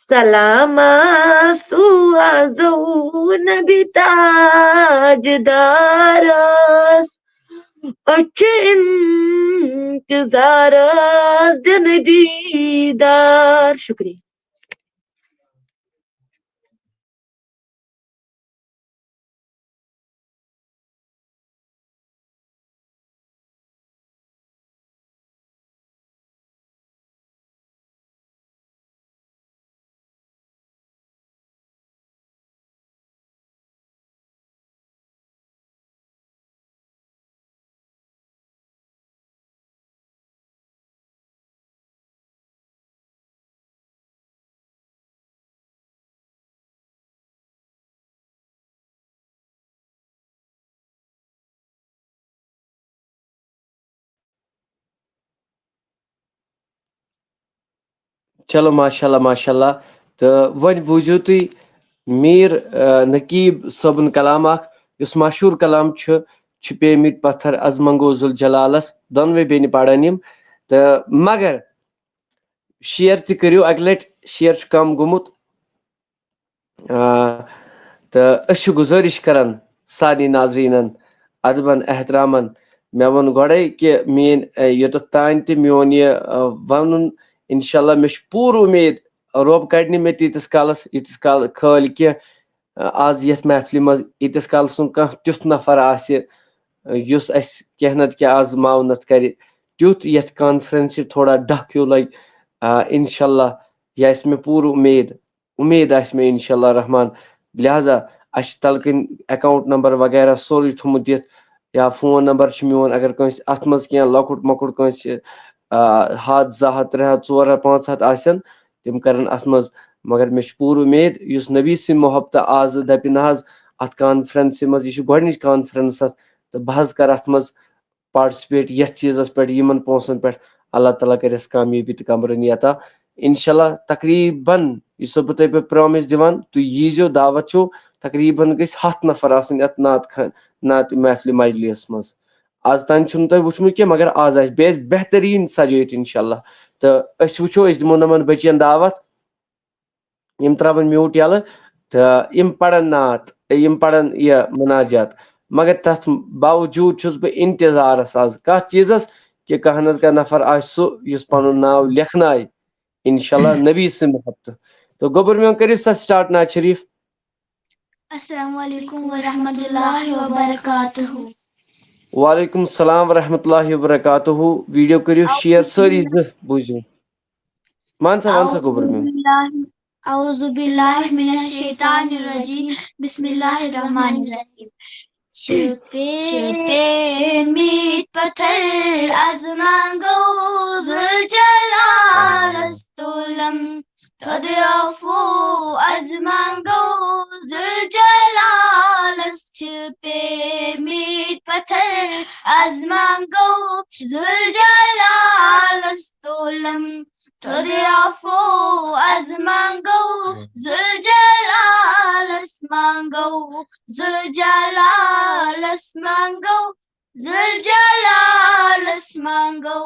سلامہ سوازون بتاج دارس اچھ انتظارس دن دیدار. شکریہ. چلو ماشاء اللہ تہٕ وۄنۍ بوٗزِو تُہۍ میٖر نقیٖب صٲبُن کلام اکھ یُس مشہوٗر کلام چھِ پیمٕتۍ پتھر از منگو ذُل جلالس دۄنوے بیٚنہِ پرن یِم تہٕ مگر شیر تہِ کٔرِو اکہِ لٹہِ شیر چھُ کم گوٚمُت تہٕ أسۍ چھِ گُزٲرِش کران سارنٕے ناظریٖنن ادبن احترامن مےٚ ووٚن گۄڈَے کہِ میٛٲنۍ یوٚتَتھ تانۍ تہِ میون یہِ وَنُن اِنشاء اللہ مےٚ چھُ پوٗرٕ اُمید رۄب کَڑِ نہٕ مےٚ تیٖتِس کالَس ییٖتِس کال خٲلۍ کینٛہہ آز یَتھ محفلہِ منٛز ییٖتِس کالَس نہٕ کانٛہہ تیُتھ نفر آسہِ یُس اَسہِ کینٛہہ نَتہٕ کینٛہہ آز معاونت کَرِ تیُتھ یَتھ کانفرنسہِ تھوڑا ڈکھ ہیوٗ لگہِ اِنشاء اللہ یہِ آسہِ مےٚ پوٗرٕ اُمید آسہِ مےٚ اِنشاء اللہ رحمان لہذا اَسہِ چھِ تَلہٕ کِنۍ اٮ۪کاوُنٛٹ نمبر وغیرہ سورُے تھوٚمُت دِتھ یا فون نمبر چھُ میون اگر کٲنٛسہِ اَتھ منٛز کینٛہہ لۄکُٹ مۄکُٹ کٲنٛسہِ 100 200 300 400 500 آسن تِم کَرن اَتھ منٛز مگر مےٚ چھُ پوٗرٕ اُمید یُس نبی سٕنٛدۍ محبتہٕ آزٕ دَپہِ نہ حظ اَتھ کانفرنسہِ منٛز یہِ چھِ گۄڈنِچ کانفرنس اَتھ تہٕ بہٕ حظ کَرٕ اَتھ منٛز پاٹسِپیٹ یَتھ چیٖزَس پٮ۪ٹھ یِمن پونٛسن پٮ۪ٹھ اللہ تعالیٰ کَرٮ۪س کامیٲبی تہٕ قمرٲنی عطا اِنشاء اللہ تقریٖباً یُس بہٕ تۄہہِ پٮ۪ٹھ پرٛامِس دِوان تُہۍ ییٖزیو دعوت چھُو تقریٖباً گٔژھۍ 100 نفر آسٕنۍ یَتھ نعت محفلہِ مجلِس منٛز آز تانۍ چھُنہٕ تۄہہِ وٕچھمُت کینٛہہ مگر آز آسہِ بیٚیہِ آسہِ بہتریٖن سجٲیِتھ اِنشاء اللہ تہٕ أسۍ وٕچھو أسۍ دِمو یِمن بٔچین دعوت یِم ترٛاوَن میوٗٹ یَلہٕ تہٕ یِم پَرن نعت یِم پَرن یہِ مُناجات مگر تَتھ باوجوٗد چھُس بہٕ اِنتظارَس آز کَتھ چیٖزَس کہِ کانٛہہ نَتہٕ کانٛہہ نفر آسہِ سُہ یُس پَنُن ناو لیکھنایہِ اِنشاء اللہ نبی سٕنٛدِ محبتہٕ تہٕ گوٚبُر میون کٔرِو سا سٹاٹ نعت شریٖف السلام علیکم ورحمۃ اللہ وبرکاتہ. وعلیکم السلام ورحمۃ اللہ وبرکاتہ ویٖڈیو کٔرِو شِیر سٲری زٕ بوٗزِو مان سا وَن سا گوٚبُر میون اعوذ باللہ من الشیطان الرجیم بسم اللہ الرحمن الرحیم. چھپے میٹ پتھر از مانگو ذوالجلال استولم تدعفو از مانگو ذوالجلال چھپے میٹ پتھر از مانگو ذوالجلال استولم تدعفو از مانگو ذوالجلال مانگو ذوالجلال مانگو ذوالجلال مانگو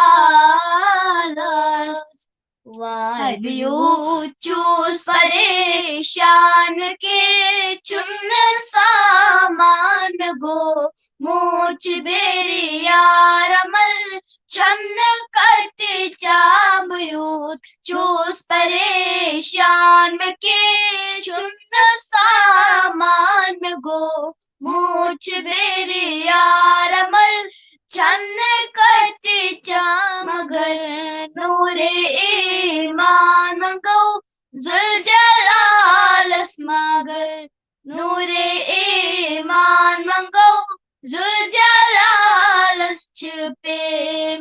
ذوالجلال. وای بیوت چوس پریشان کے چمن سامان گو موچ بیری یار عمل چمن کرتے چابیوت چوس پریشان کے چمن سامان گو موچ بیری یار عمل چمن کرتے چا مگر نور ایمان منگو ذوالجلال مگر نور ایمان منگو ذوالجلال. چھپے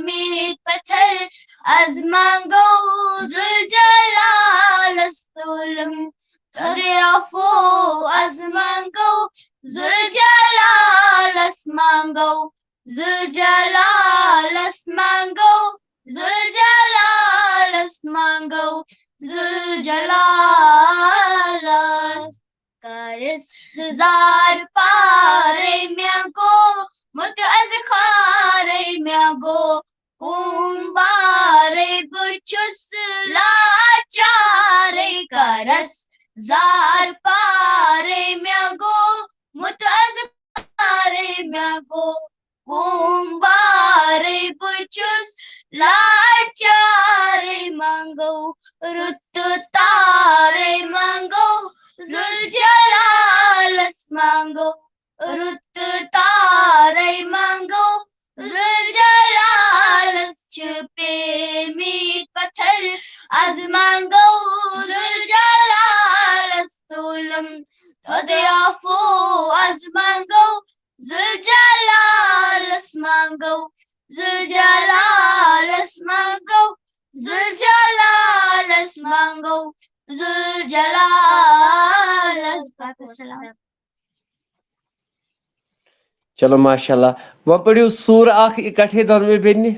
میٹ پتھر از مانگو ذوالجلال استولم تدعفو از مانگو ذوالجلال مانگو ذوالجلال مانگو ذوالجلال مانگو ذوالجلال. کارس زار پارے میا گو متعز خارے میا گو خون بارے بچس لاچارے کارس زار پارے میا گو متعز خارے میا گو خون بارے بچس لاچارے مانگو رت تارے مانگو ذوالجلال مانگو رت تارے مانگو ذوالجلال. چھپے میٹ پتھر از مانگو ذوالجلال استولم تدعفو از مانگو ذوالجلال مانگو ذوالجلال مانگو ذوالجلال مانگو ذوالجلال. چلو ماشاء اللہ وۄنۍ پٔرِو سوٗر اکھ اِکٹھے دۄنوَے بیٚنہِ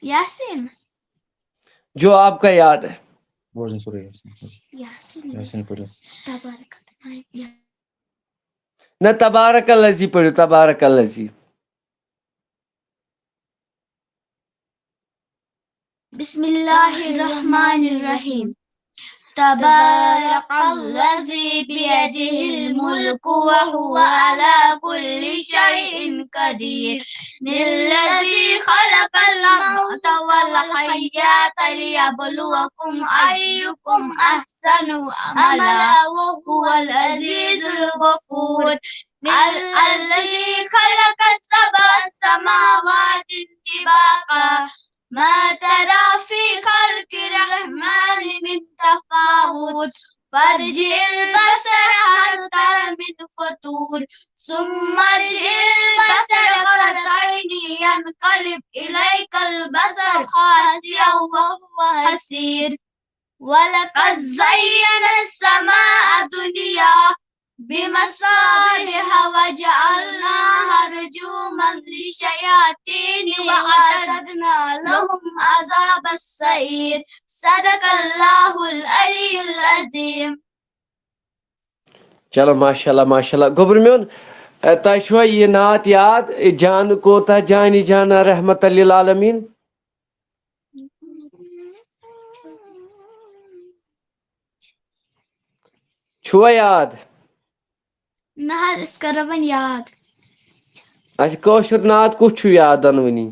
یاسین جو آپ کا یاد ہے یاسین تبارک نہ تبارک الذی پٔرِو تبارک الذی. بسم اللہ الرحمن الرحیم. تبارك الذي بيده الملك وهو على كل شيء قدير الذي خلق الموت والحياة ليبلوكم أيكم أحسن عملا وهو العزيز الغفور الذي خلق سبع سماوات طباقا ما ترى في خلق الرحمن من تفاوت فارجع البصر هل ترى من فطور ثم ارجع البصر كرتين ينقلب إليك البصر خاسئا وهو حسير ولقد زينا السماء الدنيا بمصابيح وجعلناها رجوما للشياطين وأعتدنا لهم عذاب السعير صدق الله العلي العظيم. چلو ماشاءاللہ ماشاءاللہ. گوبر میون تۄہہِ چھُوا یہِ نعت یاد جان کوتاہ جانی جانا رحمت للعالمین؟ چھُوا یاد؟ نہ حظ أسۍ کرو وۄنۍ یاد. اچھا کٲشُر نعت کُس چھُ یاد دۄنوٕنی؟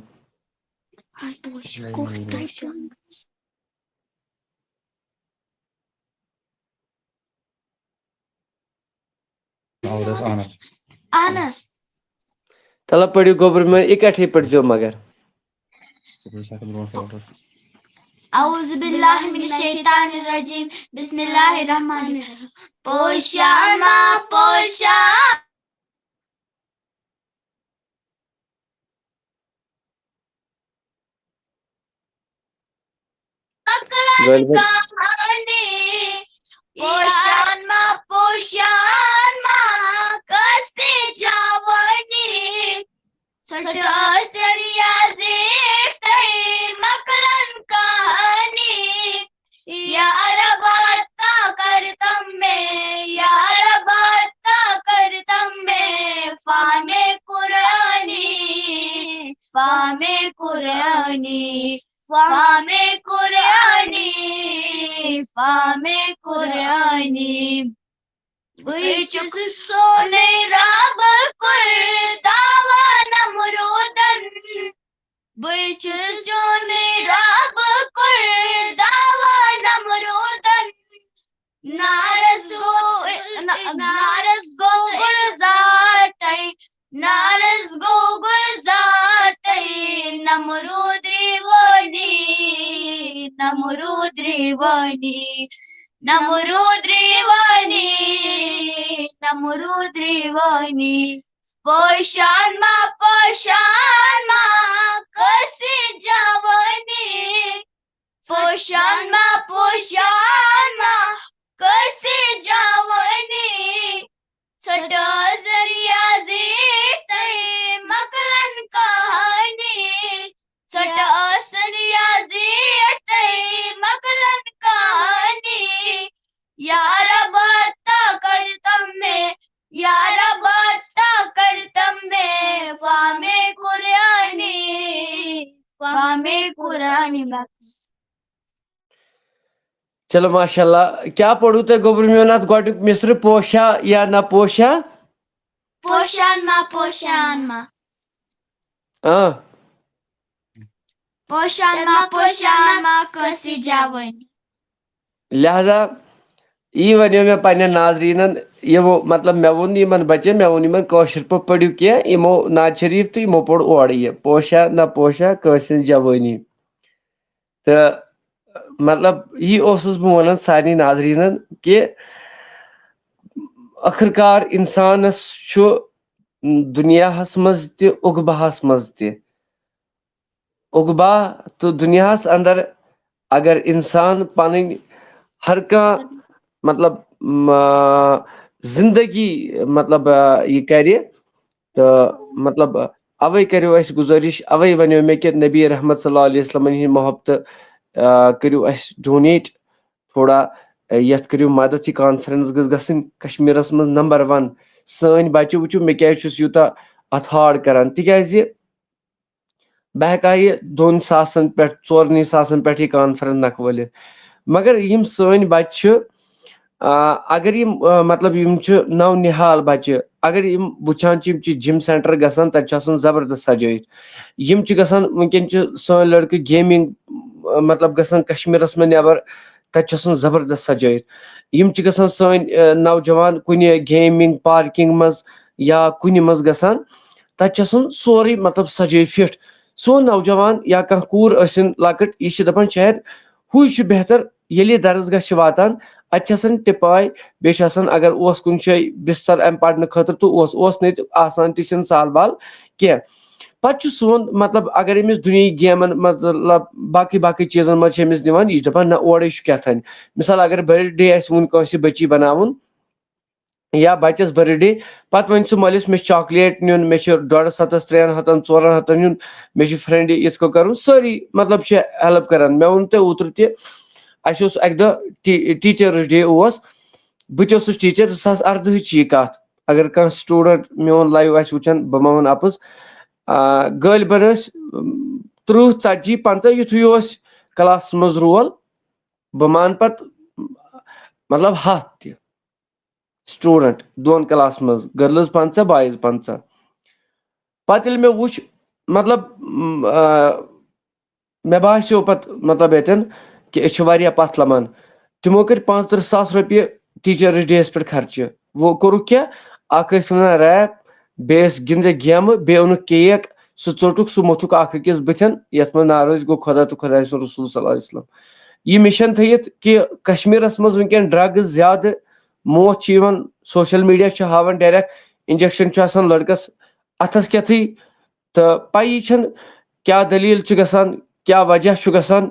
اہن حظ. تلہ پڑھِو گوبر میون اِکٹھے پٔرۍزیو مگر. أعوذ بالله من الشيطان الرجيم بسم الله الرحمن الرحيم. پوشان ما پوشان مکلن کہانی پوشان ما کسی جوانی سٹا سریا زیرتے مکلن کہانی یار باتا کرتم میں یار باتا کرتم میں فام قرآنی فام قرآنی فام قرآنی فام قرآنی بچس سونے رب کل دعوی نمرودن بچس سونے رب کل دعوی نمرودن نارس گو گلزارتائی نارس گو گلزارتائی نمرود ریوانی نمرود ریوانی نمرود ریوانی نمرود ریوانی پوشان ما کسی جوانی پوشان ما کسی جوانی سٹا ذریعہ زیرتے مکلن کہانی سٹا سریا زیرتے مکلن کہانی یار باتا کرتم میں یار باتا کرتم میں فام قرآنی فام قرآنی بس. چلو ماشاءاللہ. کیا پڑھو تۄہہِ گوبر میون اتھ گۄڈنیُک مصرٕ پوشا یا نہ پوشا؟ پوشان ما پوشان ما کسی جوانی. لہذا یی ونیو مےٚ پننٮ۪ن ناظریٖنن یِمو مطلب مےٚ ووٚن نہٕ یِمن بچن مےٚ ووٚن یِمن کٲشِر پٲٹھۍ پٔرِو کینٛہہ یِمو نعت شریٖف تہٕ یِمو پوٚر اورٕ یہِ پوشا نہ پوشا کٲنٛسہِ ہٕنٛز جوٲنی. تہٕ مطلب یی اوسُس بہٕ ونان سارنٕے ناظریٖنن کہِ ٲخٕر کار انسانس چھُ دُنیاہس منٛز تہِ عقباہس منٛز تہِ عقبا تہٕ دُنیاہس انٛدر اگر انسان پنٕنۍ ہر کانٛہہ مطلب زندگی مطلب یہِ کرِ تہٕ مطلب اوے کٔرِو اسہِ گُزٲرِش اوے ونیو مےٚ کہِ نبی رحمت صلی اللہ علیہ وسلمن ہِنٛدۍ محبتہٕ کٔرِو اسہِ ڈونیٹ تھوڑا یتھ کٔرِو مدد یہِ کانفرنس گٔژھ گژھٕنۍ کشمیٖرس منٛز نمبر 1. سٲنۍ بچہِ وٕچھِو مےٚ کیازِ چھُس یوٗتاہ اتھ ہاڑ کران تِکیازِ بہٕ ہٮ۪کہٕ ہا یہِ 2 ساسن پٮ۪ٹھ 4 ساسن پٮ۪ٹھ یہِ کانفرنس نکھٕ وٲلِتھ مگر یم سٲنۍ بچہِ چھِ اگر یم مطلب یم چھِ نو نِحال بچہِ اگر یم وٕچھان چھِ یم چھِ جم سینٹر گژھان تتہِ چھِ آسان زبردست سجٲیِتھ یم چھِ گژھان وٕنکٮ۪ن چھِ سٲنۍ لڑکہٕ گیمنگ مطلب گژھان کشمیٖرس منٛز نٮ۪بر تتہِ چھِ آسان زبردست سجٲیِتھ یم چھِ گژھان سٲنۍ نوجوان کُنہِ گیمنگ پارکِنگ منٛز یا کُنہِ منٛز گژھان تتہِ چھِ آسان سورُے مطلب سجٲیِتھ فِٹ سون نوجوان یا کانٛہہ کوٗر ٲسِن لۄکٕٹ یہِ چھِ دپان شاید ہُے چھُ بہتر ییٚلہِ یہِ درسگاہ چھِ واتان اتہِ چھِ آسان ٹِپاے بیٚیہِ چھِ آسان اگر اوس کُنہِ جایہِ بستر امہِ پرنہٕ خٲطرٕ تہٕ اوس نہٕ ییٚتہِ آسان تہِ چھِنہٕ سہل بال کینٛہہ پتہٕ چھُ سون مطلب اگر أمِس دُنیہِکۍ گیمن منٛز مطلب باقٕے چیٖزن منٛز چھِ أمِس نِوان یہِ چھِ دپان نہ اورے چھُ کیٛاہ مثال اگر برتھ ڈے آسہِ وُنہِ کٲنٛسہِ بچی بناوُن یا بچس برتھ ڈے پتہٕ ونہِ سُہ مٲلِس مےٚ چھُ چاکلیٹ نیُن مےٚ چھُ 250 300 400 نیُن مےٚ چھُ فرینڈِ یِتھ کٔنۍ کرُن سٲری مطلب چھِ ہیلپ کران مےٚ ووٚن تۄہہِ اوترٕ تہِ اسہِ اوس اکہِ دۄہ ٹیٖچٲرٕس ڈے اوس بہٕ تہِ اوسُس ٹیٖچر 2018 چھِ یہِ کتھ اگر کانٛہہ سٹوٗڈنٹ میون لایو آسہِ وٕچھان بہٕ ما ونہٕ اپُز غٲلبن ٲسۍ 30 40 50 یُتھُے اوس کلاسس منٛز رول بہٕ مانہٕ پتہٕ مطلب 100 تہِ سٹوٗڈنٹ دۄن کلاس منٛز گٔرلٕز 50 بایِز 50 پتہٕ ییٚلہِ مےٚ وٕچھ مطلب مےٚ باسیو پتہٕ مطلب ییٚتٮ۪ن کہِ أسۍ چھِ واریاہ پتھ لمان تِمو کٔرۍ 35,000 رۄپیہِ ٹیٖچٲرٕس ڈے یس پٮ۪ٹھ خرچہِ وۄنۍ کوٚرُکھ کیٛاہ اکھ ٲسۍ ونان ریپ بیٚیہِ ٲسۍ گِنٛدٕکھ گیمہٕ بیٚیہِ اوٚنُکھ کیک سُہ ژوٚٹُکھ سُہ موٚتھُکھ اکھ أکِس بٕتھٮ۪ن یتھ منٛز نارٲض گوٚو خۄدا تہٕ خۄداے سُنٛد رسوٗل صلی اللہ علیہ وسلم یہِ مِشن تھٲیِتھ کہِ کشمیٖرس منٛز وٕنکٮ۪ن ڈرگٕز زیادٕ موت چھِ یِوان سوشل میٖڈیا چھُ ہاوان ڈایریکٹ انجکشن چھُ آسان لڑکس اتھس کٮ۪تھٕے تہٕ پیی چھنہٕ کیٛاہ دٔلیٖل چھِ گژھان کیٛاہ وجہ چھُ گژھان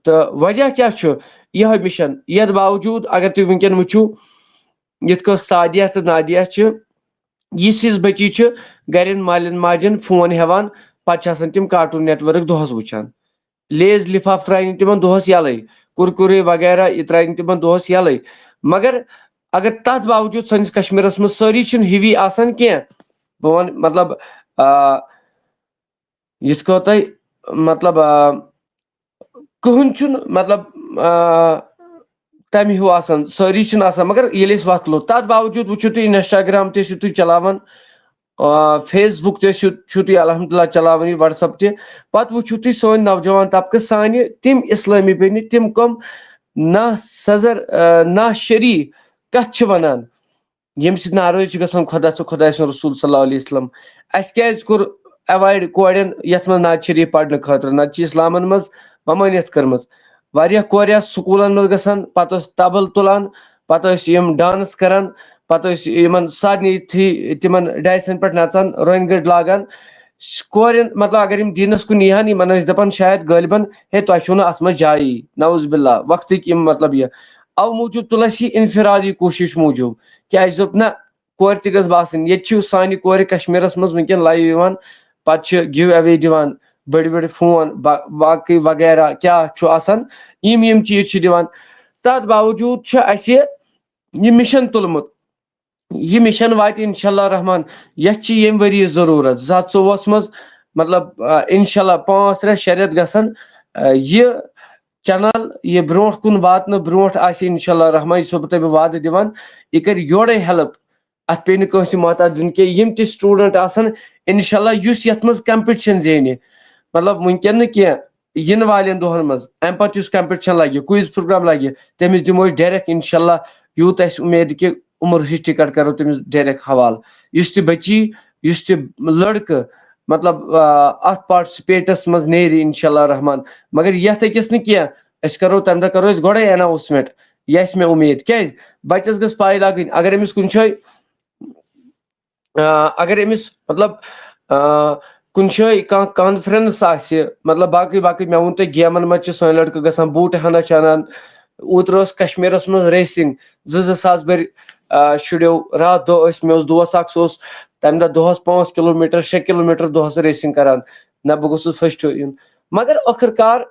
تہٕ وجہ کیٛاہ چھُ یِہوے مِشن یتھ باوجوٗد اگر تُہۍ وٕنکٮ۪ن وٕچھِو یِتھ کٔنۍ سادیا تہٕ نادیا چھِ یِژھ بچی چھِ گرٮ۪ن مالٮ۪ن ماجٮ۪ن فون ہٮ۪وان پتہٕ چھِ آسان تِم کارٹوٗن نیٹؤرک دۄہس وٕچھان لیز لفاف ترٛاونہِ تِمن دۄہس یلے کُرکُرے وغیرہ یہِ ترٛاونہِ تِمن دۄہس یلے مگر اگر تتھ باوجوٗد سٲنِس کشمیٖرس منٛز سٲری چھِنہٕ ہِوی آسان کینٛہہ بہٕ ونہٕ مطلب یِتھ کٔنۍ تۄہہِ مطلب کٕہٕنۍ چھُنہٕ مطلب تمہِ ہیوٗ آسان سٲری چھِنہٕ آسان مگر ییٚلہِ أسۍ وتھ لوٚگ تتھ باوجوٗد وٕچھِو تُہۍ انسٹاگرام تہِ ٲسِو تُہۍ چلاوان فیس بُک تہِ چھُو تُہۍ الحمدللہ چلاوان یہِ وٹسپ تہِ پتہٕ وٕچھِو تُہۍ سٲنۍ نوجوان طبقہٕ سانہِ تِم اسلٲمی بیٚنہِ تِم کٕم نا سزر نا شری کتھ چھِ ونان ییٚمہِ سۭتۍ ناراض چھِ گژھان خۄدا تہٕ خۄداے سُنٛد رسوٗل صلی اللہ علیہ وسلم اسہِ کیازِ کوٚر ایوایڈ کورٮ۪ن یتھ منٛز نعت شریٖف پرنہٕ خٲطرٕ نتہٕ چھِ اسلامن منٛز ممٲنیت کٔرمٕژ واریاہ کورِ آسہٕ سکوٗلن منٛز گژھان پتہٕ ٲسۍ تبل تُلان پتہٕ ٲسۍ یِم ڈانٕس کران پتہٕ ٲسۍ یِمن سارنٕے تِمن ڈایسن پٮ۪ٹھ نژان رۄنہِ گٔٹۍ لاگان کورٮ۪ن مطلب اگر یِم دیٖنس کُن یِہن یِمن ٲسۍ دپان شاید غٲلبن ہے تۄہہِ چھُو نہٕ اتھ منٛز جایی نعوذ باللہ وقتٕکۍ یِم مطلب یہِ او موٗجوٗب تُل اسہِ یہِ انفرادی کوٗشش موٗجوٗب کیٛاہ اسہِ دوٚپ نہ کورِ تہِ گٔژھ باسٕنۍ ییٚتہِ چھِ سانہِ کورِ کشمیٖرس منٛز وٕنکٮ۪ن لایو یِوان پتہٕ چھِ گِو اوے دِوان بٔڑۍ بٔڑۍ فون باقٕے وغیرہ کیٛاہ چھُ آسان یِم چیٖز چھِ دِوان تتھ باوجوٗد چھُ اسہِ یہِ مِشن تُلمُت یہِ مِشن واتہِ انشاء اللہ رحمان یتھ چھِ ییٚمہِ ؤرۍ یہِ ضروٗرت 2024 منٛز مطلب انشاء اللہ 5 رٮ۪تھ 6 رٮ۪تھ گژھن یہِ چنل یہِ برونٛٹھ کُن واتنہٕ برونٛٹھ آسہِ انشاء اللہ رحمان یہِ چھُسو بہٕ تۄہہِ وعدٕ دِوان یہِ کرِ یورے ہیلپ اتھ پیٚیہِ نہٕ کٲنٛسہِ محتاط دیُن کینٛہہ یِم تہِ سٹوٗڈنٹ آسن انشاء اللہ یُس یتھ منٛز کمپِٹشن زینہِ مطلب وٕنکٮ۪ن نہٕ کینٛہہ یِنہٕ والٮ۪ن دۄہن منٛز امہِ پتہٕ یُس کمپِٹشن لگہِ کویِز پروگرام لگہِ تٔمِس دِمو أسۍ ڈایریکٹ انشاء اللہ یوٗت اسہِ اُمید کہِ عمر ہٕچ ٹکٹ کرو تٔمِس ڈایریکٹ حوالہٕ یُس تہِ بچی یُس تہِ لڑکہٕ مطلب اتھ پاٹسپیٹس منٛز نیرِ انشاء اللہ رحمان مگر یتھ أکِس نہٕ کینٛہہ أسۍ کرو تمہِ دۄہ کرو أسۍ گۄڈے اناوسمنٹ یہِ آسہِ مےٚ اُمید کیٛازِ بچس گٔژھ پاے لگٕنۍ اگر أمِس کُنہِ جایہِ اگر أمِس مطلب کُنہِ جایہِ کانٛہہ کانفرنس آسہِ مطلب باقٕے مےٚ ووٚن تۄہہِ گیمن منٛز چھِ سٲنۍ لڑکہٕ گژھان بوٗٹہٕ ہنا چھِ انان اوترٕ ٲس کشمیٖرس منٛز ریسِنگ 2,000 بٔرۍ شُریو راتھ دۄہ ٲسۍ مےٚ اوس دوس اکھ سُہ اوس تمہِ دۄہ دۄہس 5 کِلوٗمیٖٹر 6 کِلوٗمیٖٹر دۄہس ریسِنگ کران نہ بہٕ گوٚژھُس فٔسٹ یُن مگر ٲخٕر کار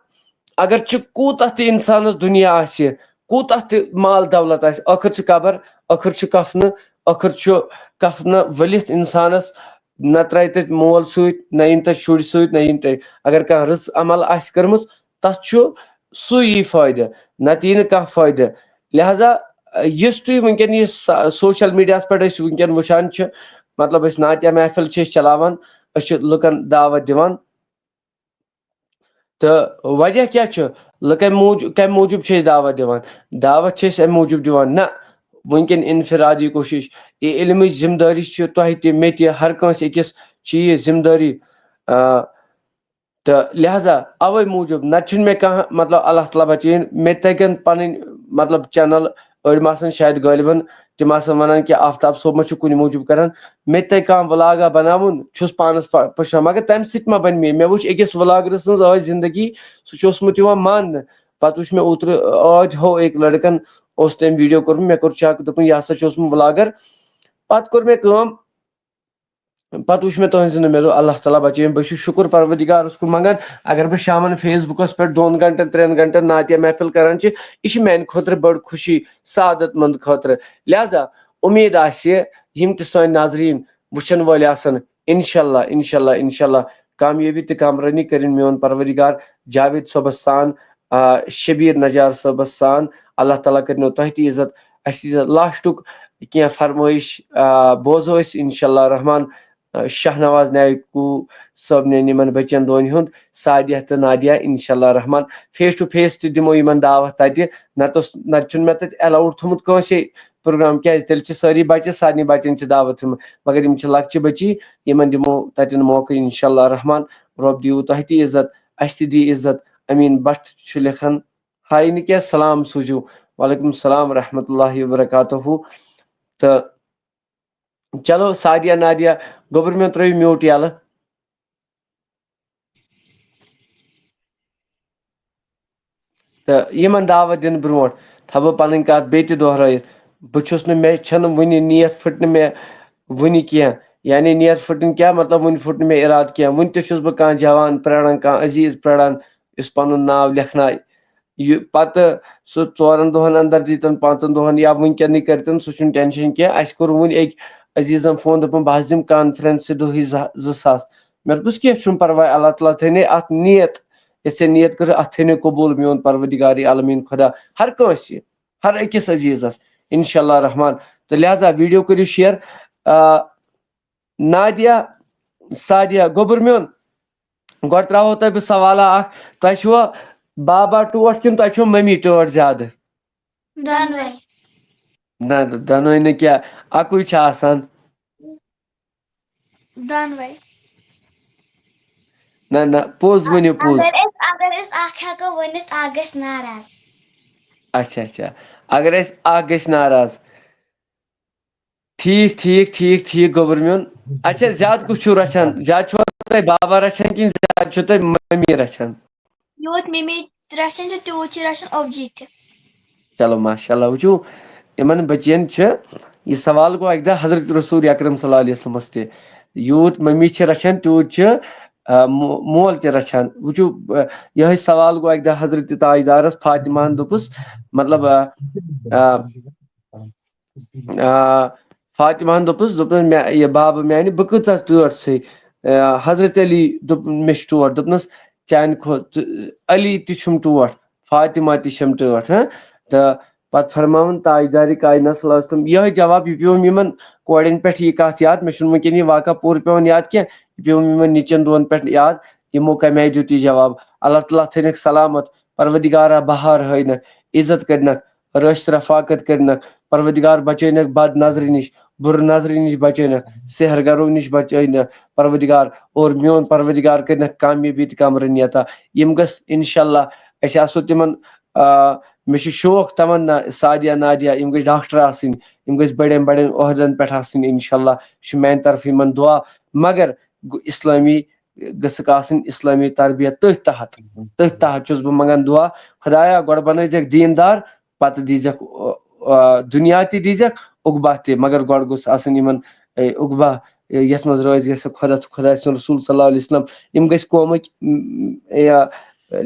اگر چھُ کوٗتاہ تہِ انسانس دُنیا آسہِ کوٗتاہ تہِ مال دولت آسہِ ٲخٕر چھِ قبر ٲخٕر چھُ کفنہٕ ٲخٕر چھُ کفنہٕ ؤلِتھ انسانس نہ ترٛایہِ تتہِ مول سۭتۍ نہ یِن تتہِ شُرۍ سۭتۍ نہ یِن تتہِ اگر کانٛہہ رٕژ عمل آسہِ کٔرمٕژ تتھ چھُ سُے یی فٲیدٕ نَتہٕ یی نہٕ کانٛہہ فٲیدٕ لہذا یُس تُہۍ وٕنکٮ۪ن یہِ سوشَل میٖڈیاہَس پٮ۪ٹھ أسۍ وٕنکٮ۪ن وٕچھان چھِ مطلب أسۍ ناتیہ محفِل چھِ أسۍ چلاوان أسۍ چھِ لُکَن دعوت دِوان تہٕ وجہ کیٛاہ چھُ لُکَن کَمہِ موٗجوٗب چھِ أسۍ دعوت دِوان دعوت چھِ أسۍ اَمہِ موٗجوٗب دِوان نہ وٕنکٮ۪ن اِنفِرادی کوٗشِش یہِ علمٕچ ذِمہٕ دٲری چھِ تۄہہِ تہِ مےٚ تہِ ہر کٲنٛسہِ أکِس چھِ یہِ ذِمہٕ دٲری تہٕ لہذا اَوَے موٗجوٗب نَتہٕ چھُنہٕ مےٚ کانٛہہ مطلب اللہ تعالیٰ بچٲیِن مےٚ تَگن پَنٕنۍ مطلب چَنَل أڑۍ ما آسَن شاید غٲلبَن تِم آسَن وَنان کہِ آفتاب صٲب ما چھُ کُنہِ موٗجوٗب کَران مےٚ تہِ تَگہِ کانٛہہ وٕلاگا بَناوُن چھُس پانَس پٔشراوان مگر تَمہِ سۭتۍ ما بَنہِ مےٚ وٕچھ أکِس وٕلاگرٕ سٕنٛز ٲسۍ زِندگی سُہ چھُ اوسمُت یِوان ماننہٕ پَتہٕ وٕچھ مےٚ اوترٕ آج ہو أکۍ لٔڑکَن اوس تٔمۍ ویٖڈیو کوٚرمُت مےٚ کوٚر چَک دوٚپُن یہِ ہسا چھُ اوسمُت وٕلاگر پَتہٕ کوٚر مےٚ کٲم پَتہٕ وٕچھ مےٚ تُہٕنٛزِ مےٚ دوٚپ اللہ تعالیٰ بچٲیِن بہٕ چھُس شُکُر پروردِگارَس کُن منٛگان اگر بہٕ شامَن فیس بُکَس پٮ۪ٹھ 2 گنٹَن 3 گنٹَن ناتیہ محفِل کران چھِ یہِ چھِ میٛانہِ خٲطرٕ بٔڑ خوشی سعادت منٛد خٲطرٕ لہذا اُمید آسہِ یِم تہِ سٲنۍ ناظریٖن وٕچھَن وٲلۍ آسَن اِنشاء اللہ کامیٲبی تہٕ کامرٲنی کٔرِنۍ میون پروردِگار جاوید صٲبَس سان شبیٖر نجار صٲبَس سان اللہ تعالیٰ کٔرِنو تۄہہِ تہِ عزت اَسہِ عزت لاسٹُک کینٛہہ فرمٲیش بوزو أسۍ اِنشاء اللہ رحمان شاہ نواز نایکوٗ صٲبنٮ۪ن یِمن بٔچن دۄن ہُنٛد سادیہ تہٕ نادیہ اِنشاء اللہ رحمان فیس ٹُو فیس تہِ دِمو یِمن دعوت تَتہِ نتہٕ چھُنہٕ مےٚ تَتہِ ایلاوُڈ تھوٚمُت کٲنٛسے پروگرام کیٛازِ تیٚلہِ چھِ سٲری بچہِ سارنٕے بچن چھِ دعوت تھٲومٕژ مگر یِم چھِ لۄکچہِ بٔچی یِمن دِمو تَتٮ۪ن موقعہٕ اِنشاء اللہ رحمان رۄب دِیِو تۄہہِ تہِ عزت اَسہِ تہِ دی عزت امیٖن بٹ چھُ لیکھان ہاے نہٕ کینٛہہ سلام سوٗزِو وعلیکُم السلام ورحمتہ اللہ وبرکاتہُ تہٕ چلو سادیہ نادیہ گوٚبُر مےٚ ترٲیِو میوٗٹ یَلہٕ تہٕ یِمن دعوت دِنہٕ برونٛٹھ تھاو بہٕ پنٕنۍ کتھ بیٚیہِ تہِ دۄہرٲیِتھ بہٕ چھُس نہٕ مےٚ چھنہٕ وُنہِ نیت پھٕٹ نہٕ مےٚ وُنہِ کینٛہہ یعنی نیت پھٕٹٕنۍ کیٛاہ مطلب وُنہِ پھُٹ نہٕ مےٚ ارادٕ کینٛہہ وُنہِ تہِ چھُس بہٕ کانٛہہ جوان پراران کانٛہہ عزیٖز پراران یُس پنُن ناو لیکھنایہِ یہِ پتہٕ سُہ 4 دۄہن انٛدر دیٖتن 5 دۄہن یا وُنکٮ۪نٕے کٔرتن سُہ چھُنہٕ ٹٮ۪نشن کینٛہہ اَسہِ کوٚر وُنہِ أکۍ عزیٖزن فون دوٚپُن بہٕ حظ دِمہٕ کانفرنسہِ دۄہٕے 2,000 مےٚ دوٚپُس کینٛہہ چھُنہٕ پرواے اللہ تعالیٰ تھٲینَے اتھ نیت یۄس ژےٚ نیت کٔرٕتھ اتھ تھٲینَے قبوٗل میون پروردِگارِ عالمیٖن خۄدا ہر کٲنٛسہِ ہر أکِس عزیٖزس انشاء اللہ رحمان تہٕ لہذا ویٖڈیو کٔرِو شیر نادیہ سادیہ گوٚبُر میون گۄڈٕ ترٛاوہو تۄہہِ بہٕ سوالا اکھ تۄہہِ چھُوا بابا ٹوٹھ کِنہٕ تۄہہِ چھو ممی ٹٲٹھ زیادٕ نہ دۄنوے نہٕ کیٛاہ اَکُے چھُ آسان نہ پوٚز ؤنِو پوٚز اگر أسۍ اکھ ہٮ۪کو ؤنِتھ اکھ گژھِ ناراض اچھا اگر أسۍ اکھ گژھِ ناراض ٹھیٖک گوٚبُر میون اچھا زیادٕ کُس چھُو رچھان زیادٕ چھُوا تۄہہِ بابا رچھان کِنہٕ زیادٕ چھُو تۄہہِ ممی رچھان یوٗت ممی رچھان چھِ تیوٗت چھِ رچھان اوبجی تہِ چلو ماشاء اللہ وٕچھِو یِمن بٔچین چھِ یہِ سوال گوٚو اکہِ دۄہ حضرت رسوٗل اکرم صلی اللہ علیہ وسلمس تہِ یوٗت ممی چھِ رچھان تیوٗت چھِ مول تہِ رچھان وٕچھِو یِہوے سوال گوٚو اکہِ دۄہ حضرت تاجدارس فاطماہن دوٚپُس مطلب فاطماہن دوٚپُس مےٚ یہِ بابہٕ میانہِ بہٕ کۭژاہ ٹٲٹھ چھسے حضرت علی دوٚپ مےٚ چھِ ٹوٹھ دوٚپنس چانہِ کھۄتہٕ علی تہِ چھُم ٹوٹھ فاطمہ تہِ چھم ٹٲٹھ تہٕ پتہٕ فرماوُن تاجدارِ کاینات صلی اللہ علیہ وسلم یِہوے جواب یہِ پیوٚوُم یِمن کورٮ۪ن پٮ۪ٹھ یہِ کتھ یاد مےٚ چھُنہٕ وٕنکٮ۪ن یہِ واقعہ پوٗرٕ پیٚوان یاد کینٛہہ یہِ پیوٚوُم یِمن نِچن دۄن پٮ۪ٹھ یاد یِمو کمہِ آیہِ دیُت یہِ جواب اللہ تعالیٰ تھٲینکھ سلامت پروردِگارا بہار ہٲینکھ عزت کٔرنکھ رٲچھۍ رفاقت کٔرنکھ پروردِگار بچٲینکھ بد نظرِ نِش بُرٕ نظرِ نِش بچٲینکھ سحر گرو نِش بچٲینکھ پروردِگار اور میون پروردِگار کٔرنکھ کامیٲبی تہٕ کامرٲنی عطا یِم گٔژھ انشاء اللہ أسۍ آسو تِمن مےٚ چھُ شوق تمنا سادیہ نادیہ یِم گٔژھۍ ڈاکٹر آسٕنۍ یِم گٔژھۍ بڑٮ۪ن عہدن پٮ۪ٹھ آسٕنۍ انشاء اللہ یہِ چھُ میانہِ طرفہٕ یِمن دُعا مگر اسلٲمی گٔژھکھ آسٕنۍ اسلٲمی تربیت تٔتھۍ تحت چھُس بہٕ منگان دُعا خۄدایا گۄڈٕ بنٲیزٮ۪کھ دیٖندار پتہٕ دیٖزٮ۪کھ دُنیا تہِ دیٖزٮ۪کھ عقبہ تہِ مگر گۄڈٕ گوٚژھ آسٕنۍ یِمن عقبہ یتھ منٛز رٲضۍ گژھِ خۄدا تہٕ خۄداے سُنٛد رسوٗل صلی اللہ علیہ وسلم یِم گٔژھۍ قومٕکۍ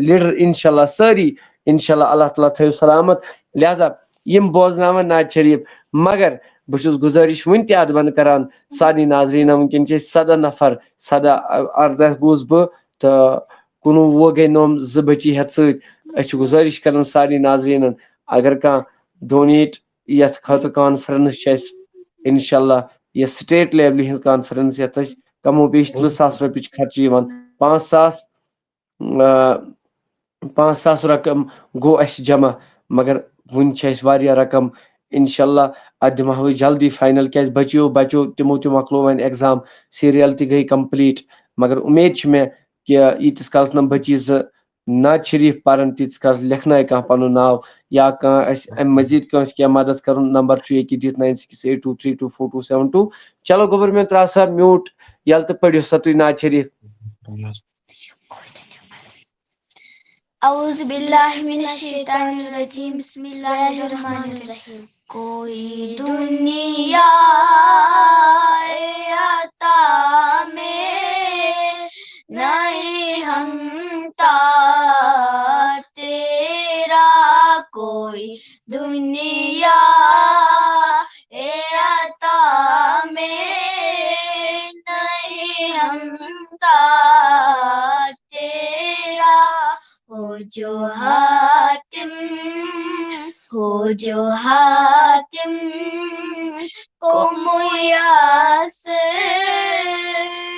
لیٖڈر انشاء اللہ سٲری انشاء اللہ اللہ تعالیٰ تھٲیو سلامت لہذا یِم بوزناوان نعت شریٖف مگر بہٕ چھُس گُزٲرِش وُنہِ تہِ ادبن کران سارنٕے ناظریٖنن وٕنکیٚن چھِ أسۍ 17 نفر 17 اردہ گوٚوُس بہٕ تہٕ 19 گٔے نوٚم 2 بٔچی ہٮ۪تھ سۭتۍ اچھا گزارش کرن ساری ناظرین اگر کان ڈونیٹ یتھ خاطر کانفرنس چھ انشاءاللہ یہ سٹیٹ لیول ہز کانفرنس یتھ کمو بیش 30,000 روپیہ خرچ 5,000 رقم گو اس جمع مگر ون واریاہ رقم انشاءاللہ ات دمہ جلدی فائنل کیاز بچو تمو تہ مکلو ون ایگزام سیریل تہ گئی کمپلیٹ مگر امید میں کہ یتس کالس نا بچی نعت شریف پرن تیتس کالس لکھنائے کان پنن ناو یا کان ام مزید کنس کیا مدد کرن نمبر چھ یہ دت 9682324272 چلو گورنمنٹ ترا سا میوٹ یل تہ پڑھو سا تھی نعت شریف اعوذ باللہ من الشیطان الرجیم بسم اللہ الرحمن الرحیم کوئی دنیا عطا میں نہیں ہمتا تیرا کوئی دنیا عطا میں نہیں ہمتا تیرا ہو جو حاتم کو میسر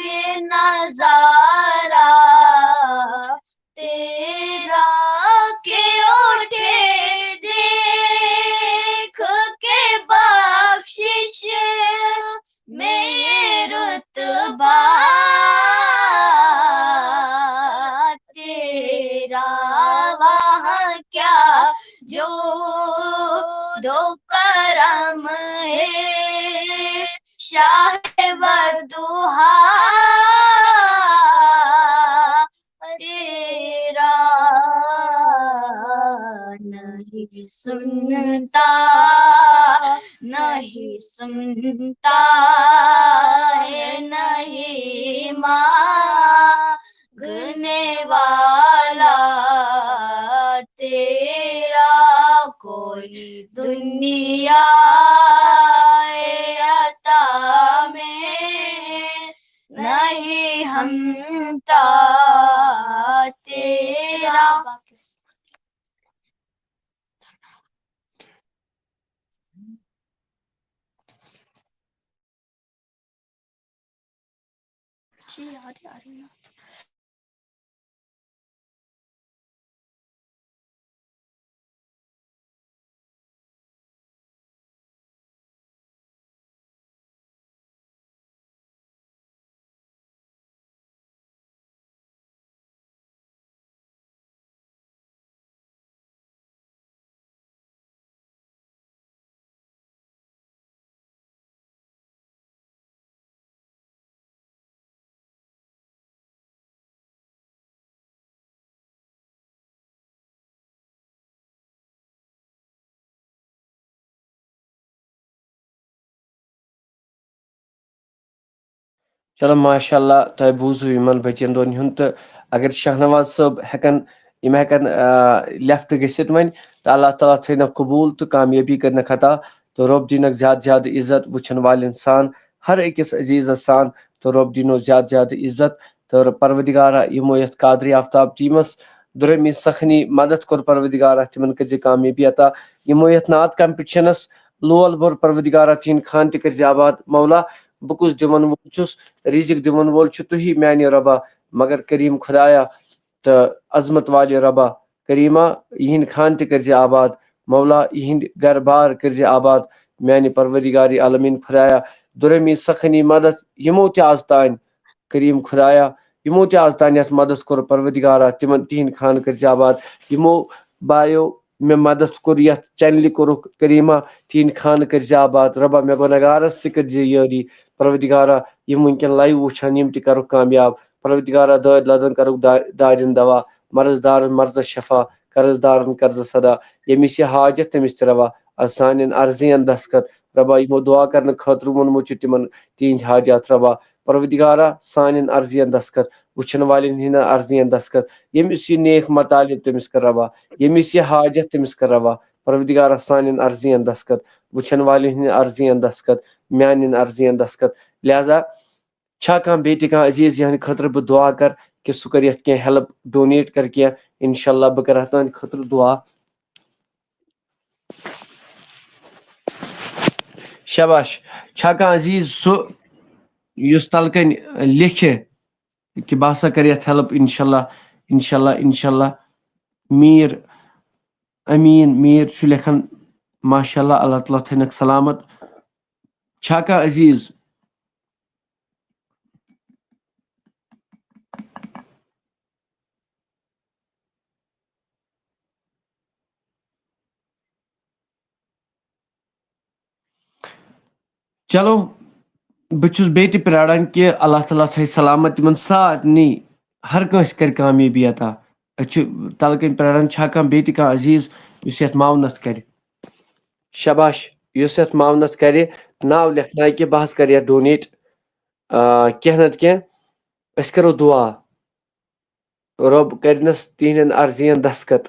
یہ نظارہ تیرا کہ اٹھے دیکھ کے بخشش میں رتبہ تیرا وہاں کیا جو دو کرم ہے شاہ بدوہا تیرا نہیں سنتا ہے نہیں مانگنے والا تیرا کوئی دنیا عطا میں نہیں ہمتا تیرا چلو ماشاء اللہ تہ بوزو یمن بچن دون ہند تو اگر شاہنواز صٲب ہیکن یم ہیکن لیفٹ گژھت ون تو اللہ تعالیٰ تھینک قبول تو کامیابی کرنک عطا تو رب دینک زیادہ زیادہ عزت وچھن والن سان ہر أکس عزیزس سان تو رب دینو زیادہ زیادہ عزت تو پروردگارہ یمو یتھ قادری آفتاب ٹیمس درمی سخنی مدد کور پروردگارہ تمن کر کامیابی عطا یمو یتھ نعت کمپٹیشنس لول بور پروردگارہ تہند خان تہ کر آباد مولا بکس دمن وول چھس رزق دمن وول چھ تہی میانہ ربا مگر کریم خدایا تو عظمت والے ربا کریمہ یہند خان تہ کر آباد مولا یہند گھر بار کر آباد میانہ پروردگار عالمین خدایا درمی سخنی مدد یمو تہ آز تان کریم خدایا یمو تہ آز تان یتھ مدد کور پروردگارہ تمن تہند خان کر آباد یمو بایو میں مدد کور یتھ چینل کورک کریمہ تہند خان کر آباد ربا مے گنہگارس تہ کر یاری پروردگارہ یم ونکن لائیو وچھان یم تہ کرک کامیاب پروردگارہ داد لدن کرک دارین دوا مرض دارن مرض شفا قرض دارن قرض صدا یمس یہ حاجت تمس تہ روا سان عرضین دستخط ربا یمو دعا کرنے خاطر وونمت چھ تمن تہند حاجات روا پروردگارہ سان عرضین دستخط وچھن والن ہند عرضین دستخط یمس یہ نیک مطالب تمس کر روا یمس یہ حاجت تمس کر روا پروردگارہ سان عرضین دستخط وچھن والن ہند عرضین دستخط میان عرضین دستخط لہذا چھا کان بیٹی کان عزیز یہ خاطر بہ دعا کر کہ سُہ کر یتھ کینٛہہ ہیلپ ڈونیٹ کر کینٛہہ انشاءاللہ بہٕ کرٕ تُہنٛدِ خٲطرٕ دعا. شاباش. چھا کانٛہہ عزیز سُہ یُس تلکن لیکھِ کہ بہٕ ہسا کرٕ یتھ ہیلپ انشاءاللہ انشاءاللہ انشاءاللہ. میٖر امین میٖر چھُ لیکھان ماشاء اللہ اللہ تعالیٰ تھٲینکھ سلامت. چھا کانٛہہ عزیز؟ چلو بہٕ چھُس بیٚیہِ تہِ پیاران کہ اللہ تعالیٰ تھٲے سلامت تِمن سارنٕے ہر کٲنٛسہِ کرِ کامیٲبی عطا. أسۍ چھِ تلہٕ کٔنۍ پیاران چھا کانٛہہ بیٚیہِ تہِ کانٛہہ عزیز یُس یتھ معاونت کرِ. شاباش. یُس یتھ معاونت کرِ ناو لیکھنایہِ کہ بہٕ حظ کرٕ یتھ ڈونیٹ کینٛہہ نتہٕ کینٛہہ. أسۍ کرو دعا رۄب کرنس تِہنٛدٮ۪ن عرضین دستخط.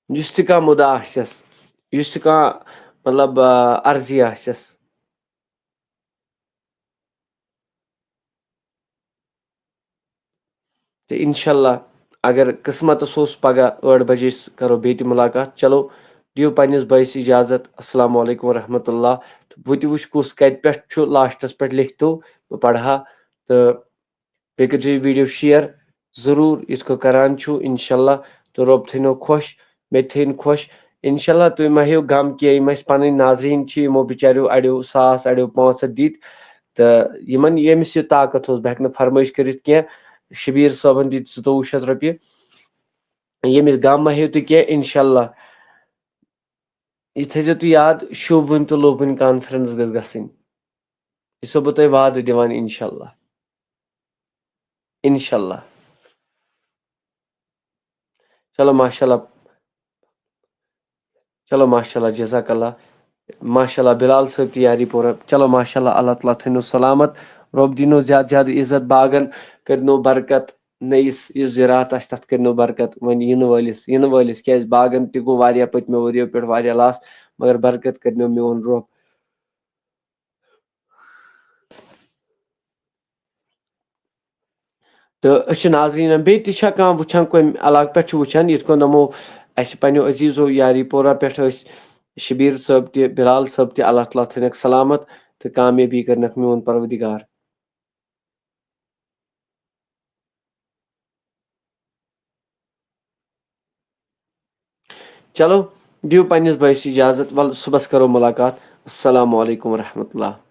یُس تہِ کانٛہہ مُدا آسٮ۪س یُس تہِ کانٛہہ مطلب عرضی آسٮ۪س تہٕ انشاءاللہ اگر قسمتس اوس پگاہ 8 بجے کرو بیٚیہِ تہِ ملاقات. چلو دِیِو پننِس بٲیِس اجازت. السلام علیکم ورحمۃ اللہ. تہٕ بہٕ تہِ وٕچھ کُس کتہِ پٮ۪ٹھ چھُ لاسٹس پٮ۪ٹھ لیکھتو بہٕ پرٕ ہا تہٕ بیٚیہِ کٔرۍزیو یہِ ویٖڈیو شیر ضروٗر یِتھ کٔنۍ کران چھُو انشاءاللہ. تہٕ رۄب تھٲینو خۄش مےٚ تہِ تھٲیِن خۄش انشاءاللہ. تُہۍ مہ ہیٚیِو غم کینٛہہ یِم اَسہِ پنٕنۍ ناظریٖن چھِ یِمو بِچاریو اڑیو 1000 اڑیو 500 دِتۍ تہٕ یِمن ییٚمِس یہِ طاقت اوس بہٕ ہٮ۪کہٕ نہٕ فرمٲیش کٔرِتھ کینٛہہ. شبیٖر صٲبن دِتۍ 2700 رۄپیہِ. ییٚمِس غم مہ ہیٚیِو تُہۍ کینٛہہ انشاءاللہ. یہِ تھٲیزیو تُہۍ یاد شوٗبوٕنۍ تہٕ لوٗبوٕنۍ کانفرنس گژھِ گژھٕنۍ. یہِ چھُسو بہٕ تۄہہِ وعدٕ دِوان انشاءاللہ انشاءاللہ. چلو ماشاءاللہ چلو ماشاءاللہ جزاک اللہ. ماشاءاللہ بلال صٲب تہِ یاری پورہ. چلو ماشاءاللہ اللہ تعالیٰ تھٲینو سلامت. رۄب دِنو زیادٕ زیادٕ عزت باغن کٔرنو برکت. نٔیِس یُس زِراعت آسہِ تتھ کٔرنو برکت. وۄنۍ یِنہٕ وٲلِس کیٛازِ باغن تہِ گوٚو واریاہ پٔتمیو ؤرِیو پٮ۪ٹھ واریاہ لاس مگر برکت کٔرنو میون رۄب. تہٕ أسۍ چھِ ناظریٖنن بیٚیہِ تہِ چھا کانٛہہ وٕچھان کُنہِ علاقہٕ پٮ۪ٹھ چھُ وٕچھان یِتھ کٔنۍ دَپمو اَسہِ پنٛنیو عزیٖزو یاری پورہ پٮ۪ٹھ ٲسۍ شبیٖر صٲب تہِ بلال صٲب تہِ اللہ تعالیٰ تھٲینکھ سلامت تہٕ کامیٲبی کٔرنکھ میون پروردگار. چلو دِیِو پننِس بٲیِس اجازت. وَلہٕ صُبحس کرو ملاقات. السلام علیکم ورحمۃ اللہ.